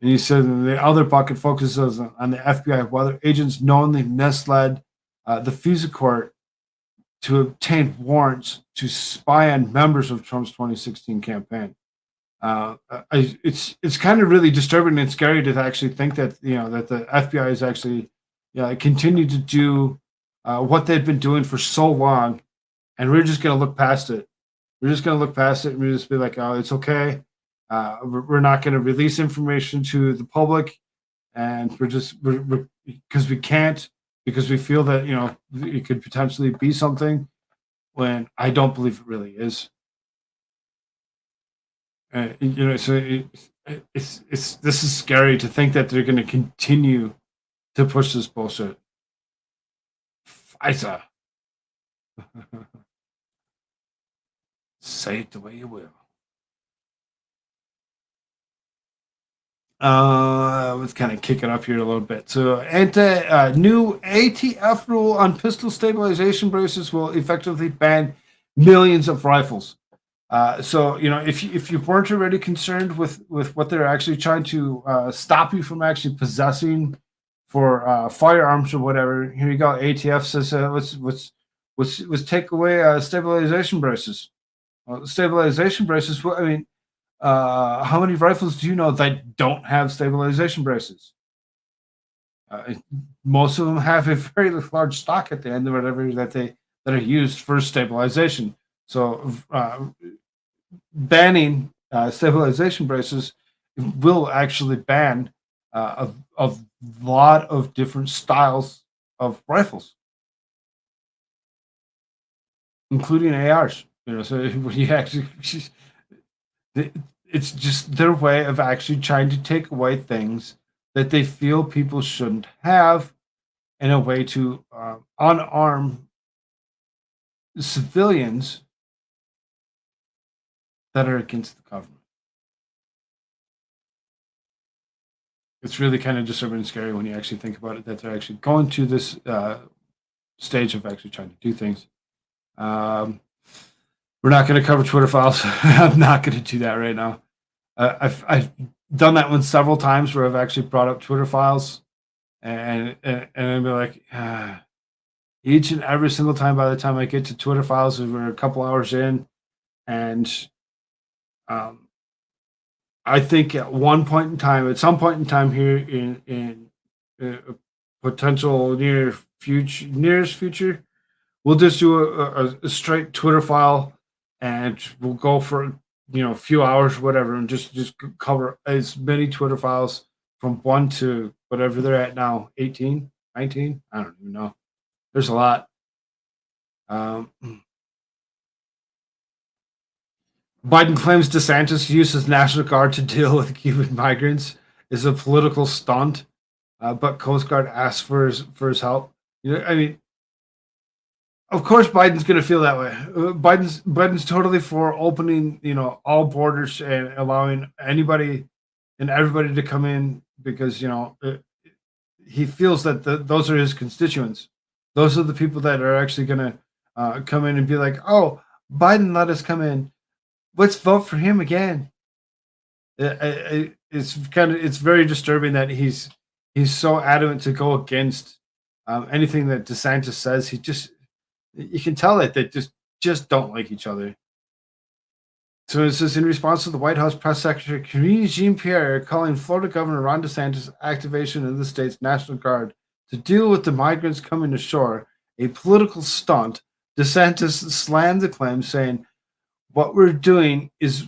And he said the other bucket focuses on the FBI, whether agents knowingly misled the FISA court to obtain warrants to spy on members of Trump's 2016 campaign. It's kind of really disturbing and scary to actually think that that the FBI is actually continue to do what they've been doing for so long, and we're just going to look past it. We're just going to look past it and we're just be like, oh, it's okay. We're not going to release information to the public, and we're because we can't, because we feel that it could potentially be something, when I don't believe it really is. So this is scary to think that they're going to continue to push this bullshit. FISA. Say it the way you will. Let's kind of kick it up here a little bit. So, new ATF rule on pistol stabilization braces will effectively ban millions of rifles. So, if you weren't already concerned with what they're actually trying to stop you from actually possessing for firearms or whatever, here you go. ATF says let's take away stabilization braces. Stabilization braces. Well, I mean, how many rifles do you know that don't have stabilization braces? Most of them have a very large stock at the end or whatever that are used for stabilization. So banning stabilization braces will actually ban a lot of different styles of rifles, including ARs. So when you actually, it's just their way of actually trying to take away things that they feel people shouldn't have, in a way to unarm civilians that are against the government. it's really kind of disturbing and scary when you actually think about it, that they're actually going to this stage of actually trying to do things. We're not going to cover Twitter files. I'm not going to do that right now. I've done that one several times where I've actually brought up Twitter files, and I'd be like, each and every single time. By the time I get to Twitter files, we're a couple hours in, and I think at some point in time here in potential nearest future, we'll just do a straight Twitter file, and we'll go for a few hours, whatever, and just cover as many Twitter files from 1 to whatever they're at now, 18, 19, I don't even know. There's a lot. Biden claims DeSantis uses National Guard to deal with Cuban migrants is a political stunt, but Coast Guard asks for his help. I mean, of course, Biden's going to feel that way. Biden's totally for opening, all borders and allowing anybody and everybody to come in because he feels that those are his constituents. Those are the people that are actually going to come in and be like, "Oh, Biden let us come in. Let's vote for him again." It's very disturbing that he's so adamant to go against anything that DeSantis says. You can tell that they just don't like each other. So it says, in response to the White House press secretary Karine Jean-Pierre calling Florida Governor Ron DeSantis' activation of the state's National Guard to deal with the migrants coming ashore a political stunt, DeSantis slammed the claim, saying, what we're doing is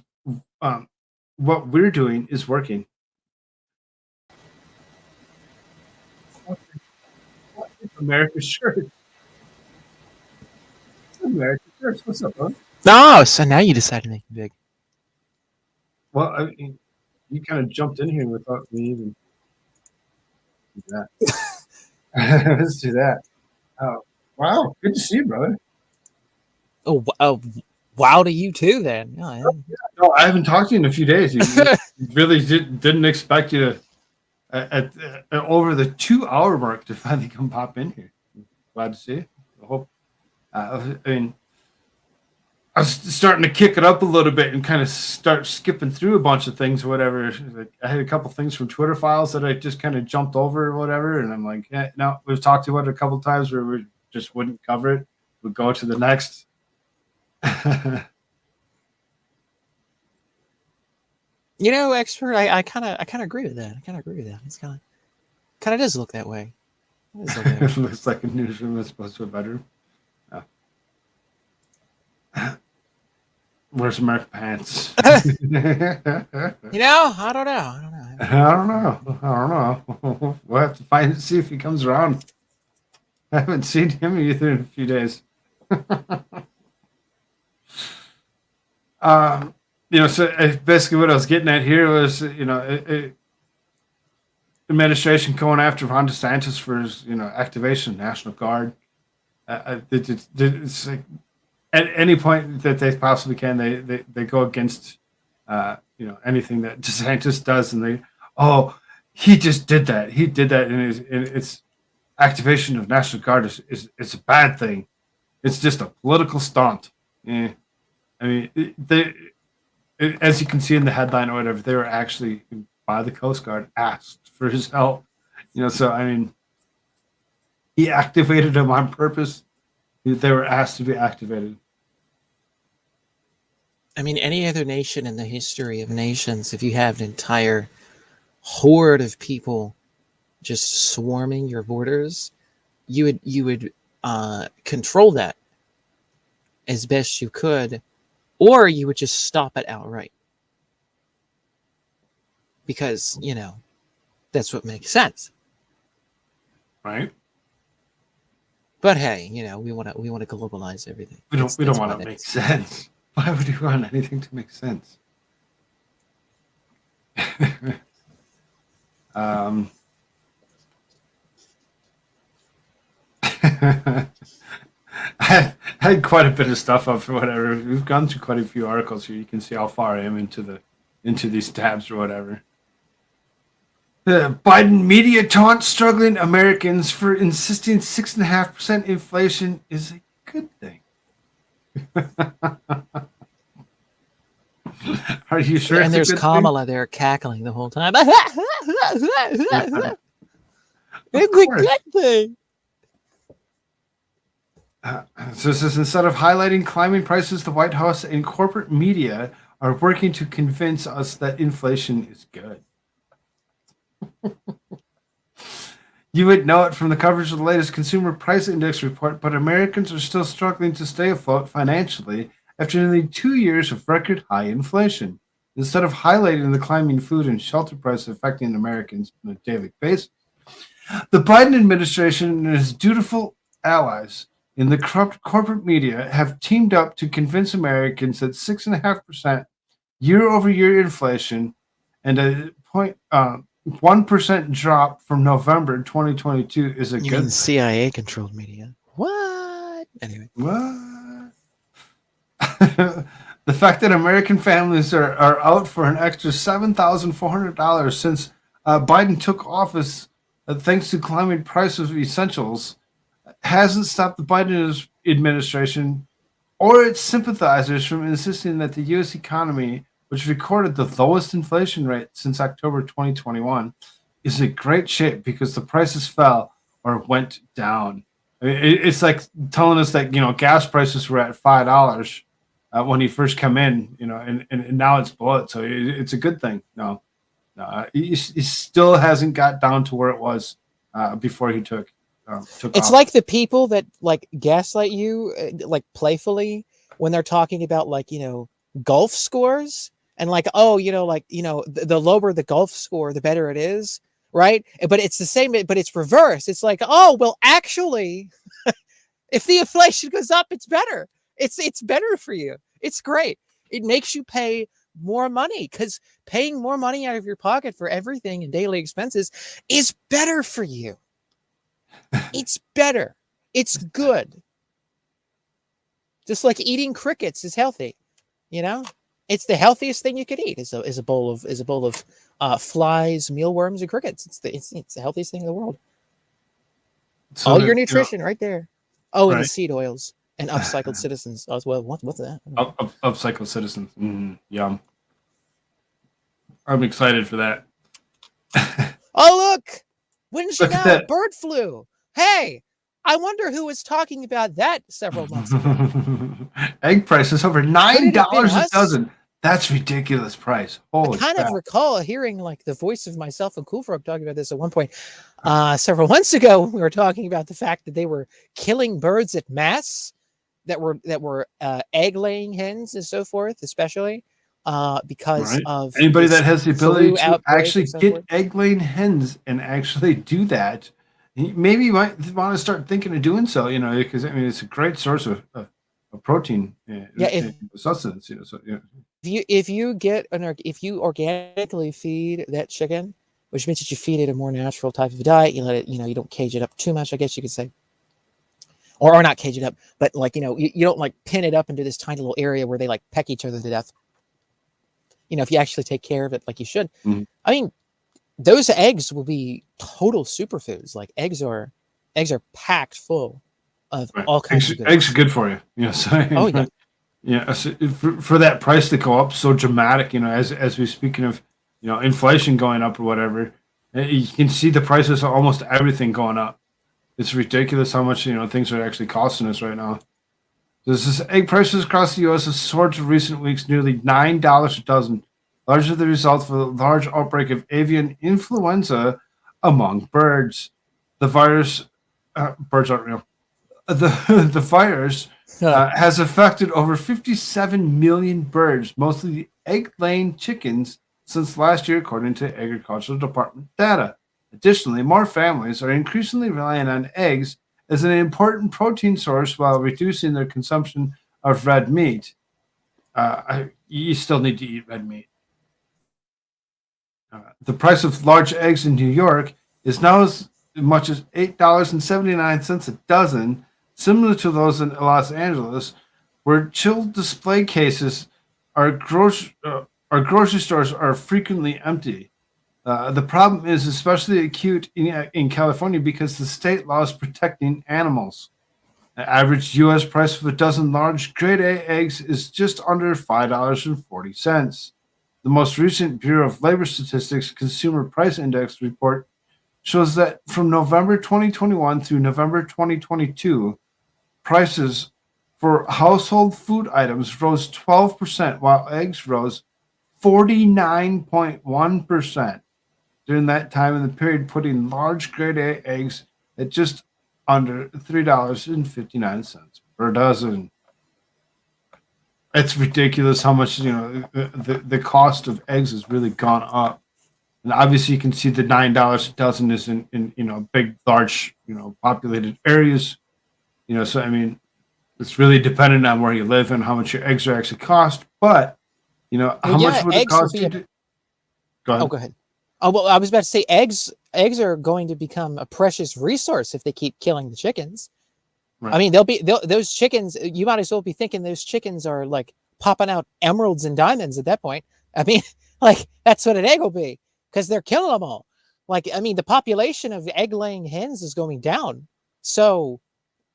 working. America's shirt. America's shirt. What's up, bro? No, so now you decided to make it big. Well, I mean, you kind of jumped in here without me even do that. Let's do that. Oh, wow. Good to see you, brother. Oh, wow to you too, then. Oh, yeah. No, I haven't talked to you in a few days. You really didn't expect you to at over the 2-hour mark to finally come pop in here. Glad to see you. I hope. I mean, I was starting to kick it up a little bit and kind of start skipping through a bunch of things, or whatever. Like, I had a couple things from Twitter files that I just kind of jumped over or whatever, and I'm like, no, we've talked about it a couple times where we just wouldn't cover it. We'd go to the next. Expert, I kind of agree with that. It's kind of does look that way. It looks like a newsroom as opposed to a bedroom. Oh. Where's American Pants? I don't know. We'll have to see if he comes around. I haven't seen him either in a few days. So basically what I was getting at here was, administration going after Ron DeSantis for his, activation of National Guard. It's like at any point that they possibly can, they go against, anything that DeSantis does, and he just did that. He did that, and it's activation of National Guard is a bad thing. It's just a political stunt. Yeah. I mean, as you can see in the headline or whatever, they were actually, by the Coast Guard, asked for his help. So, I mean, he activated them on purpose. They were asked to be activated. I mean, any other nation in the history of nations, if you have an entire horde of people just swarming your borders, you would control that as best you could, or you would just stop it outright. Because, that's what makes sense. Right? But hey, we want to globalize everything. We don't want to make sense. Why would you want anything to make sense? I had quite a bit of stuff up for whatever. We've gone through quite a few articles here. You can see how far I am into these tabs or whatever. Biden media taunts struggling Americans for insisting 6.5% inflation is a good thing. Are you sure? And it's there's a good Kamala there cackling the whole time. It's Of a course. good thing. So this is, instead of highlighting climbing prices, the White House and corporate media are working to convince us that inflation is good. You would know it from the coverage of the latest Consumer Price Index report, but Americans are still struggling to stay afloat financially after nearly 2 years of record high inflation. Instead of highlighting the climbing food and shelter prices affecting Americans on a daily basis, the Biden administration and its dutiful allies in the corrupt corporate media have teamed up to convince Americans that 6.5% year-over-year inflation and a 1% drop from November 2022 is a You good mean CIA-controlled media? What? Anyway. What? The fact that American families are out for an extra $7,400 since Biden took office, thanks to climbing prices of essentials, hasn't stopped the Biden administration or its sympathizers from insisting that the U.S. economy, which recorded the lowest inflation rate since October 2021, is in great shape because the prices fell or went down. I mean, it's like telling us that gas prices were at $5 when he first come in, and now it's below it, so it's a good thing. No, he still hasn't got down to where it was before he took It's off. like the people that like gaslight you, like playfully, when they're talking about golf scores and the lower the golf score, the better it is, right? But it's the same, but it's reverse. It's like, oh well, actually, if the inflation goes up, it's better. It's better for you. It's great. It makes you pay more money because paying more money out of your pocket for everything and daily expenses is better for you. It's better. It's good. Just like eating crickets is healthy, It's the healthiest thing you could eat. Is a bowl of flies, mealworms, and crickets. It's the healthiest thing in the world. So All that, your nutrition right there. Oh, and the right. seed oils and upcycled citizens as well. What's that? Upcycle citizens. Yum. I'm excited for that. Oh, look! Wouldn't you Look at know? that. Bird flu. Hey, I wonder who was talking about that several months ago. Egg prices over Could it have been $9 a us? dozen. That's ridiculous price. Holy I kind crap. of recall hearing the voice of myself and Koolfrogg talking about this at one point several months ago. We were talking about the fact that they were killing birds at mass that were egg-laying hens and so forth, especially because Right. of Anybody this that has the ability flu to outbreak actually and so get forth. egg-laying hens and actually do that, maybe you might want to start thinking of doing so, because it's a great source of protein and sustenance, so If you organically feed that chicken, which means that you feed it a more natural type of diet, you let it, you don't cage it up too much, I guess you could say, or not cage it up, but you don't pin it up into this tiny little area where they peck each other to death. If you actually take care of it like you should, I mean, those eggs will be total superfoods. Eggs are packed full of all kinds of good. Eggs are good for you, so Oh yeah. Yeah, so for that price to go up so dramatic, as we're speaking of, inflation going up or whatever, you can see the prices of almost everything going up. It's ridiculous how much things are actually costing us right now. This is egg prices across the U.S. have soared to recent weeks, nearly $9 a dozen, largely the result of a large outbreak of avian influenza among birds. The virus, birds aren't real. The virus has affected over 57 million birds, mostly egg-laying chickens, since last year, according to Agricultural Department data. Additionally, more families are increasingly relying on eggs as an important protein source while reducing their consumption of red meat. You still need to eat red meat. The price of large eggs in New York is now as much as $8.79 a dozen, similar to those in Los Angeles, where chilled display cases grocery stores are frequently empty. The problem is especially acute in California because the state law is protecting animals. The average U.S. price of a dozen large grade A eggs is just under $5.40. The most recent Bureau of Labor Statistics Consumer Price Index report shows that from November 2021 through November 2022, prices for household food items rose 12%, while eggs rose 49.1% during that time in the period, putting large grade A eggs at just under $3.59 per dozen. It's ridiculous how much the cost of eggs has really gone up, and obviously you can see the $9 a dozen is in big, large, populated areas. So I mean, it's really dependent on where you live and how much your eggs are actually cost. But how much would it cost you? Go ahead. Oh, go ahead. Oh, well, I was about to say eggs are going to become a precious resource if they keep killing the chickens. Right. I mean, those chickens, you might as well be thinking those chickens are like popping out emeralds and diamonds at that point. I mean, like that's what an egg will be because they're killing them all. Like, I mean, the population of egg laying hens is going down. So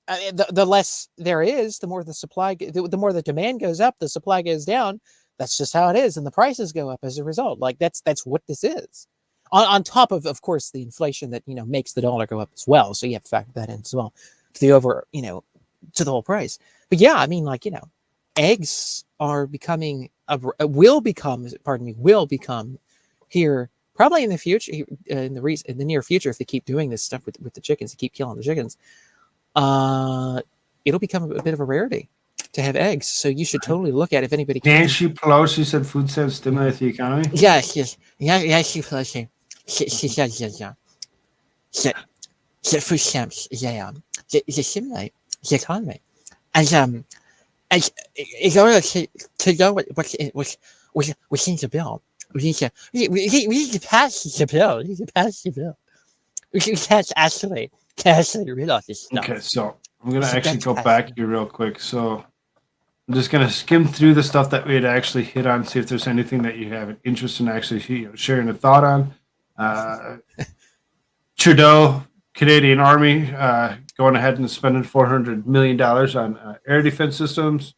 the less there is, the more the supply, the more the demand goes up, the supply goes down. That's just how it is. And the prices go up as a result. Like that's what this is. On top of course, the inflation that, makes the dollar go up as well. So you have to factor that in as well to the to the whole price. But yeah, I mean, like, eggs are becoming, will become here probably in the future, in the near future, if they keep doing this stuff with the chickens, they keep killing the chickens, it'll become a bit of a rarity to have eggs. So you should totally look at if anybody can. Nancy Pelosi said food stamps stimulate the economy. Yes, she Pelosi. She said, yeah. Food stamps, they stimulate the economy. And in order to know what's in the bill, we need to pass the bill. We can't actually read all this stuff. Okay, so I'm going to actually go back here real quick. So I'm just going to skim through the stuff that we had actually hit on, see if there's anything that you have an interest in actually sharing a thought on. Trudeau, Canadian Army, going ahead and spending $400 million on air defense systems.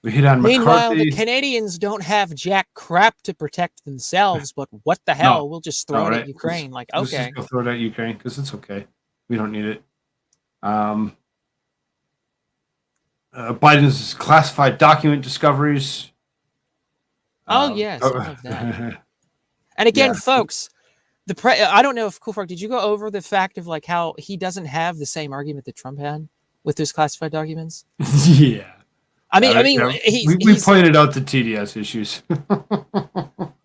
We hit on Meanwhile, McCarthy. the Canadians don't have jack crap to protect themselves, but what the hell? We'll just throw it at Ukraine. Like, okay. Let's just go throw it at Ukraine because it's okay. We don't need it. Biden's classified document discoveries. Oh, yes. I love that. And again, folks, I don't know if Koolfrogg, did you go over the fact of like how he doesn't have the same argument that Trump had with those classified documents? Yeah. I mean, we pointed out the TDS issues.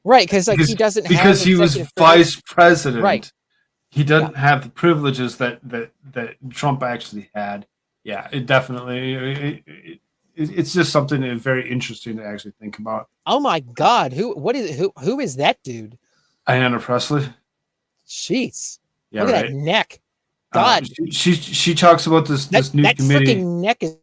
Right, because he doesn't have because he was vice president. Right. He doesn't have the privileges that Trump actually had. Yeah, it definitely it's just something very interesting to actually think about. Oh my God, who is that dude? Ayanna Pressley. Jeez. Yeah, look at that neck. God. She talks about this new committee. That freaking neck is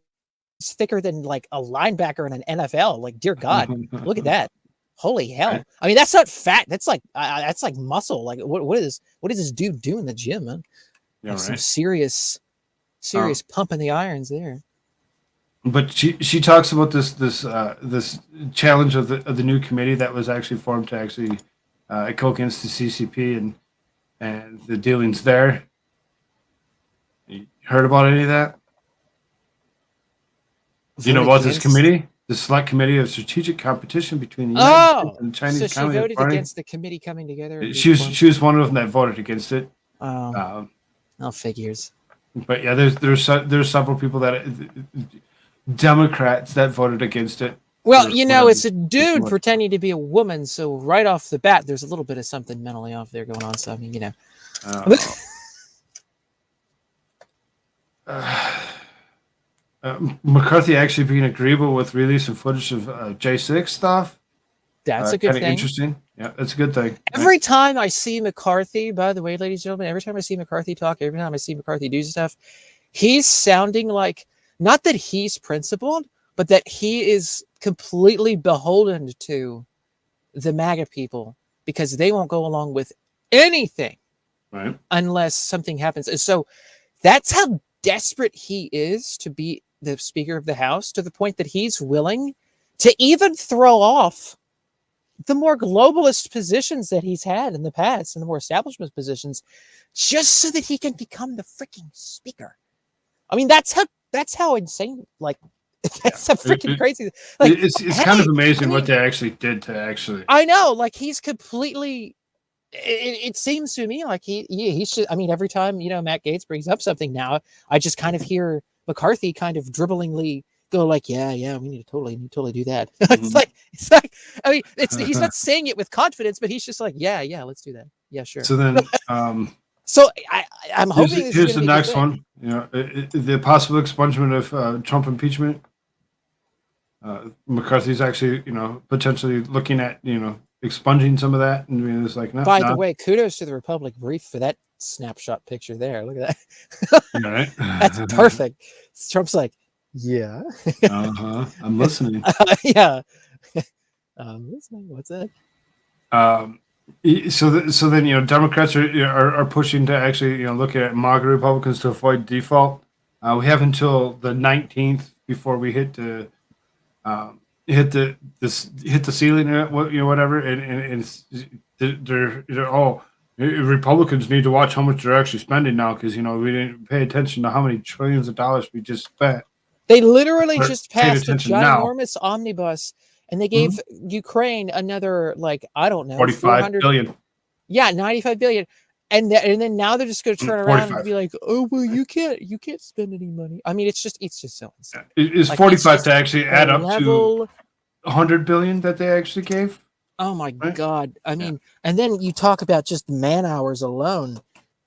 thicker than like a linebacker in an NFL. Like, dear God, look at that. Holy hell. I mean, that's not fat. That's like muscle. Like what does this dude do in the gym, man? Yeah, right. Some serious pumping the irons there. But she talks about this challenge of the new committee that was actually formed to actually go against the CCP and the dealings there. You heard about any of that? Do you know about this committee? The Select Committee of Strategic Competition between the United States and the Chinese so she Communist voted Party. against the committee coming together. She was one of them that voted against it. Oh, figures. But yeah, there's several people that Democrats that voted against it. Well, it's a dude pretending to be a woman, so right off the bat, there's a little bit of something mentally off there going on. So I mean, McCarthy actually being agreeable with releasing footage of J6 stuff. That's a good thing. Interesting. Yeah, that's a good thing. Every time I see McCarthy, by the way, ladies and gentlemen, every time I see McCarthy talk, every time I see McCarthy do stuff, he's sounding like, not that he's principled, but that he is completely beholden to the MAGA people because they won't go along with anything Right. unless something happens. And so that's how desperate he is to be the Speaker of the House, to the point that he's willing to even throw off the more globalist positions that he's had in the past and the more establishment positions, just so that he can become the freaking speaker. I mean, that's how insane, like, that's so freaking crazy. Like, it's kind of amazing what they actually did to actually. I know, like, he's completely. It seems to me like he should. I mean, every time Matt Gaetz brings up something now, I just kind of hear McCarthy kind of dribblingly go like, yeah, we need to totally do that. It's like I mean, he's not saying it with confidence, but he's just like, yeah, let's do that. Yeah, sure. So then, so I'm hoping here's the next one. The possible expungement of Trump impeachment. McCarthy's actually, potentially looking at, expunging some of that, and it's like, no. By the way, kudos to the Republic Brief for that snapshot picture there. Look at that. Right? That's perfect. Trump's like, yeah. I'm listening. Yeah. I'm listening. What's that? So then, Democrats are pushing to actually, look at MAGA Republicans to avoid default. We have until the 19th before we hit the ceiling, whatever, and they're Republicans need to watch how much they're actually spending now, because we didn't pay attention to how many trillions of dollars we just spent. They literally just paid passed a attention now. ginormous omnibus, and they gave Ukraine another, like, I don't know, 45 billion. Yeah, 95 billion. And then now they're just going to turn around 45. and be like, oh, well, you can't spend any money. I mean, it's just so insane. It's Like, 45 to actually add up level. to 100 billion that they actually gave. Oh my Right? God. I mean, and then you talk about just man hours alone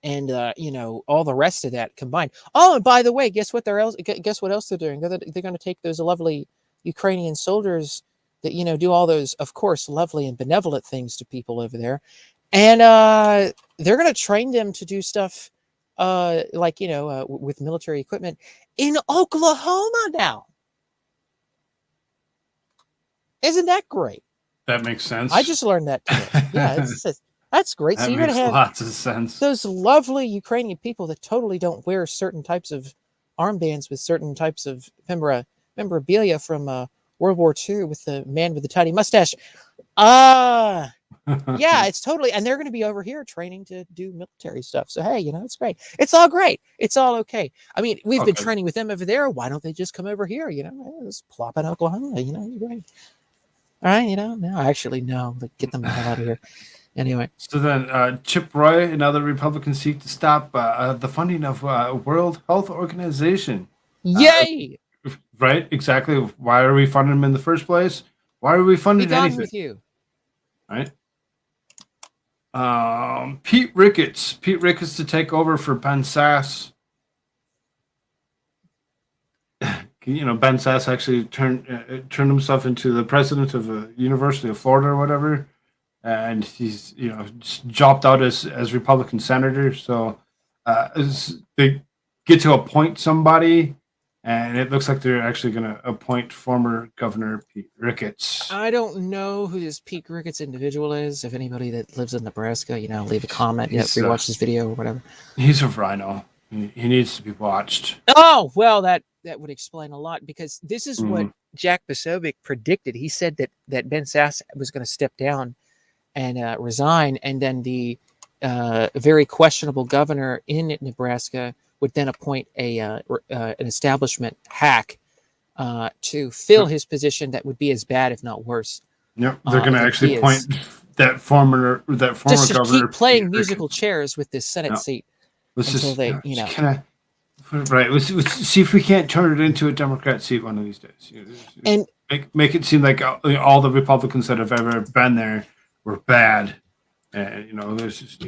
and, all the rest of that combined. Oh, and by the way, guess what else they're doing? They're going to take those lovely Ukrainian soldiers that, do all those, of course, lovely and benevolent things to people over there. And they're going to train them to do stuff with military equipment in Oklahoma now. Isn't that great? That makes sense. I just learned that today. Yeah, that's great. That So you're going makes to have lots of sense. those lovely Ukrainian people that totally don't wear certain types of armbands with certain types of memorabilia from World War II with the man with the tiny mustache. Yeah, it's totally, and they're going to be over here training to do military stuff. So, hey, it's great. It's all great. It's all okay. I mean, we've been training with them over there. Why don't they just come over here? Just plop in Oklahoma, great. All right, no, actually, no, but get them the hell out of here. Anyway. So then, Chip Roy, another Republican, seek to stop the funding of World Health Organization. Yay! Right? Exactly. Why are we funding them in the first place? Why are we funding Be gone anything? with you. Right? Pete Ricketts to take over for Ben Sasse. Ben Sasse actually turned himself into the president of the University of Florida or whatever, and he's just dropped out as Republican senator. So as they get to appoint somebody, and it looks like they're actually going to appoint former Governor Pete Ricketts. I don't know who this Pete Ricketts individual is. If anybody that lives in Nebraska, leave a comment. Rewatch this video or whatever. He's a rhino. He needs to be watched. Oh, well, that would explain a lot, because this is what Jack Posobiec predicted. He said that Ben Sasse was going to step down and resign, and then the very questionable governor in Nebraska would then appoint an establishment hack to fill his position that would be as bad, if not worse. Yep, they're going to actually appoint that former just to governor. Keep playing musical chairs with this Senate seat until they, Right. Let's see if we can't turn it into a Democrat seat one of these days. And make it seem like all the Republicans that have ever been there were bad, and there's just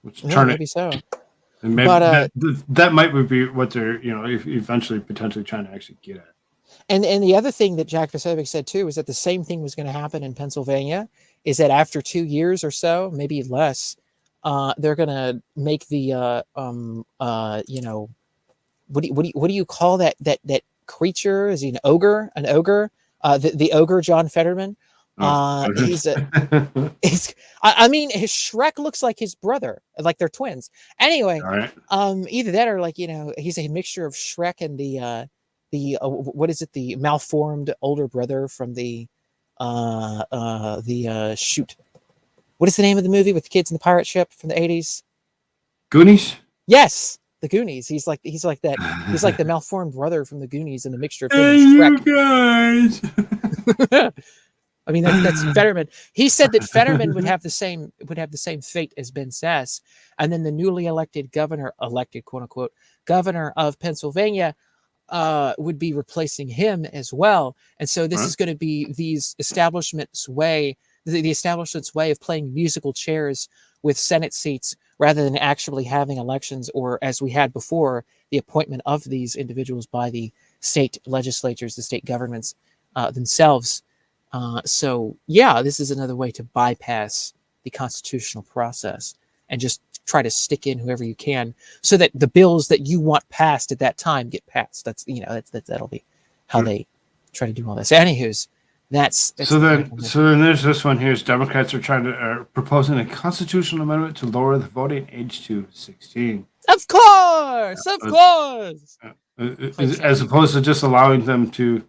let's turn maybe it. So. And maybe that might be what they're eventually potentially trying to actually get at. And the other thing that Jack Posobiec said too is that the same thing was going to happen in Pennsylvania. Is that after 2 years or so, maybe less, they're going to make the what do you call that creature? Is he an ogre? The ogre John Fetterman? He's a I mean, his Shrek looks like his brother, like they're twins. Anyway, All right. either that or like he's a mixture of Shrek and what is it? The malformed older brother from shoot. What is the name of the movie with the kids in the pirate ship from the 80s? Goonies. Yes, the Goonies. He's like that. He's like the malformed brother from the Goonies and the mixture of him Hey, and you Shrek. guys. I mean, that's Fetterman. He said that Fetterman would have the same fate as Ben Sass, and then the newly elected quote unquote governor of Pennsylvania would be replacing him as well. And so this is going to be the establishment's way of playing musical chairs with Senate seats rather than actually having elections, or as we had before, the appointment of these individuals by the state legislatures, the state governments themselves. So yeah, this is another way to bypass the constitutional process and just try to stick in whoever you can, so that the bills that you want passed at that time get passed. That'll be how they try to do all this. Anywho's, that's so then there's this one here. Is Democrats are proposing a constitutional amendment to lower the voting age to 16. Of course. As opposed to just allowing them to,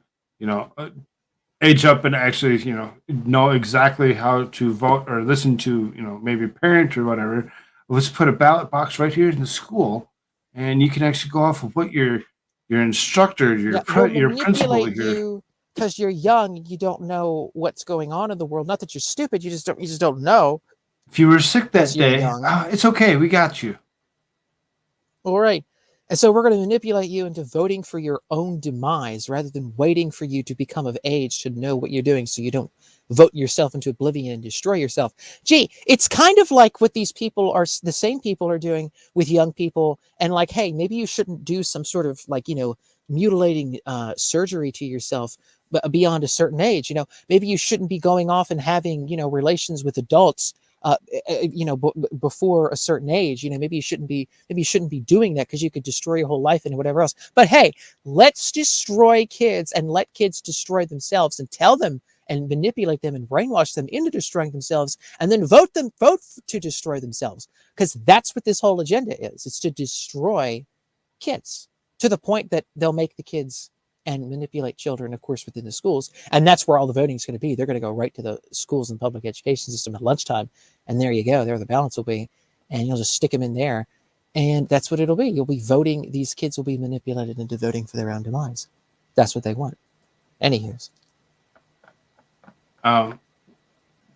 age up and actually, know exactly how to vote or listen to, maybe a parent or whatever. Let's put a ballot box right here in the school, and you can actually go off of what your instructor, your principal here. Because you're young, you don't know what's going on in the world. Not that you're stupid, you just don't know. If you were sick that day, it's okay. We got you. All right. And so we're going to manipulate you into voting for your own demise rather than waiting for you to become of age to know what you're doing, so you don't vote yourself into oblivion and destroy yourself. Gee, it's kind of like what these people are, the same people are doing with young people, and like, hey, maybe you shouldn't do some sort of mutilating surgery to yourself beyond a certain age. Maybe you shouldn't be going off and having, relations with adults before a certain age. Maybe you shouldn't be doing that, because you could destroy your whole life and whatever else. But hey, let's destroy kids and let kids destroy themselves, and tell them and manipulate them and brainwash them into destroying themselves, and then vote to destroy themselves, because that's what this whole agenda is. It's to destroy kids to the point that they'll make the kids and manipulate children, of course, within the schools. And that's where all the voting is going to be. They're going to go right to the schools and public education system at lunchtime. And there you go. There the balance will be. And you'll just stick them in there. And that's what it'll be. You'll be voting. These kids will be manipulated into voting for their own demise. That's what they want. Anywho's.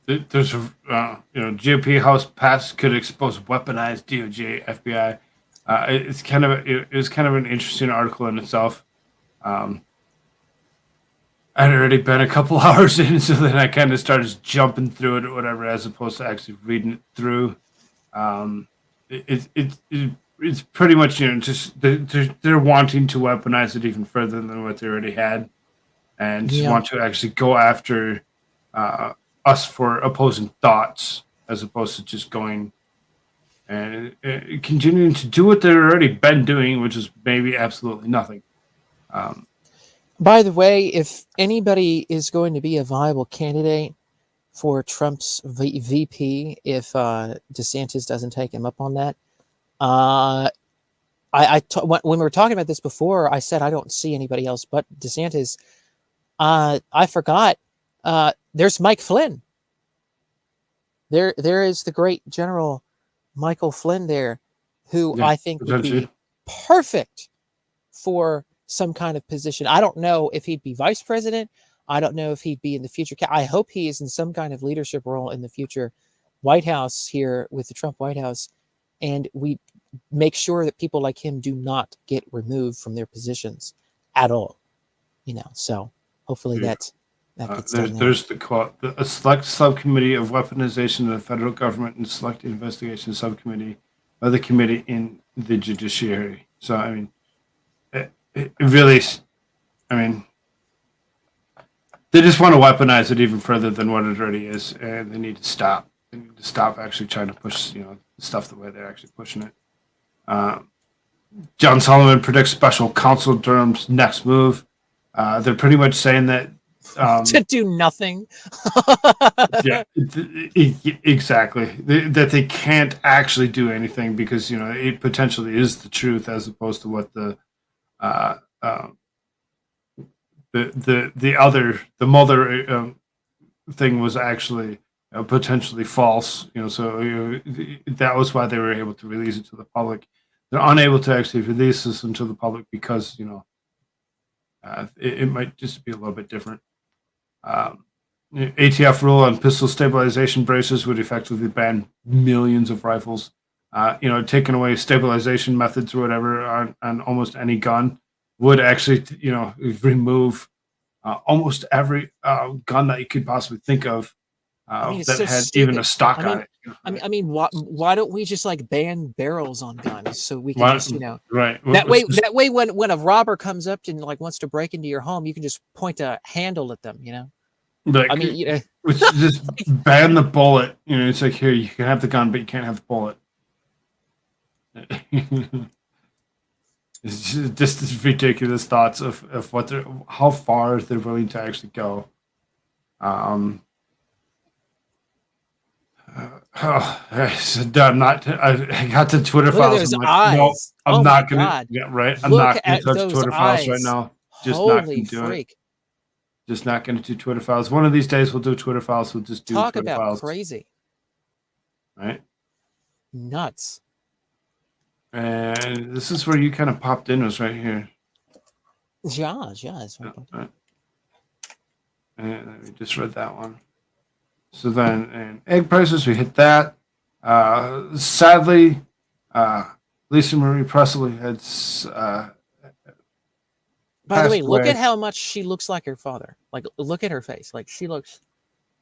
There's GOP House pass could expose weaponized DOJ, FBI. It was kind of an interesting article in itself. I'd already been a couple hours in, so then I kind of started jumping through it or whatever, as opposed to actually reading it through. It's pretty much just they're wanting to weaponize it even further than what they already had, and just want to actually go after us for opposing thoughts, as opposed to just going and continuing to do what they've already been doing, which is maybe absolutely nothing. By the way, if anybody is going to be a viable candidate for Trump's VP, if DeSantis doesn't take him up on that, when we were talking about this before, I said I don't see anybody else but DeSantis. I forgot. There's Mike Flynn. There is the great General Michael Flynn there, who I think would be perfect for some kind of position. I don't know if he'd be vice president. I don't know if he'd be in the future. I hope he is in some kind of leadership role in the future White House here with the Trump White House. And we make sure that people like him do not get removed from their positions at all. So hopefully that gets done. There's the quote: a select subcommittee of weaponization of the federal government and select investigation subcommittee of the committee in the judiciary. So, I mean, it really, they just want to weaponize it even further than what it already is, and they need to stop. They need to stop actually trying to push, stuff the way they're actually pushing it. John Solomon predicts special counsel Durham's next move. They're pretty much saying that to do nothing. Yeah, exactly. That they can't actually do anything because it potentially is the truth as opposed to what the mother thing was actually potentially false. So that was why they were able to release it to the public. They're unable to actually release this into the public because it might just be a little bit different. ATF rule on pistol stabilization braces would effectively ban millions of rifles. Taking away stabilization methods or whatever on almost any gun would actually, remove almost every gun that you could possibly think of it's that so had stupid. even a stock on it. I mean, why don't we just like ban barrels on guns so we can Why- just, right. that way when a robber comes up and like wants to break into your home, you can just point a handle at them, Like, I mean, just ban the bullet. It's like, here, you can have the gun, but you can't have the bullet. It's just ridiculous thoughts of how far they're willing to actually go. I'm not. I got the Twitter look at files. those I'm like, eyes. no, I'm Oh my not gonna. God. Yeah, right. I'm Look not gonna at touch those Twitter files right eyes. now. Just not Holy gonna do it. freak. Just not gonna do Twitter files. One of these days we'll do Twitter files. We'll just do Talk Twitter about files. crazy. Right. Nuts. And this is where you kind of popped in, was right here. Yeah. It's Right. And we just read that one. So then, and egg prices, we hit that. Sadly, Lisa Marie Presley had. By the way, passed look away. at how much she looks like her father. Like, look at her face. Like, she looks.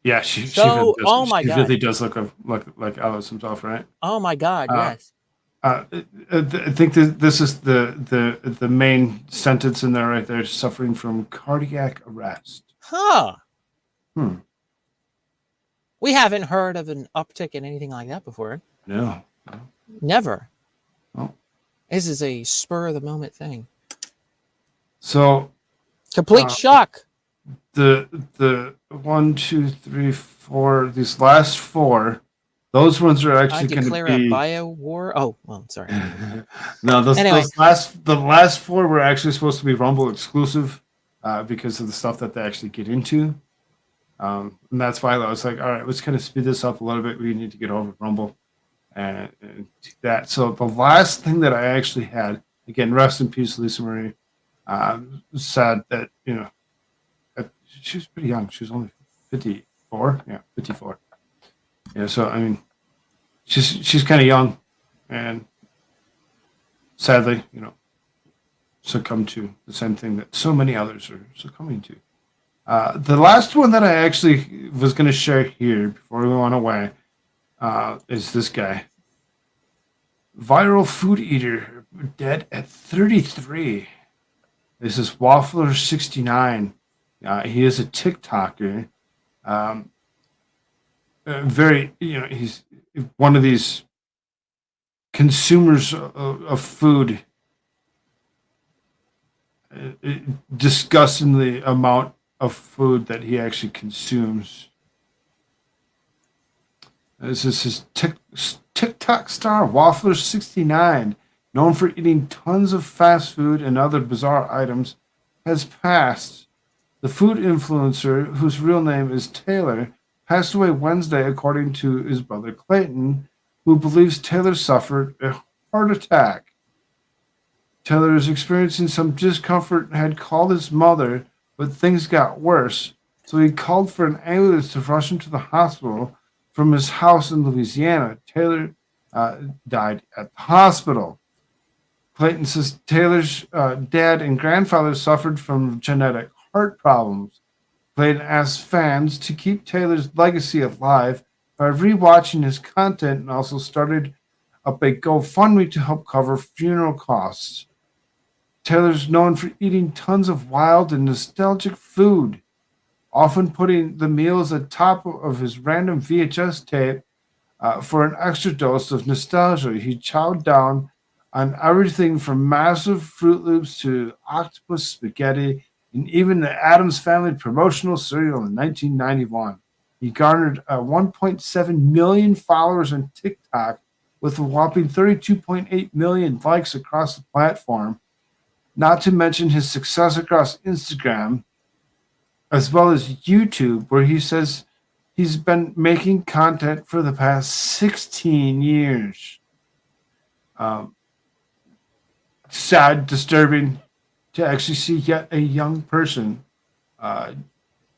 Yeah, she So- really does, oh my she God. really does look like Alice himself, right? Oh my God! Yes. I think this is the main sentence in there right there. Suffering from cardiac arrest. Huh. Hmm. We haven't heard of an uptick in anything like that before. No. Never. Oh. This is a spur of the moment thing. So Complete shock. the 1, 2, 3, 4. These last 4, those ones are I actually going declare to a be. bio war. Oh, well, sorry. No, Anyway. the last 4 were actually supposed to be Rumble exclusive because of the stuff that they actually get into. And that's why I was like, all right, let's kind of speed this up a little bit. We need to get over Rumble and do that. So the last thing that I actually had, again, rest in peace, Lisa Marie. Sad that she was pretty young. She was only 54. Yeah, 54. Yeah, so I mean, she's kind of young, and sadly, succumbed to the same thing that so many others are succumbing to. The last one that I actually was going to share here before we went away is this guy. Viral food eater dead at 33. This is Waffler69. He is a TikToker. Very, he's one of these consumers of food. Discussing the amount of food that he actually consumes. This is his TikTok star, Waffler69, known for eating tons of fast food and other bizarre items, has passed. The food influencer, whose real name is Taylor, passed away Wednesday, according to his brother Clayton, who believes Taylor suffered a heart attack. Taylor is experiencing some discomfort and had called his mother, but things got worse, so he called for an ambulance to rush him to the hospital from his house in Louisiana. Taylor died at the hospital. Clayton says Taylor's dad and grandfather suffered from genetic heart problems. Clayton asked fans to keep Taylor's legacy alive by rewatching his content and also started up a GoFundMe to help cover funeral costs. Taylor's known for eating tons of wild and nostalgic food, often putting the meals atop of his random VHS tape for an extra dose of nostalgia. He chowed down on everything from massive Fruit Loops to octopus spaghetti and even the Addams Family promotional cereal in 1991. He garnered 1.7 million followers on TikTok with a whopping 32.8 million likes across the platform, not to mention his success across Instagram, as well as YouTube, where he says he's been making content for the past 16 years. Sad, disturbing to actually see yet a young person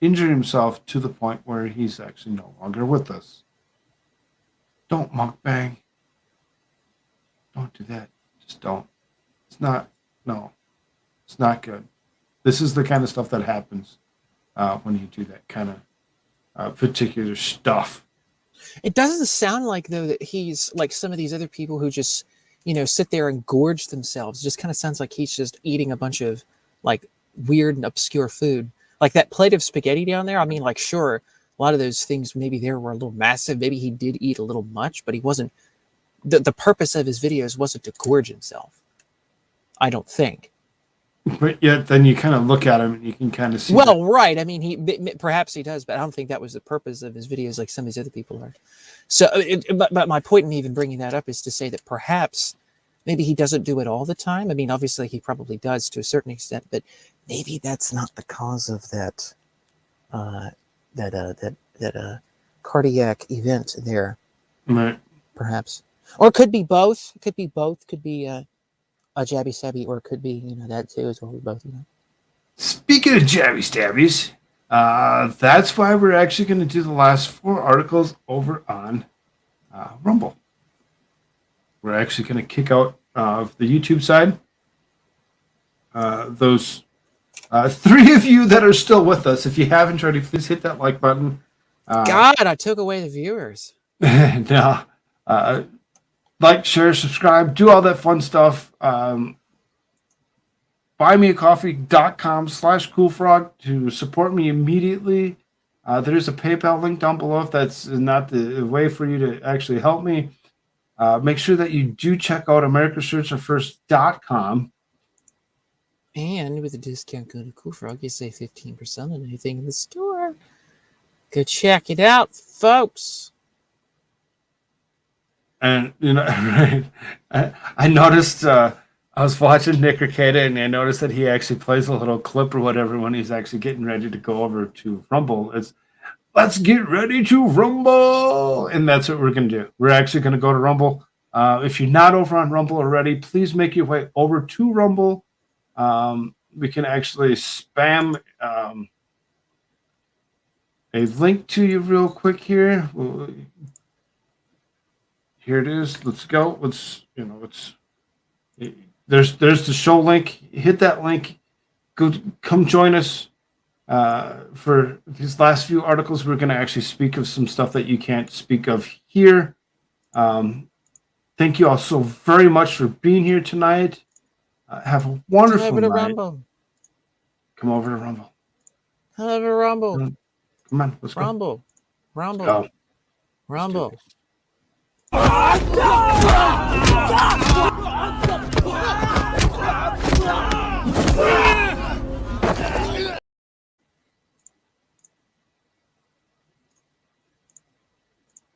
injure himself to the point where he's actually no longer with us. Don't mukbang. Don't do that. Just don't. It's not good. This is the kind of stuff that happens when you do that kind of particular stuff. It doesn't sound like, though, that he's like some of these other people who just, sit there and gorge themselves. It just kind of sounds like he's just eating a bunch of like weird and obscure food. Like that plate of spaghetti down there. I mean, like, sure, a lot of those things maybe there were a little massive. Maybe he did eat a little much, but he wasn't. The purpose of his videos wasn't to gorge himself, I don't think. But yet, then you kind of look at him and you can kind of see. Well, right. I mean, perhaps he does, but I don't think that was the purpose of his videos, like some of these other people are. So, but my point in even bringing that up is to say that perhaps maybe he doesn't do it all the time. I mean, obviously he probably does to a certain extent, but maybe that's not the cause of that cardiac event there. Right. Perhaps, or it could be both. It could be both. Could be a jabby stabby, or it could be that too as well. Both. Speaking of jabby stabbies, that's why we're actually going to do the last 4 articles over on Rumble. We're actually going to kick out the YouTube side. Those 3 of you that are still with us, if you haven't already, please hit that like button. God, I took away the viewers. No, like, share, subscribe, do all that fun stuff. buymeacoffee.com/Koolfrogg to support me immediately. There's a PayPal link down below if that's not the way for you to actually help me. Make sure that you do check out AmericaSearchItFirst.com. And with the discount code of Koolfrogg, you save 15% on anything in the store. Go check it out, folks. And, right, I noticed, I was watching Nick Arcada, and I noticed that he actually plays a little clip or whatever when he's actually getting ready to go over to Rumble. It's, let's get ready to Rumble! And that's what we're going to do. We're actually going to go to Rumble. If you're not over on Rumble already, please make your way over to Rumble. We can actually spam a link to you real quick here. Here it is. Let's go. There's the show link. Hit that link. Come join us for these last few articles. We're going to actually speak of some stuff that you can't speak of here. Thank you all so very much for being here tonight. Have a wonderful Come over to night. Rumble. Come over to Rumble. Come over to Rumble. Come on, let's go. Rumble. Rumble. Go. Rumble. Let's do this.